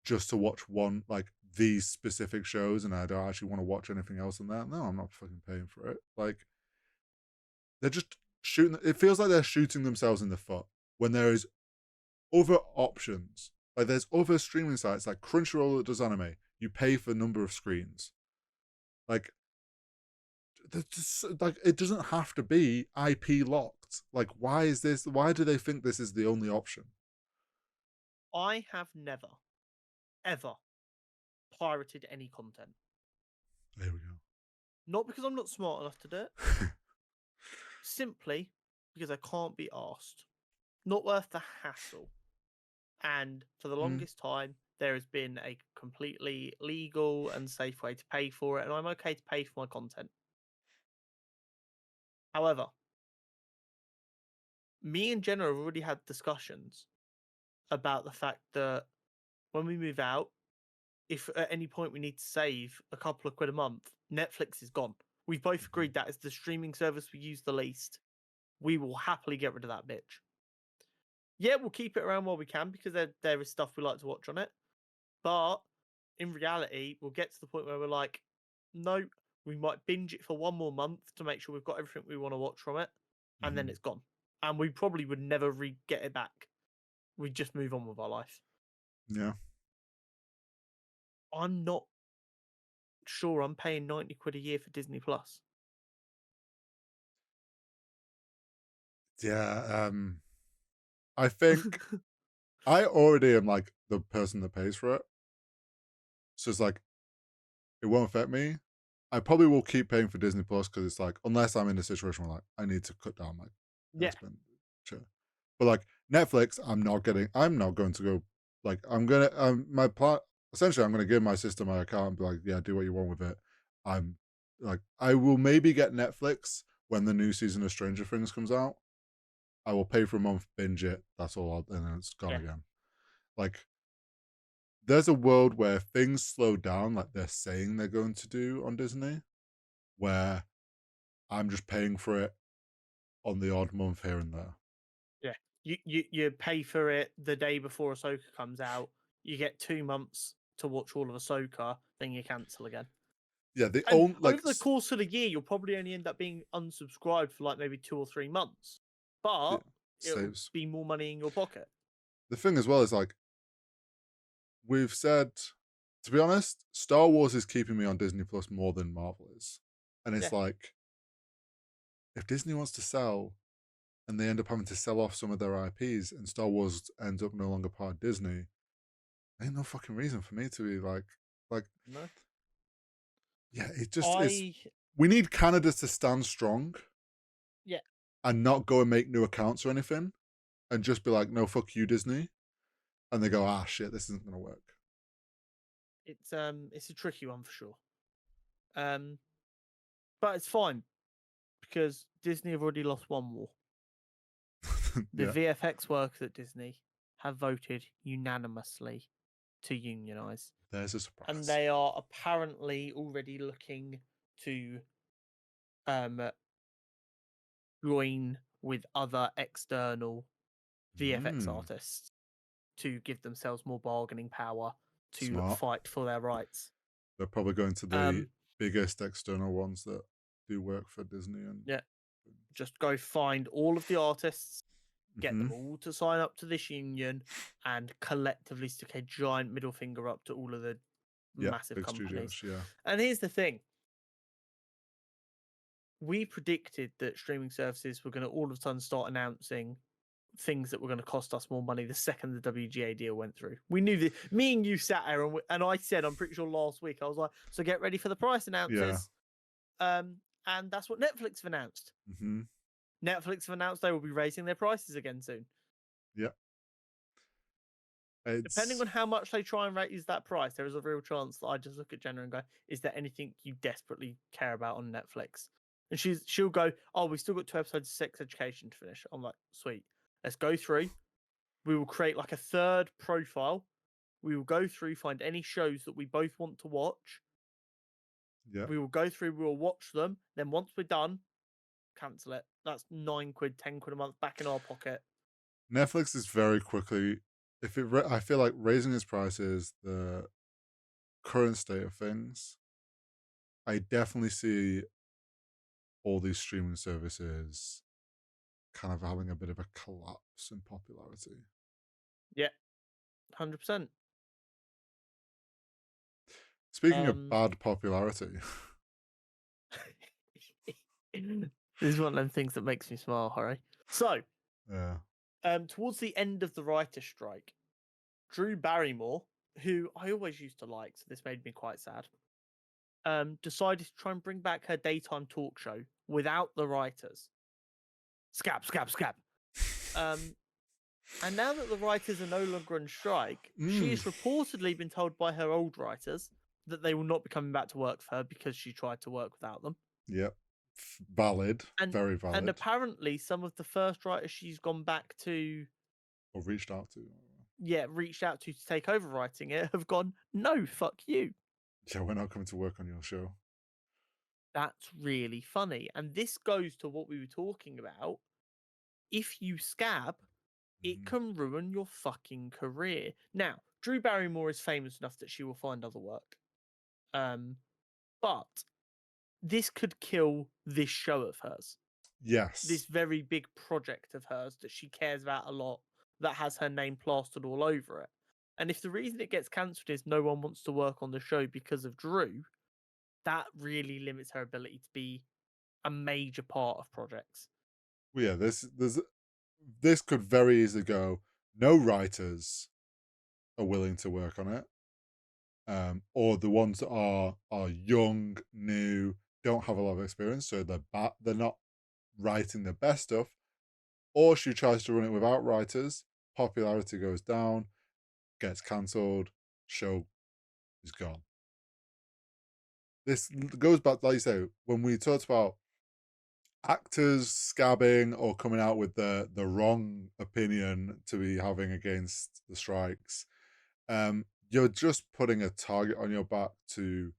just to watch one like these specific shows, and I don't actually want to watch anything else on that. No, I'm not fucking paying for it. Like they're just shooting. It feels like they're shooting themselves in the foot when there is other options. Like there's other streaming sites like Crunchyroll that does anime. You pay for number of screens. Like, like it doesn't have to be IP locked. Like, why is this? Why do they think this is the only option? I have never, ever pirated any content. There we go. Not because I'm not smart enough to do it, simply because I can't be asked. Not worth the hassle. And for the Mm. longest time, there has been a completely legal and safe way to pay for it, and I'm okay to pay for my content. However, me and Jenna have already had discussions about the fact that when we move out, if at any point we need to save a couple of quid a month, Netflix is gone. We've both agreed that is the streaming service we use the least. We will happily get rid of that bitch. Yeah, we'll keep it around while we can because there is stuff we like to watch on it. But in reality, we'll get to the point where we're like, no, we might binge it for one more month to make sure we've got everything we want to watch from it, and then Mhm. it's gone. And we probably would never get it back. We just move on with our life. Yeah. I'm not sure I'm paying 90 quid a year for Disney Plus. Yeah. I think I already am like the person that pays for it. So it's like it won't affect me. I probably will keep paying for Disney Plus because it's like unless I'm in a situation where like I need to cut down my Yeah, expenditure. But like Netflix, I'm not going to go like I'm gonna my plan essentially I'm gonna give my sister my account and be like, yeah, do what you want with it. I'm like I will maybe get Netflix when the new season of Stranger Things comes out. I will pay for a month, binge it. That's all, and then it's gone yeah, again. Like there's a world where things slow down, like they're saying they're going to do on Disney, where I'm just paying for it on the odd month here and there. yeah. You pay for it the day before Ahsoka comes out. You get 2 months to watch all of Ahsoka, then you cancel again. Yeah, the And only over the course of the year, you'll probably only end up being unsubscribed for like maybe 2 or 3 months, yeah, but it'll saves. be more money in your pocket. The thing as well is like we've said, to be honest, Star Wars is keeping me on Disney Plus more than Marvel is, and it's Yeah, like if Disney wants to sell and they end up having to sell off some of their IPs, and Star Wars ends up no longer part of Disney, ain't no fucking reason for me to be like, no. yeah, it just is. I We need Canada to stand strong yeah, and not go and make new accounts or anything, and just be like, no, fuck you, Disney, and they go, ah, shit, this isn't gonna work. it's a tricky one for sure. Um, but it's fine because Disney have already lost one war. The Yeah, VFX workers at Disney have voted unanimously to unionize, there's a and surprise. they are apparently already looking to um join with other external VFX Mm, artists to give themselves more bargaining power to smart. fight for their rights. They're probably going to the Um, biggest external ones that do work for Disney and. Yeah. Just go find all of the artists, get them Mhm. all to sign up to this union, and collectively stick a giant middle finger up to all of the Yeah, massive big companies. studios. Yeah. And here's the thing. We predicted that streaming services were going to all of a sudden start announcing things that were going to cost us more money the second the WGA deal went through. We knew that. Me and you sat there, and I said, I'm pretty sure last week, I was like, so get ready for the price Yeah. announces. And that's what Netflix have announced. Mm-hmm. Netflix have announced they will be raising their prices again soon. Yeah. Depending on how much they try and raise that price, there is a real chance that I just look at Jenna and go, is there anything you desperately care about on Netflix? And she'll go, oh, we've still got 2 episodes of Sex Education to finish. I'm like, sweet. Let's go through. We will create like a third profile. We will go through, find any shows that we both want to watch. Yeah. We will go through, we will watch them. Then once we're done, cancel it. That's £9, £10 a month back in our pocket. Netflix is very quickly. If it, I feel like raising its prices, the current state of things, I definitely see all these streaming services kind of having a bit of a collapse in popularity. Yeah, 100%. Speaking of bad popularity, this is one of them things that makes me smile, Harry. So, yeah, towards the end of the writer's strike, Drew Barrymore, who I always used to like, so this made me quite sad, decided to try and bring back her daytime talk show without the writers. Scab, scab, scab. And now that the writers are no longer on strike, she has reportedly been told by her old writers that they will not be coming back to work for her because she tried to work without them. Yep. Valid. Very valid. And apparently some of the first writers she's gone back to or reached out to. reached out to take over writing it have gone, no, fuck you. Yeah, we're not coming to work on your show. That's really funny. And this goes to what we were talking about. If you scab, it can ruin your fucking career. Now, Drew Barrymore is famous enough that she will find other work. But this could kill this show of hers. Yes. This very big project of hers that she cares about a lot, that has her name plastered all over it. And if the reason it gets cancelled is no one wants to work on the show because of Drew, that really limits her ability to be a major part of projects. Well, yeah, this could very easily go. No writers are willing to work on it, or the ones that are young, new, don't have a lot of experience, so they're not writing the best stuff. Or she tries to run it without writers, popularity goes down, gets cancelled, show is gone. This goes back, like you say, when we talked about actors scabbing or coming out with the wrong opinion to be having against the strikes. You're just putting a target on your back to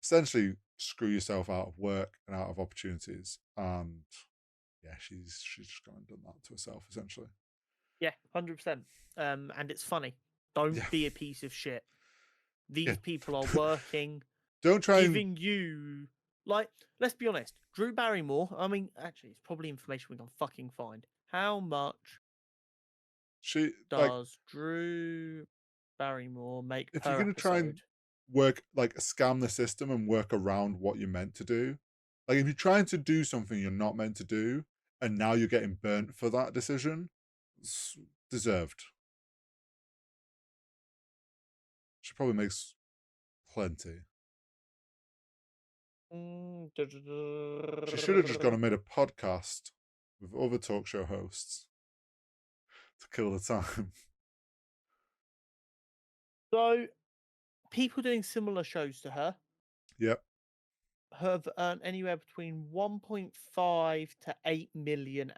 essentially screw yourself out of work and out of opportunities. And yeah, she's just gone and done that to herself essentially. Yeah, 100%. And it's funny. Don't be a piece of shit. These people are working. Don't try giving you, like, let's be honest, Drew Barrymore, I mean, actually, it's probably information we can fucking find. How much does Drew Barrymore make if per you're going to try and episode? work, like, scam the system and work around what you're meant to do, like, if you're trying to do something you're not meant to do, and now you're getting burnt for that decision, it's deserved. She probably makes plenty. She should have just gone and made a podcast with other talk show hosts to kill the time. So, people doing similar shows to her Yep. have earned anywhere between 1.5 to 8 million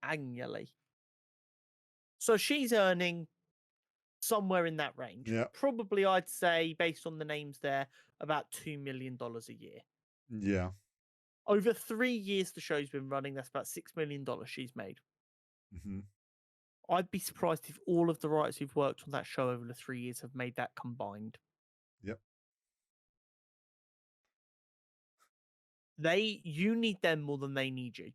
annually. So she's earning somewhere in that range. Yeah. Probably, I'd say, based on the names there, about $2 million a year. Yeah. Over 3 years the show's been running, that's about $6 million she's made. Mm-hmm. I'd be surprised if all of the writers who've worked on that show over the 3 years have made that combined. Yep. You need them more than they need you.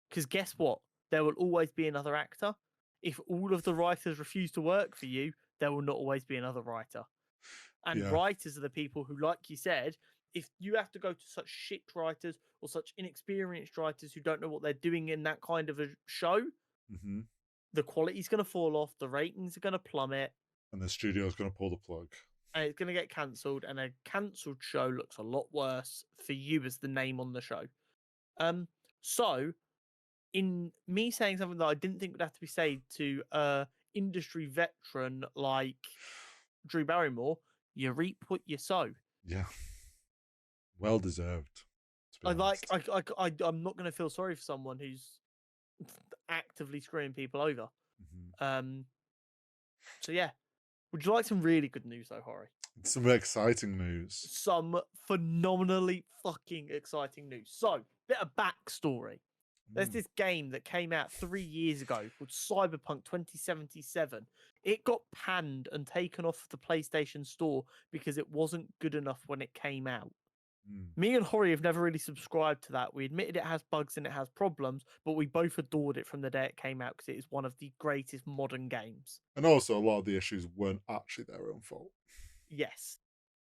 Because guess what? There will always be another actor. If all of the writers refuse to work for you, there will not always be another writer. And Yeah. writers are the people who, like you said, if you have to go to such shit writers or such inexperienced writers who don't know what they're doing in that kind of a show, Hmm. the quality's going to fall off, the ratings are going to plummet, And the studio's going to pull the plug. and it's going to get cancelled. And a cancelled show looks a lot worse for you as the name on the show. So in me saying something that I didn't think would have to be said to a industry veteran like Drew Barrymore, you reap what you sow. Yeah. Well deserved, to be I like honest. I'm not going to feel sorry for someone who's actively screwing people over. Hmm. So yeah, would you like some really good news though, Hori? Some exciting news. Some phenomenally fucking exciting news. So, bit of backstory. There's this game that came out 3 years ago called Cyberpunk 2077. It got panned and taken off the PlayStation Store because it wasn't good enough when it came out. Me and Hori have never really subscribed to that. We admitted it has bugs and it has problems, but we both adored it from the day it came out because it is one of the greatest modern games. And also, a lot of the issues weren't actually their own fault. Yes.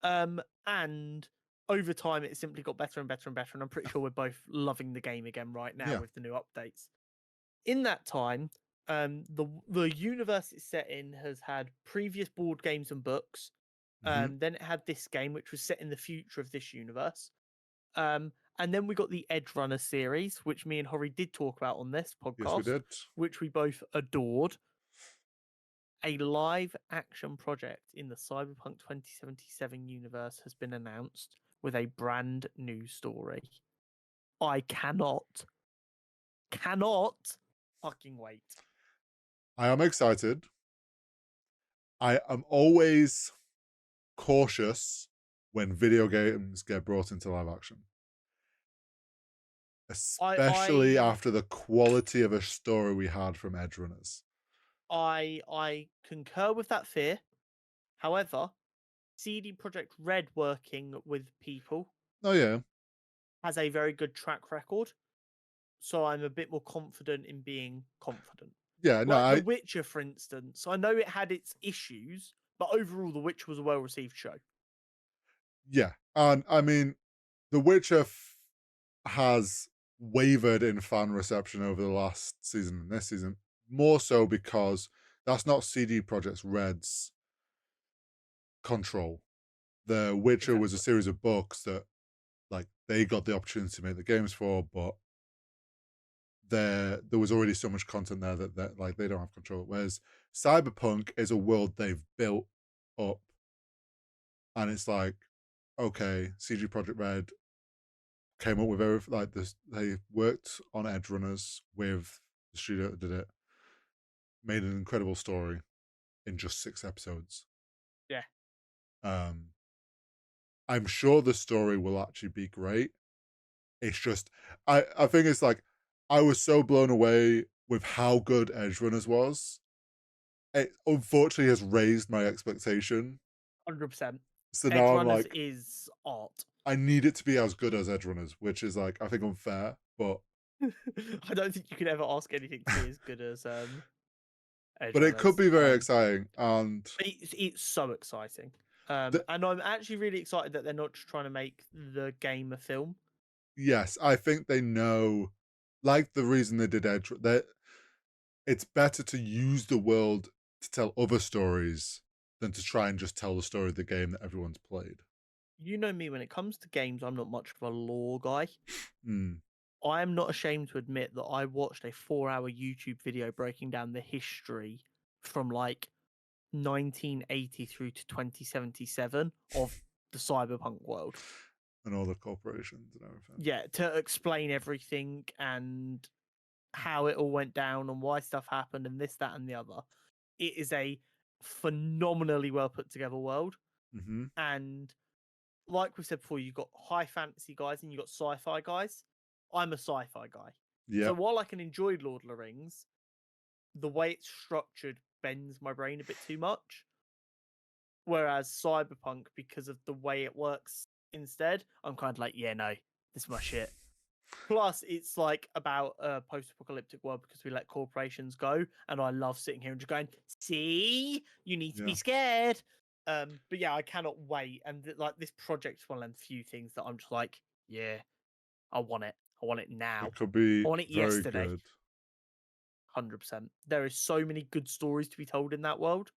And over time, it simply got better and better and better. And I'm pretty sure we're both loving the game again right now Yeah. with the new updates. In that time, the universe it's set in has had previous board games and books. Mhm. Then it had this game, which was set in the future of this universe. And then we got the Edge Runner series, which me and Hori did talk about on this Yes, we podcast, did. which we both adored. A live action project in the Cyberpunk 2077 universe has been announced with a brand new story. I cannot fucking wait. I am excited. I am always cautious when video games get brought into live action, especially I after the quality of a story we had from Edge Runners. I concur with that fear. However, CD Projekt Red working with people Oh yeah, has a very good track record, so I'm a bit more confident in being confident. yeah. No, Like The Witcher, for instance, I know it had its issues, but overall, The Witcher was a well-received show. yeah, and I mean, The Witcher has wavered in fan reception over the last season and this season, more so because that's not CD Projekt Red's control. The Witcher was a Exactly. series of books that like they got the opportunity to make the games for, but there was already so much content there that like they don't have control. Whereas Cyberpunk is a world they've built up, and it's like, okay, CG Project Red came up with everything like this. They worked on Edge Runners with the studio that did it, made an incredible story in just 6 episodes. Yeah. Um, I'm sure the story will actually be great. It's just I think it's like I was so blown away with how good Edge Runners was. It unfortunately has raised my expectation. 100%. So Edge now I'm Runners like, is art. I need it to be as good as Edge Runners, which is like I think unfair, but I don't think you could ever ask anything to be as good as Edge but it could Runners. be very exciting. And It's so exciting. And the, I'm actually really excited that they're not just trying to make the game a film. yes, I think they know, like the reason they did Edge, that it's better to use the world to tell other stories than to try and just tell the story of the game that everyone's played. You know me, when it comes to games, I'm not much of a lore guy. Mm. I am not ashamed to admit that I watched a 4-hour YouTube video breaking down the history from like 1980 through to 2077 of the cyberpunk world. And all the corporations and everything. Yeah, to explain everything and how it all went down and why stuff happened and this, that, and the other. It is a phenomenally well put together world. Mm-hmm. And like we said before, you've got high fantasy guys and you've got sci-fi guys. I'm a sci-fi guy. Yeah. So while I can enjoy Lord of the Rings, the way it's structured bends my brain a bit too much. Whereas Cyberpunk, because of the way it works instead, I'm kind of like, yeah, no, this is my shit. Plus, it's like about a post-apocalyptic world because we let corporations go, and I love sitting here and just going, "See, you need to be Yeah. scared." But yeah, I cannot wait, and like this project's one of them few things that I'm just like, yeah, I want it. I want it now. It could I be want it very yesterday. good. 100%. There is so many good stories to be told in that world,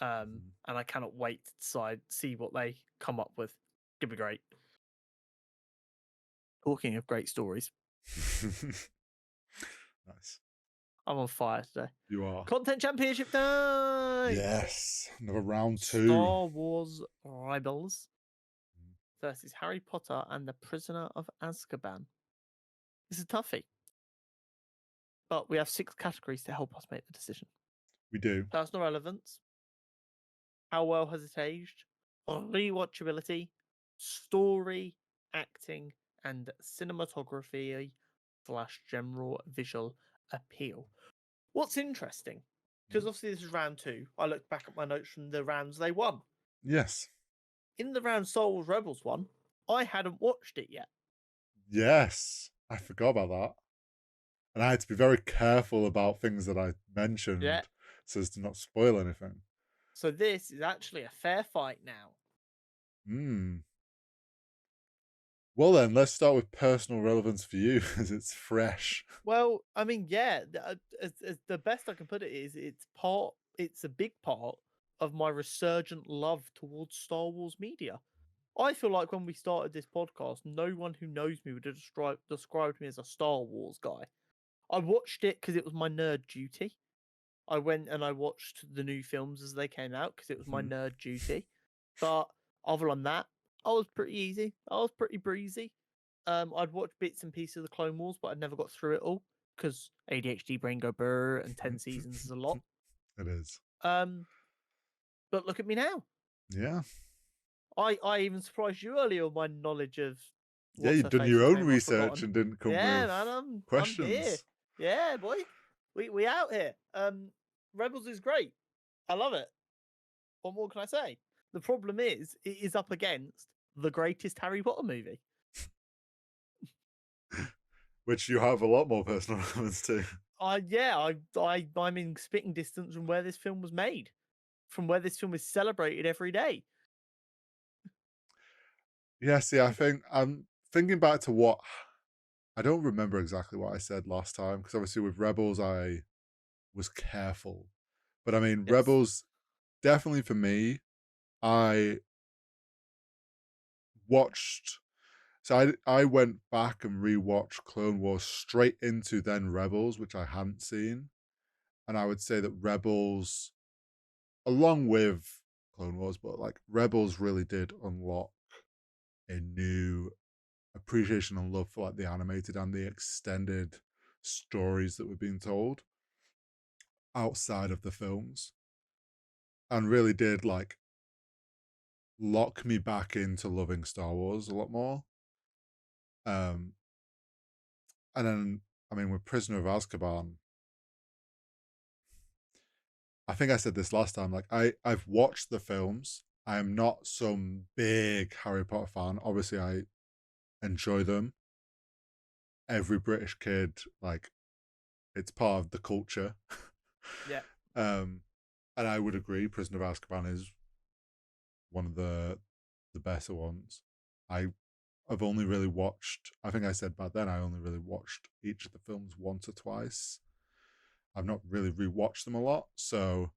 Mhm. and I cannot wait to see what they come up with. It'll be great. Talking of great stories, Nice. I'm on fire today. You are. Content championship time. Yes. Another round 2. Star Wars Rebels versus Harry Potter and the Prisoner of Azkaban. This is a toughie, but we have 6 categories to help us make the decision. We do. Personal relevance, how well has it aged, rewatchability, story, acting, and cinematography / general visual appeal. What's interesting, because obviously this is round 2, I looked back at my notes from the rounds they won. Yes. In the round Star Wars Rebels one, I hadn't watched it yet. Yes. I forgot about that. And I had to be very careful about things that I mentioned so as to not spoil anything. So this is actually a fair fight now. Well then, let's start with personal relevance for you, as it's fresh. Well, I mean, yeah, as the best I can put it is it's a big part of my resurgent love towards Star Wars media. I feel like when we started this podcast, no one who knows me would have described me as a Star Wars guy. I watched it because it was my nerd duty. I went and I watched the new films as they came out because it was my nerd duty. But other than that, I was pretty easy. I was pretty breezy. I'd watched bits and pieces of the Clone Wars, but I'd never got through it all because ADHD brain go brr, and 10 seasons is a lot. It is. But look at me now. Yeah. I even surprised you earlier with my knowledge of Yeah, what's you've her done your face's own name. I've research forgotten. and didn't come Yeah, with man, I'm here. questions. Yeah, boy, we out here. Rebels is great. I love it. What more can I say? The problem is, it is up against the greatest Harry Potter movie. Which you have a lot more personal relevance to. I'm in spitting distance from where this film was made, from where this film is celebrated every day. Yeah, see, I think I'm thinking back to what I don't remember exactly what I said last time because obviously with Rebels I was careful, but I mean Yes. Rebels definitely for me. I watched, so I went back and rewatched Clone Wars straight into then Rebels, which I hadn't seen, and I would say that Rebels, along with Clone Wars, but like Rebels really did unlock a new appreciation and love for like the animated and the extended stories that were being told outside of the films, and really did like lock me back into loving Star Wars a lot more. Um, and then I mean with Prisoner of Azkaban, I think I said this last time. Like I've watched the films. I am not some big Harry Potter fan. Obviously, I enjoy them. Every British kid, like, it's part of the culture. Yeah. And I would agree, Prisoner of Azkaban is one of the better ones. I've only really watched. I think I said back then I only really watched each of the films once or twice. I've not really rewatched them a lot, so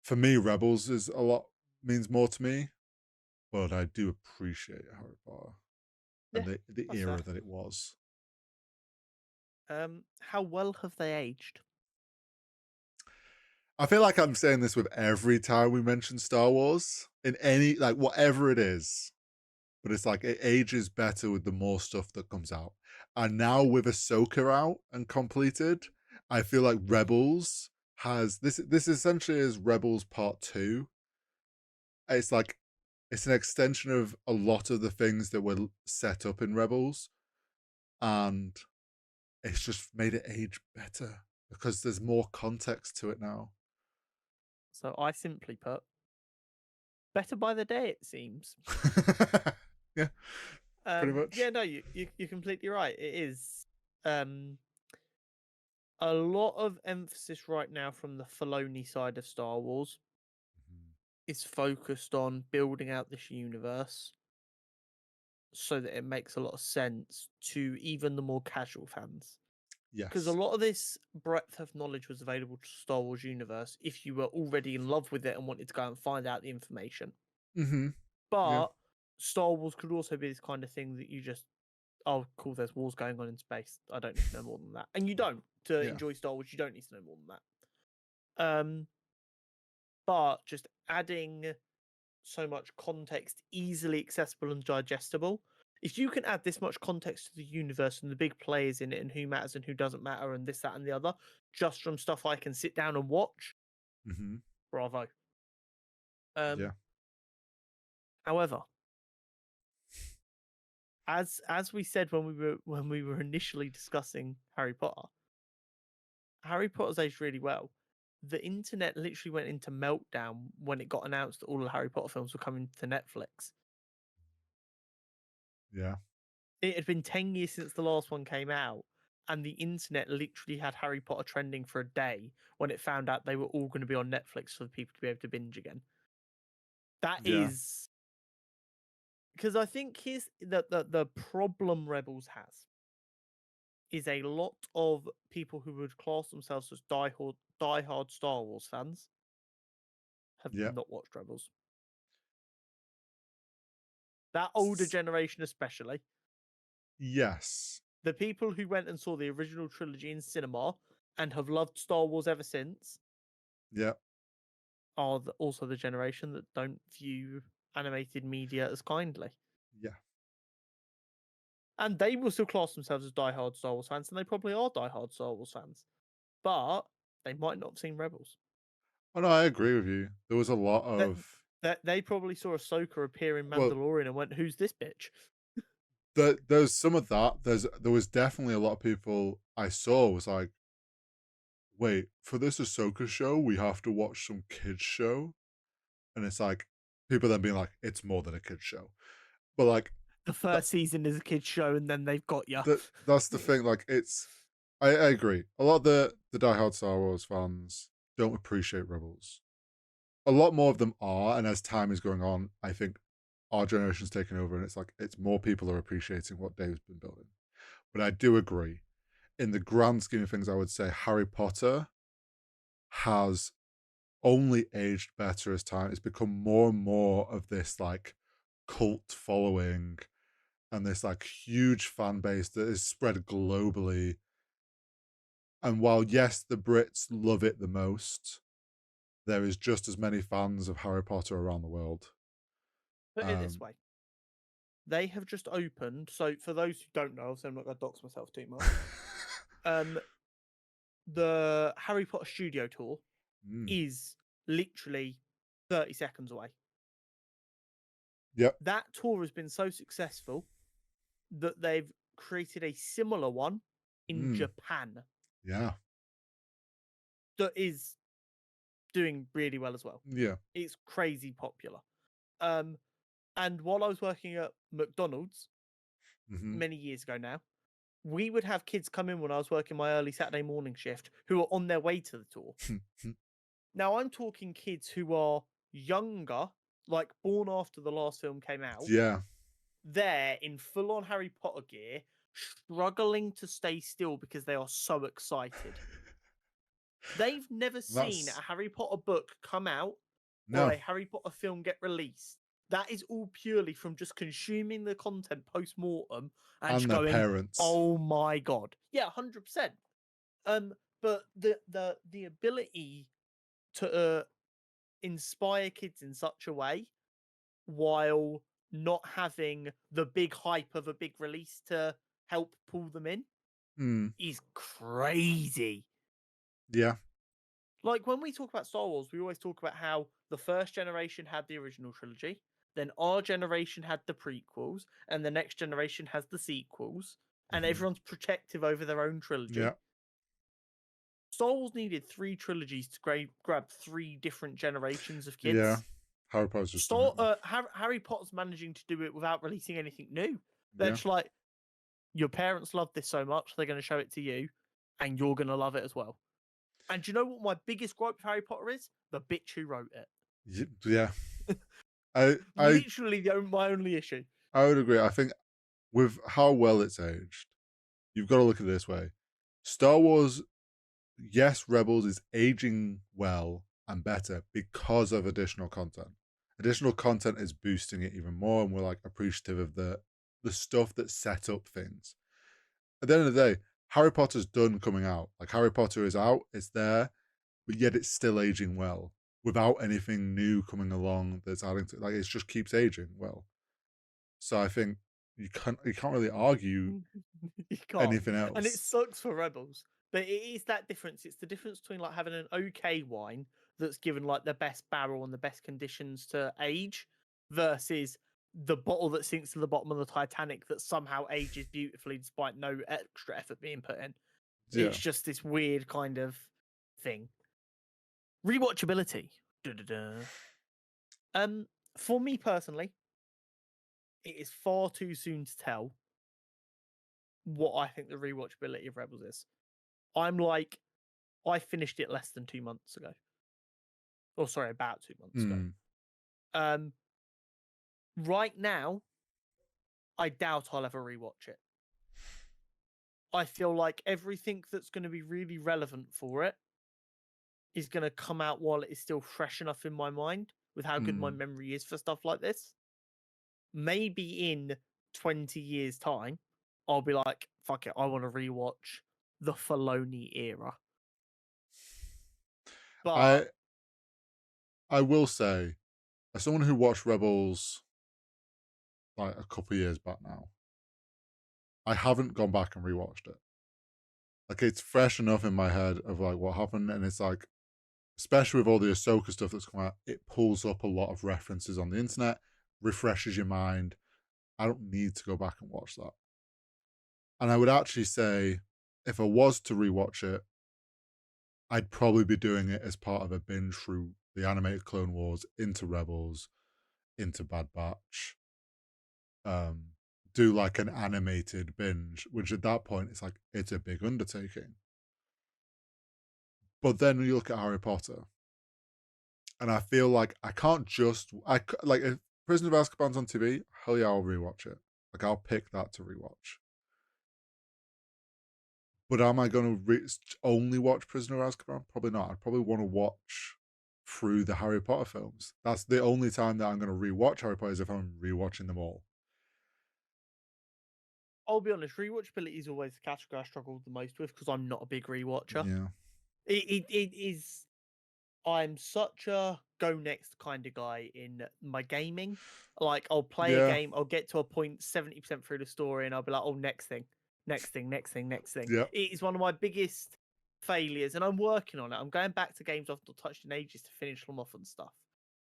for me, Rebels is a lot means more to me. But I do appreciate Harry Potter and Yeah, the that's era fair. that it was. How well have they aged? I feel like I'm saying this with every time we mention Star Wars in any like whatever it is, but it's like it ages better with the more stuff that comes out. And now with Ahsoka out and completed, I feel like Rebels has this. This essentially is Rebels Part 2. It's like it's an extension of a lot of the things that were set up in Rebels, and it's just made it age better because there's more context to it now. So I simply put, better by the day, it seems. Yeah. pretty much. Yeah, no, you're completely right. It is um a lot of emphasis right now from the Filoni side of Star Wars Mhm. is focused on building out this universe so that it makes a lot of sense to even the more casual fans. Because a Yes. lot of this breadth of knowledge was available to Star Wars universe if you were already in love with it and wanted to go and find out the information. Mm-hmm. Yeah. But Star Wars could also be this kind of thing that you just, oh, cool, there's wars going on in space. I don't need to know more than that. And you don't. To Yeah. enjoy Star Wars, you don't need to know more than that. But just adding so much context, easily accessible and digestible. If you can add this much context to the universe and the big players in it and who matters and who doesn't matter and this, that, and the other, just from stuff I can sit down and watch, Mm-hmm. bravo. Yeah. However, as we said when we were initially discussing Harry Potter's aged really well. The internet literally went into meltdown when it got announced that all the Harry Potter films were coming to Netflix. Yeah. It had been 10 years since the last one came out, and the internet literally had Harry Potter trending for a day when it found out they were all going to be on Netflix for people to be able to binge again. That Yeah. is because I think here's the problem Rebels has is a lot of people who would class themselves as diehard Star Wars fans have Yeah. not watched Rebels. That older generation, especially Yes. the people who went and saw the original trilogy in cinema and have loved Star Wars ever since, Yeah. are also the generation that don't view animated media as kindly. Yeah. And they will still class themselves as diehard Star Wars fans, and they probably are diehard Star Wars fans. But they might not have seen Rebels. Oh no, I agree with you. There was a lot That of they probably saw Ahsoka appear in well, Mandalorian and went, "Who's this bitch?" there's some of that. There was definitely a lot of people I saw was like, wait, for this Ahsoka show, we have to watch some kids show, and it's like people then being like, it's more than a kids show, but like The that, first season is a kids show, and then they've got you. that's the thing. Like it's, I agree. A lot of the diehard Star Wars fans don't appreciate Rebels. A lot more of them are, and as time is going on, I think our generation's taken over, and it's like it's more people are appreciating what Dave's been building. But I do agree, in the grand scheme of things, I would say Harry Potter has only aged better as time. It's become more and more of this like cult following and this like huge fan base that is spread globally. And while yes, the Brits love it the most, there is just as many fans of Harry Potter around the world. Put it this Um, way: they have just opened. So for those who don't know, so I'm not going to dox myself too much. Um, the Harry Potter studio tour mm, is literally 30 seconds away. yep. That tour has been so successful that they've created a similar one in Mm, Japan yeah. that is doing really well as well. Yeah. It's crazy popular. Um, and while I was working at McDonald's Hmm. many years ago now, we would have kids come in when I was working my early Saturday morning shift who are on their way to the tour. Now I'm talking kids who are younger, like born after the last film came out, Yeah. there in full on Harry Potter gear, struggling to stay still because they are so excited. They've never seen That's a Harry Potter book come out or no. a Harry Potter film get released. That is all purely from just consuming the content post mortem and And just their going, parents. "Oh my god, yeah, 100%." But the ability to inspire kids in such a way while not having the big hype of a big release to help pull them in Mm, is crazy. yeah. Like when we talk about Star Wars, we always talk about how the first generation had the original trilogy, then our generation had the prequels, and the next generation has the sequels, and Hmm. everyone's protective over their own trilogy. Yeah. Star Wars needed three trilogies to grab three different generations of Yeah. kids. Harry Potter's just done it. Harry Potter's managing to do it without releasing anything new. They're Yeah. just like, your parents love this so much, they're going to show it to you, and you're going to love it as well. And do you know what my biggest gripe with Harry Potter is? The bitch who wrote it. Yeah. I Literally my only issue. I would agree. I think with how well it's aged, you've got to look at it this way. Star Wars, yes, Rebels is aging well and better because of additional content. Additional content is boosting it even more, and we're like appreciative of the stuff that set up things. At the end of the day, Harry Potter's done coming out. Like Harry Potter is out, it's there, but yet it's still aging well without anything new coming along that's adding to, like, it just keeps aging well. So I think you can't really argue You can't. anything And it else. sucks for Rebels. But it is that difference. It's the difference between like having an okay wine that's given like the best barrel and the best conditions to age versus the bottle that sinks to the bottom of the Titanic that somehow ages beautifully despite no extra effort being put in. Yeah. It's just this weird kind of thing. Rewatchability. Da-da-da. For me personally, it is far too soon to tell what I think the rewatchability of Rebels is. I'm like, I finished it less than 2 months ago. Or sorry, about 2 months ago. Mm. Right now, I doubt I'll ever rewatch it. I feel like everything that's going to be really relevant for it is going to come out while it is still fresh enough in my mind with how good my memory is for stuff like this. Maybe in 20 years' time, I'll be like, fuck it, I want to rewatch the Filoni era. I But I will say, as someone who watched Rebels like a couple of years back now, I haven't gone back and rewatched it. Like it's fresh enough in my head of like what happened, and it's like, especially with all the Ahsoka stuff that's come out, it pulls up a lot of references on the internet, refreshes your mind. I don't need to go back and watch that. And I would actually say, if I was to rewatch it, I'd probably be doing it as part of a binge through the animated Clone Wars into Rebels, into Bad Batch. Do like an animated binge, which at that point it's like it's a big undertaking. But then you look at Harry Potter, and I feel like I can't just like if Prisoner of Azkaban's on TV, hell yeah, I'll rewatch it. Like I'll pick that to rewatch. But am I going to only watch Prisoner of Azkaban? Probably not. I'd probably want to watch through the Harry Potter films. That's the only time that I'm going to rewatch Harry Potter is if I'm rewatching them all. I'll be honest, rewatchability is always the category I struggle the most with because I'm not a big rewatcher. Yeah. It is. I'm such a go next kind of guy in my gaming. Like I'll play a Yeah. game, I'll get to a point 70% through the story, and I'll be like, oh, next thing, next thing, next thing, next thing. Yeah. It is one of my biggest failures, and I'm working on it. I'm going back to games I've not touched in ages to finish them off and stuff.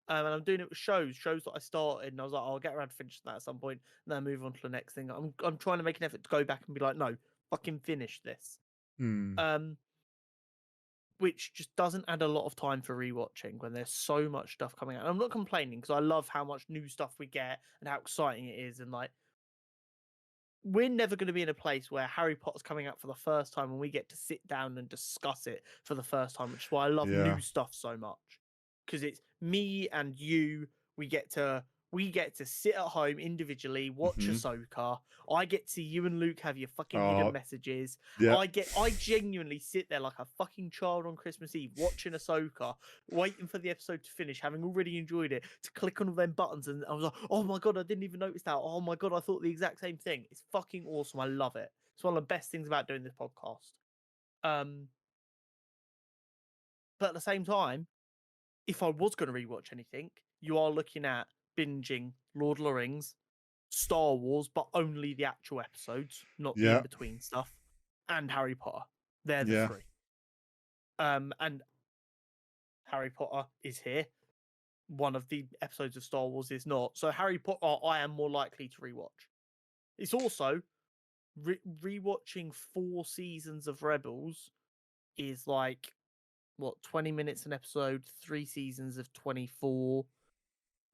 And I'm doing it with shows that I started, and I was like, oh, I'll get around to finishing that at some point, and then move on to the next thing. I'm trying to make an effort to go back and be like, no, fucking finish this. Mm. Which just doesn't add a lot of time for rewatching when there's so much stuff coming out. And I'm not complaining because I love how much new stuff we get and how exciting it is. And like, we're never going to be in a place where Harry Potter's coming out for the first time and we get to sit down and discuss it for the first time, which is why I love Yeah. new stuff so much. Because it's me and you, we get to sit at home individually, watch Ahsoka. I get to see you and Luke have your fucking hidden messages. Yeah. I genuinely sit there like a fucking child on Christmas Eve watching Ahsoka, waiting for the episode to finish, having already enjoyed it, to click on all them buttons, and I was like, oh my god, I didn't even notice that. Oh my god, I thought the exact same thing. It's fucking awesome. I love it. It's one of the best things about doing this podcast. But at the same time, if I was going to rewatch anything, you are looking at binging Lord of the Rings, Star Wars, but only the actual episodes, not the Yeah. in-between stuff, and Harry Potter. They're the Yeah. three. And Harry Potter is here. One of the episodes of Star Wars is not. So Harry Potter, I am more likely to rewatch. It's also rewatching 4 seasons of Rebels is like, what, 20 minutes an episode, 3 seasons of 24.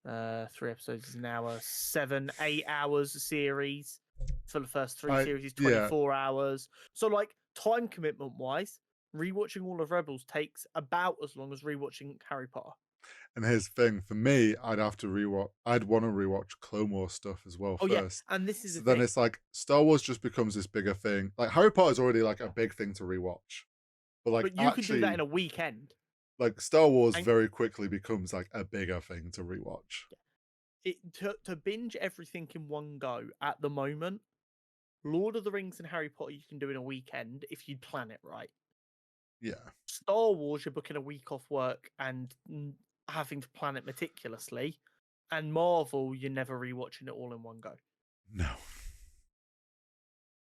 3 episodes is an hour, 7, 8 hours a series. for the first three I series is yeah, 24 hours. So, like, time commitment wise, rewatching all of Rebels takes about as long as rewatching Harry Potter. and here's the thing, for me, I'd wanna rewatch Clone Wars stuff as well Oh, yeah. first. And this is the So then thing. it's like Star Wars just becomes this bigger thing. Like, Harry Potter's already, like, a big thing to rewatch, but, like, But you could do that in actually, a weekend. like, Star Wars And very quickly becomes, like, a bigger thing to rewatch. to binge everything in one go at the moment, Lord of the Rings and Harry Potter you can do in a weekend if you plan it right. Yeah. Star Wars, you're booking a week off work and having to plan it meticulously. And Marvel, you're never rewatching it all in one go. No.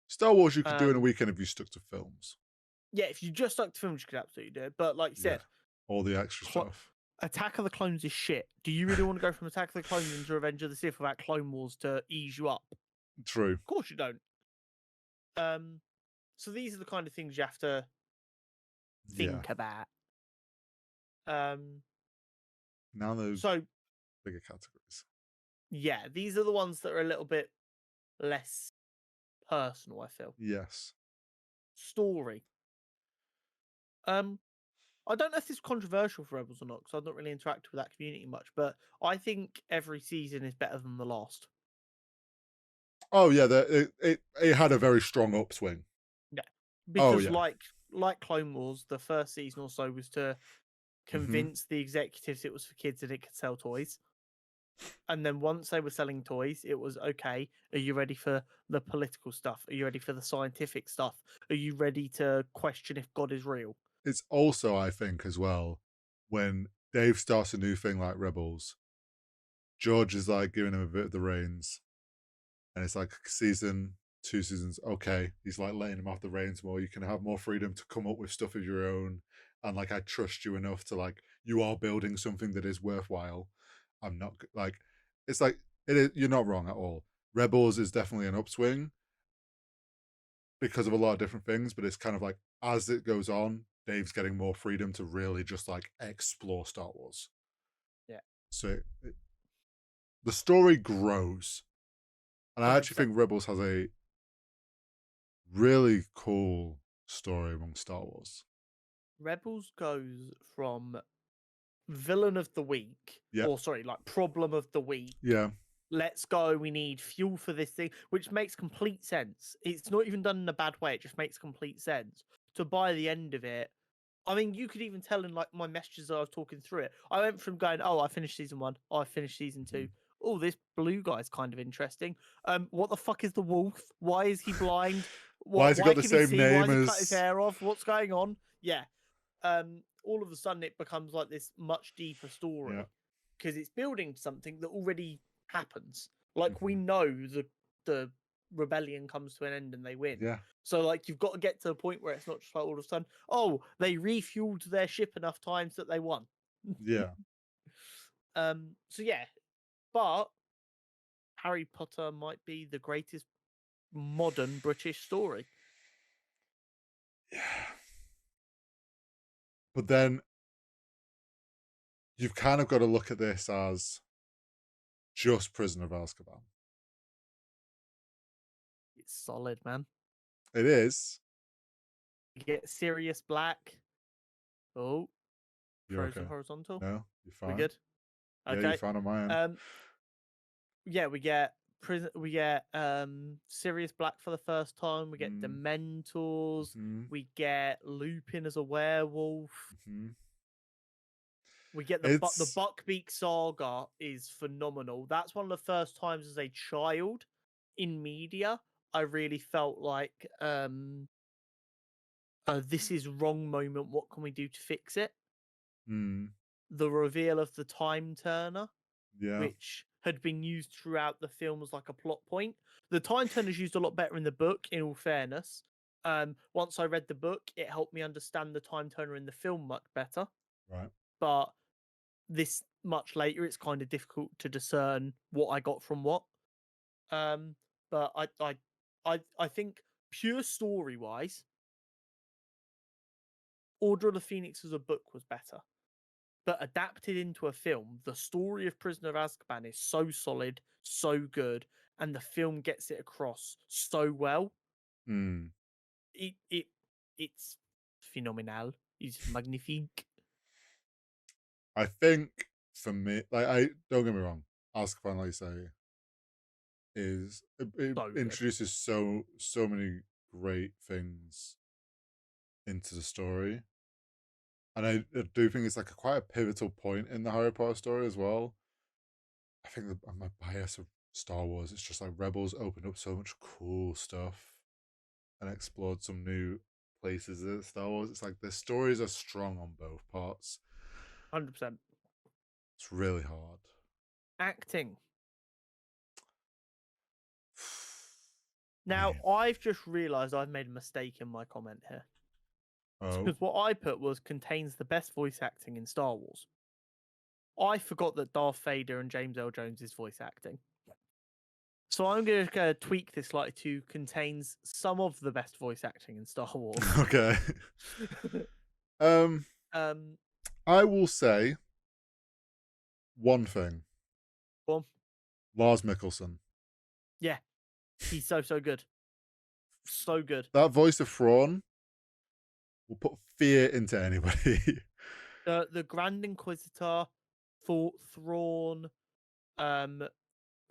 Star Wars you could do in a Um, weekend if you stuck to films. yeah, if you just stuck to films, you could absolutely do it. But like you Yeah. said, All the extra stuff. Attack of the Clones is shit. Do you really want to go from Attack of the Clones into Revenge of the Sith without Clone Wars to ease you up? True. Of course you don't. Um, so these are the kind of things you have to Yeah. think about. Um, Now those so bigger categories. yeah, these are the ones that are a little bit less personal, I feel. Yes. Story. Um, I don't know if this is controversial for Rebels or not because I've not really interacted with that community much, but I think every season is better than the last. Oh yeah, it had a very strong upswing. Yeah, Oh because yeah. like Clone Wars, the first season or so was to Mhm. convince the executives it was for kids and it could sell toys. And then once they were selling toys, it was okay. Are you ready for the political stuff? Are you ready for the scientific stuff? Are you ready to question if God is real? It's also, I think, as well, when Dave starts a new thing like Rebels, George is like giving him a bit of the reins, and it's like season 2 seasons. Okay, he's like letting him off the reins more. You can have more freedom to come up with stuff of your own, and like I trust you enough to like you are building something that is worthwhile. I'm not like it's like it is. You're not wrong at all. Rebels is definitely an upswing because of a lot of different things, but it's kind of like as it goes on, Dave's getting more freedom to really just like explore Star Wars. Yeah, So the story grows, and I actually 100%. think Rebels has a really cool story among Star Wars. Rebels goes from villain of the week, Yeah, or sorry, like problem of the week. yeah, Let's go. We need fuel for this thing, which makes complete sense. It's not even done in a bad way. It just makes complete sense. To by the end of it, I mean, you could even tell in like my messages that I was talking through it. I went from going, "Oh, I finished season one. Oh, I finished season two. mhm. Oh, this blue guy's kind of interesting. What the fuck is the wolf? Why is he blind? Why What? has he Why got the can he same see? Why name has he cut his as? hair off? What's going on? Yeah. All of a sudden it becomes like this much deeper Yeah, story because it's building something that already happens. Like we mhm. know the rebellion comes to an end and they win. Yeah, So like you've got to get to a point where it's not just like all of a sudden, oh, they refueled their ship enough times that they won. yeah, So yeah, but Harry Potter might be the greatest modern British story. yeah. But then you've kind of got to look at this as just Prisoner of Azkaban. It's solid, man. It is. You get Sirius Black. Oh, You're frozen okay. horizontal. No, you're We fine. good? Yeah, you're Okay. fine on my end. Um, yeah, we get Sirius Black for the first time. We get Mm, Dementors. mhm, We get Lupin as a werewolf. mhm. We get the It's Buckbeak saga is phenomenal. That's one of the first times as a child in media I really felt like this is wrong moment. What can we do to fix it? mm, The reveal of the time turner, yeah, which had been used throughout the film as like a plot point. The time turner is used a lot better in the book, in all fairness. Once I read the book, it helped me understand the time turner in the film much better. right. But this much later, it's kind of difficult to discern what I got from what. Um, but I think pure story wise, Order of the Phoenix as a book was better. But adapted into a film, the story of Prisoner of Azkaban is so solid, so good, and the film gets it across so well. Mm. It's phenomenal. It's magnifique. I think for me, like, I don't get me wrong, Azkaban, like you say, it So good. introduces so many great things into the story, and I do think it's like quite a pivotal point in the Harry Potter story as well. I think my bias of Star Wars, it's just like Rebels opened up so much cool stuff and explored some new places in Star Wars. It's like the stories are strong on both parts. 100%. It's really hard. Acting. Now, Man. I've just realised I've made a mistake in my comment here. Oh. Because what I put was contains the best voice acting in Star Wars. I forgot that Darth Vader and James L. Jones is voice acting. So I'm going to tweak this slightly to contains some of the best voice acting in Star Wars. Okay. um, um, I will say one thing. well, Lars Mikkelsen. yeah, he's so good. So good. That voice of Thrawn will put fear into anybody. The Grand Inquisitor, Thrawn,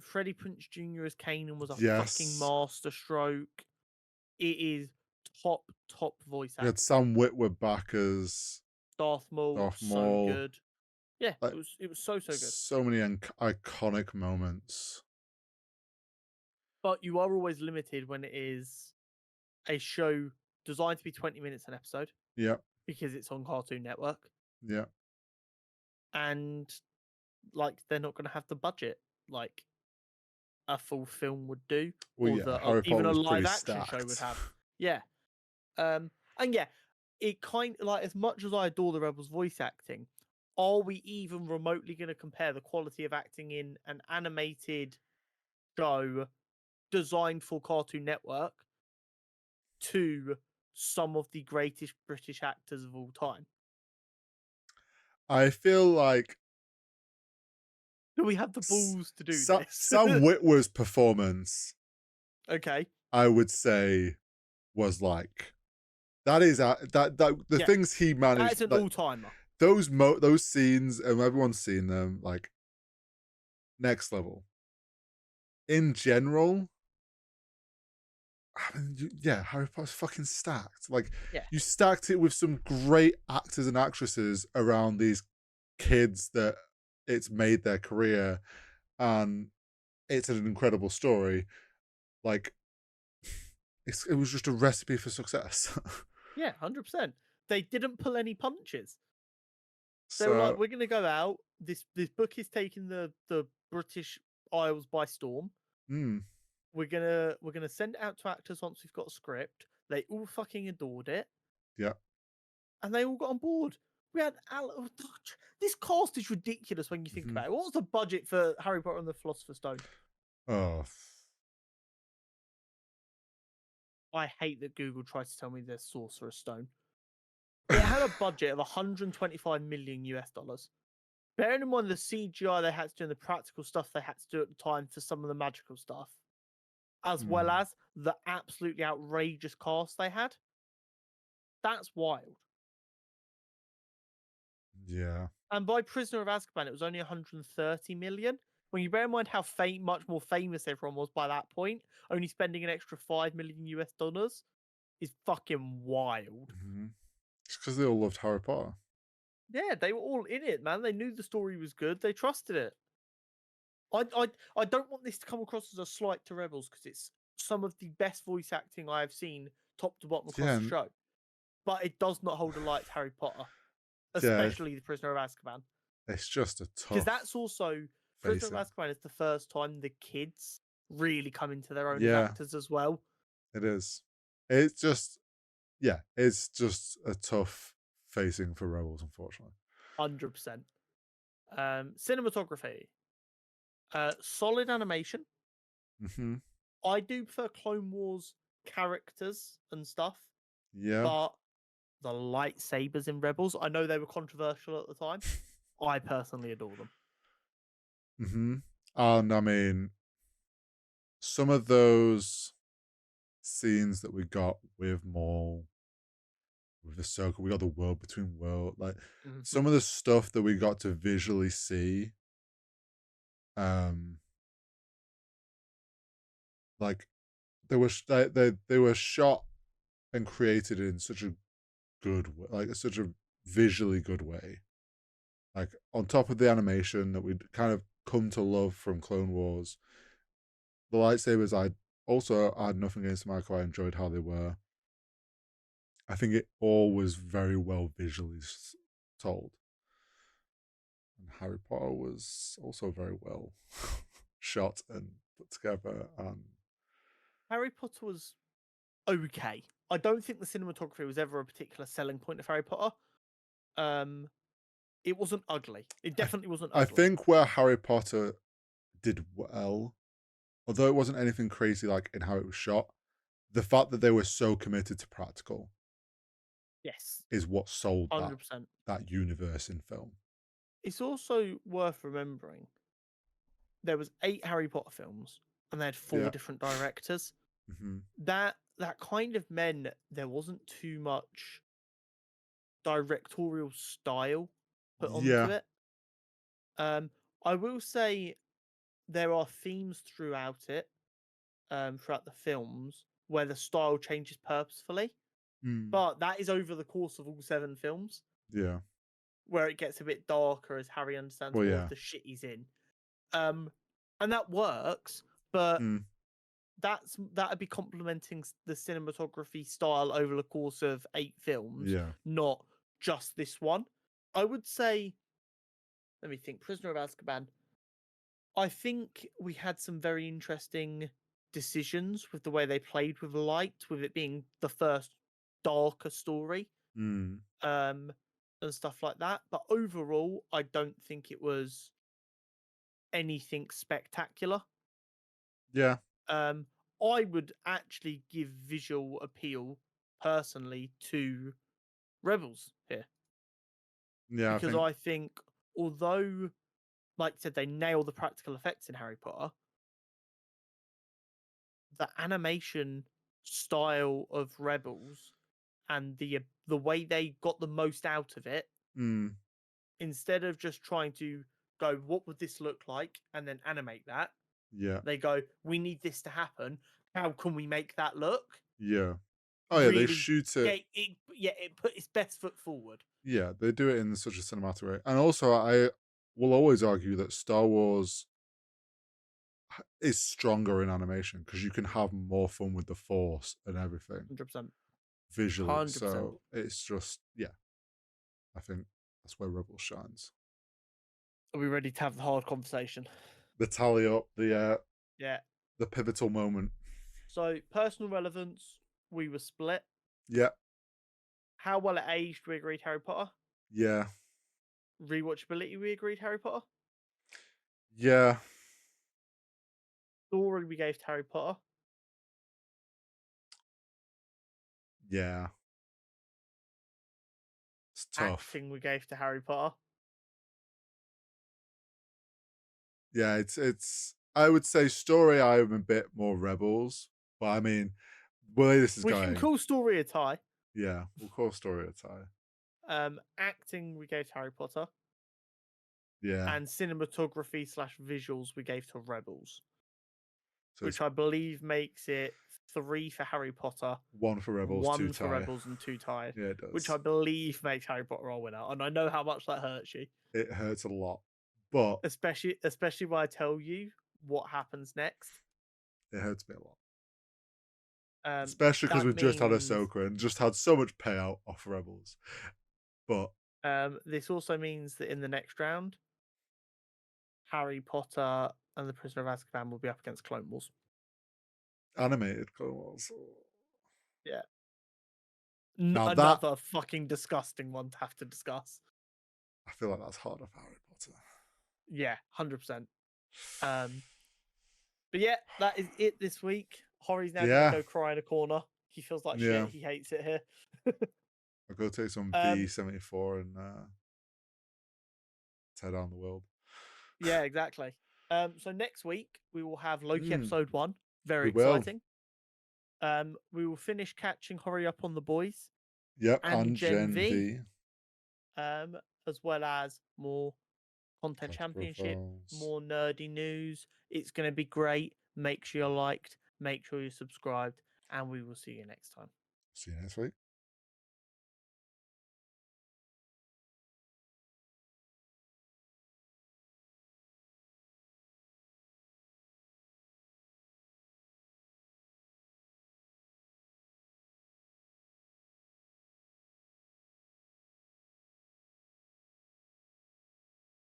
Freddie Prinze Jr. as Kanan was a fucking Yes. masterstroke. It is top voice We had acting. Sam Witwer back as Darth Maul, Darth so Maul. good. Yeah, Like, it was so good. so many iconic moments. But you are always limited when it is a show designed to be 20 minutes an episode Yeah, because it's on Cartoon Network, yeah. and like they're not going to have the budget like a full film would do, Well, or yeah, Harry Potter even a was pretty live action show would stacked. have. Yeah. And yeah, it kind of like, as much as I adore the Rebels voice acting, are we even remotely going to compare the quality of acting in an animated show designed for Cartoon Network to some of the greatest British actors of all time? I feel like Do we have the balls to do this? Sam Witwer's performance, Okay. I would say, was like that is that the Yeah. things he That managed, is an like all timer. those scenes, and everyone's seen them, like next level. In general, I mean, yeah, Harry Potter's fucking stacked. Like, Yeah. you stacked it with some great actors and actresses around these kids that it's made their career, and it's an incredible story. Like, it was just a recipe for success. Yeah, 100%. They didn't pull any punches. They were like, So, we're going to go out. This book is taking the British Isles by storm. mm, We're gonna send it out to actors once we've got a script. They all fucking adored it, yeah. and they all got on board. We had this cast is ridiculous when you think Mhm. about it. What was the budget for Harry Potter and the Philosopher's Stone? Oh, I hate that Google tried to tell me there's Sorcerer's Stone. It had a budget of 125 million US dollars. Bearing in mind the CGI they had to do and the practical stuff they had to do at the time for some of the magical stuff, as well mm, as the absolutely outrageous cast they had. That's wild. yeah. And by Prisoner of Azkaban, it was only 130 million. When you bear in mind how much more famous everyone was by that point, only spending an extra 5 million US dollars is fucking wild. Mm-hmm. It's because they all loved Harry Potter. Yeah, they were all in it, man. They knew the story was good. They trusted it. I don't want this to come across as a slight to Rebels because it's some of the best voice acting I have seen top to bottom across Yeah, the show. But it does not hold a light to Harry Potter, yeah. especially the Prisoner of Azkaban. It's just a Because tough that's also Prisoner facing. of Azkaban is the first time the kids really come into their own as Yeah, actors as well. it is. It's just, yeah, it's just a tough facing for Rebels, unfortunately. 100%. Cinematography. Solid animation. Mm-hmm. I do prefer Clone Wars characters and stuff, Yeah. but the lightsabers in Rebels, I know they were controversial at the time. I personally adore them. Mm-hmm. And I mean, some of those scenes that we got with Maul, with Ahsoka, we got the world between world, like Mhm. some of the stuff that we got to visually see, um, like they were shot and created in such a good way, like such a visually good way. Like on top of the animation that we'd kind of come to love from Clone Wars, the lightsabers I had nothing against them. I enjoyed how they were. I think it all was very well visually told. And Harry Potter was also very well shot and put together. And Harry Potter was okay. I don't think the cinematography was ever a particular selling point of Harry Potter. Um, it wasn't ugly. It I, definitely wasn't I ugly. think where Harry Potter did well, although it wasn't anything crazy like in how it was shot, the fact that they were so committed to practical Yes, is what sold 100%. that universe in film. It's also worth remembering there was 8 Harry Potter films and they had 4 Yeah. different directors. Hmm. That kind of meant there wasn't too much directorial style put onto Yeah. it. Um, I will say there are themes throughout it, throughout the films, where the style changes purposefully, Mm. but that is over the course of all 7 films, Yeah. where it gets a bit darker as Harry understands Well, more of yeah. the shit he's in. Um, and that works, but Mm. that'd be complementing the cinematography style over the course of 8 films, Yeah. not just this one. I would say, let me think, Prisoner of Azkaban. I think we had some very interesting decisions with the way they played with light, with it being the first darker story, Mm. um, and stuff like that. But overall, I don't think it was anything spectacular. Yeah. Um, I would actually give visual appeal personally to Rebels here Yeah. I because think. I think although, like I said, they nail the practical effects in Harry Potter, the animation style of Rebels and the way they got the most out of it, Mm. instead of just trying to go, what would this look like, and then animate that, Yeah. they go, we need this to happen. How can we make that look? Yeah. Oh yeah. They Really shoot it. get it, yeah, it put its best foot forward. Yeah. They do it in such a cinematic way. And also, I will always argue that Star Wars is stronger in animation because you can have more fun with the Force and everything 100%. visually. 100%. So it's just yeah. I think that's where Rebel shines. Are we ready to have the hard conversation? The tally up, Yeah. the pivotal moment. So, personal relevance, we were split. Yeah. How well it aged, we agreed Harry Potter. Yeah. Rewatchability, we agreed Harry Potter. Yeah. Story, we gave to Harry Potter. Yeah. It's tough. Acting, we gave to Harry Potter. Yeah, it's I would say story I'm a bit more Rebels, but I mean, the way this is We can going, call story a tie. yeah, we'll call story a tie. Acting, we gave to Harry Potter. Yeah. And cinematography slash visuals, we gave to Rebels, So it's which I believe makes it 3 for Harry Potter, one for Rebels, two 1 for tie. Rebels, and 2 tied, Yeah, it which does. I believe makes Harry Potter our winner. And I know how much that hurts you, It hurts a lot, but especially when I tell you what happens next. it hurts me a lot. Um, Especially because that we've just had means Ahsoka and just had so much payout off Rebels. But this also means that in the next round, Harry Potter and the Prisoner of Azkaban will be up against Clone Wars. animated Clone Wars. Yeah, Now that another fucking disgusting one to have to discuss. I feel like that's harder for Harry Potter. Yeah, 100%. Um, but yeah, that is it this week. Hori's now going to Yeah, go cry in a corner. He feels like yeah. shit. He hates it here. I'll go take some um, V74 and tear down the world. yeah, exactly. So next week we will have Loki Mm, episode 1. Very We will. exciting. We will finish catching Hurry Up on the Boys Yep, and and Gen Gen V, V. as well as more content Character championship, profiles. more nerdy news. It's going to be great. Make sure you're liked, make sure you're subscribed, and we will see you next time. See you next week.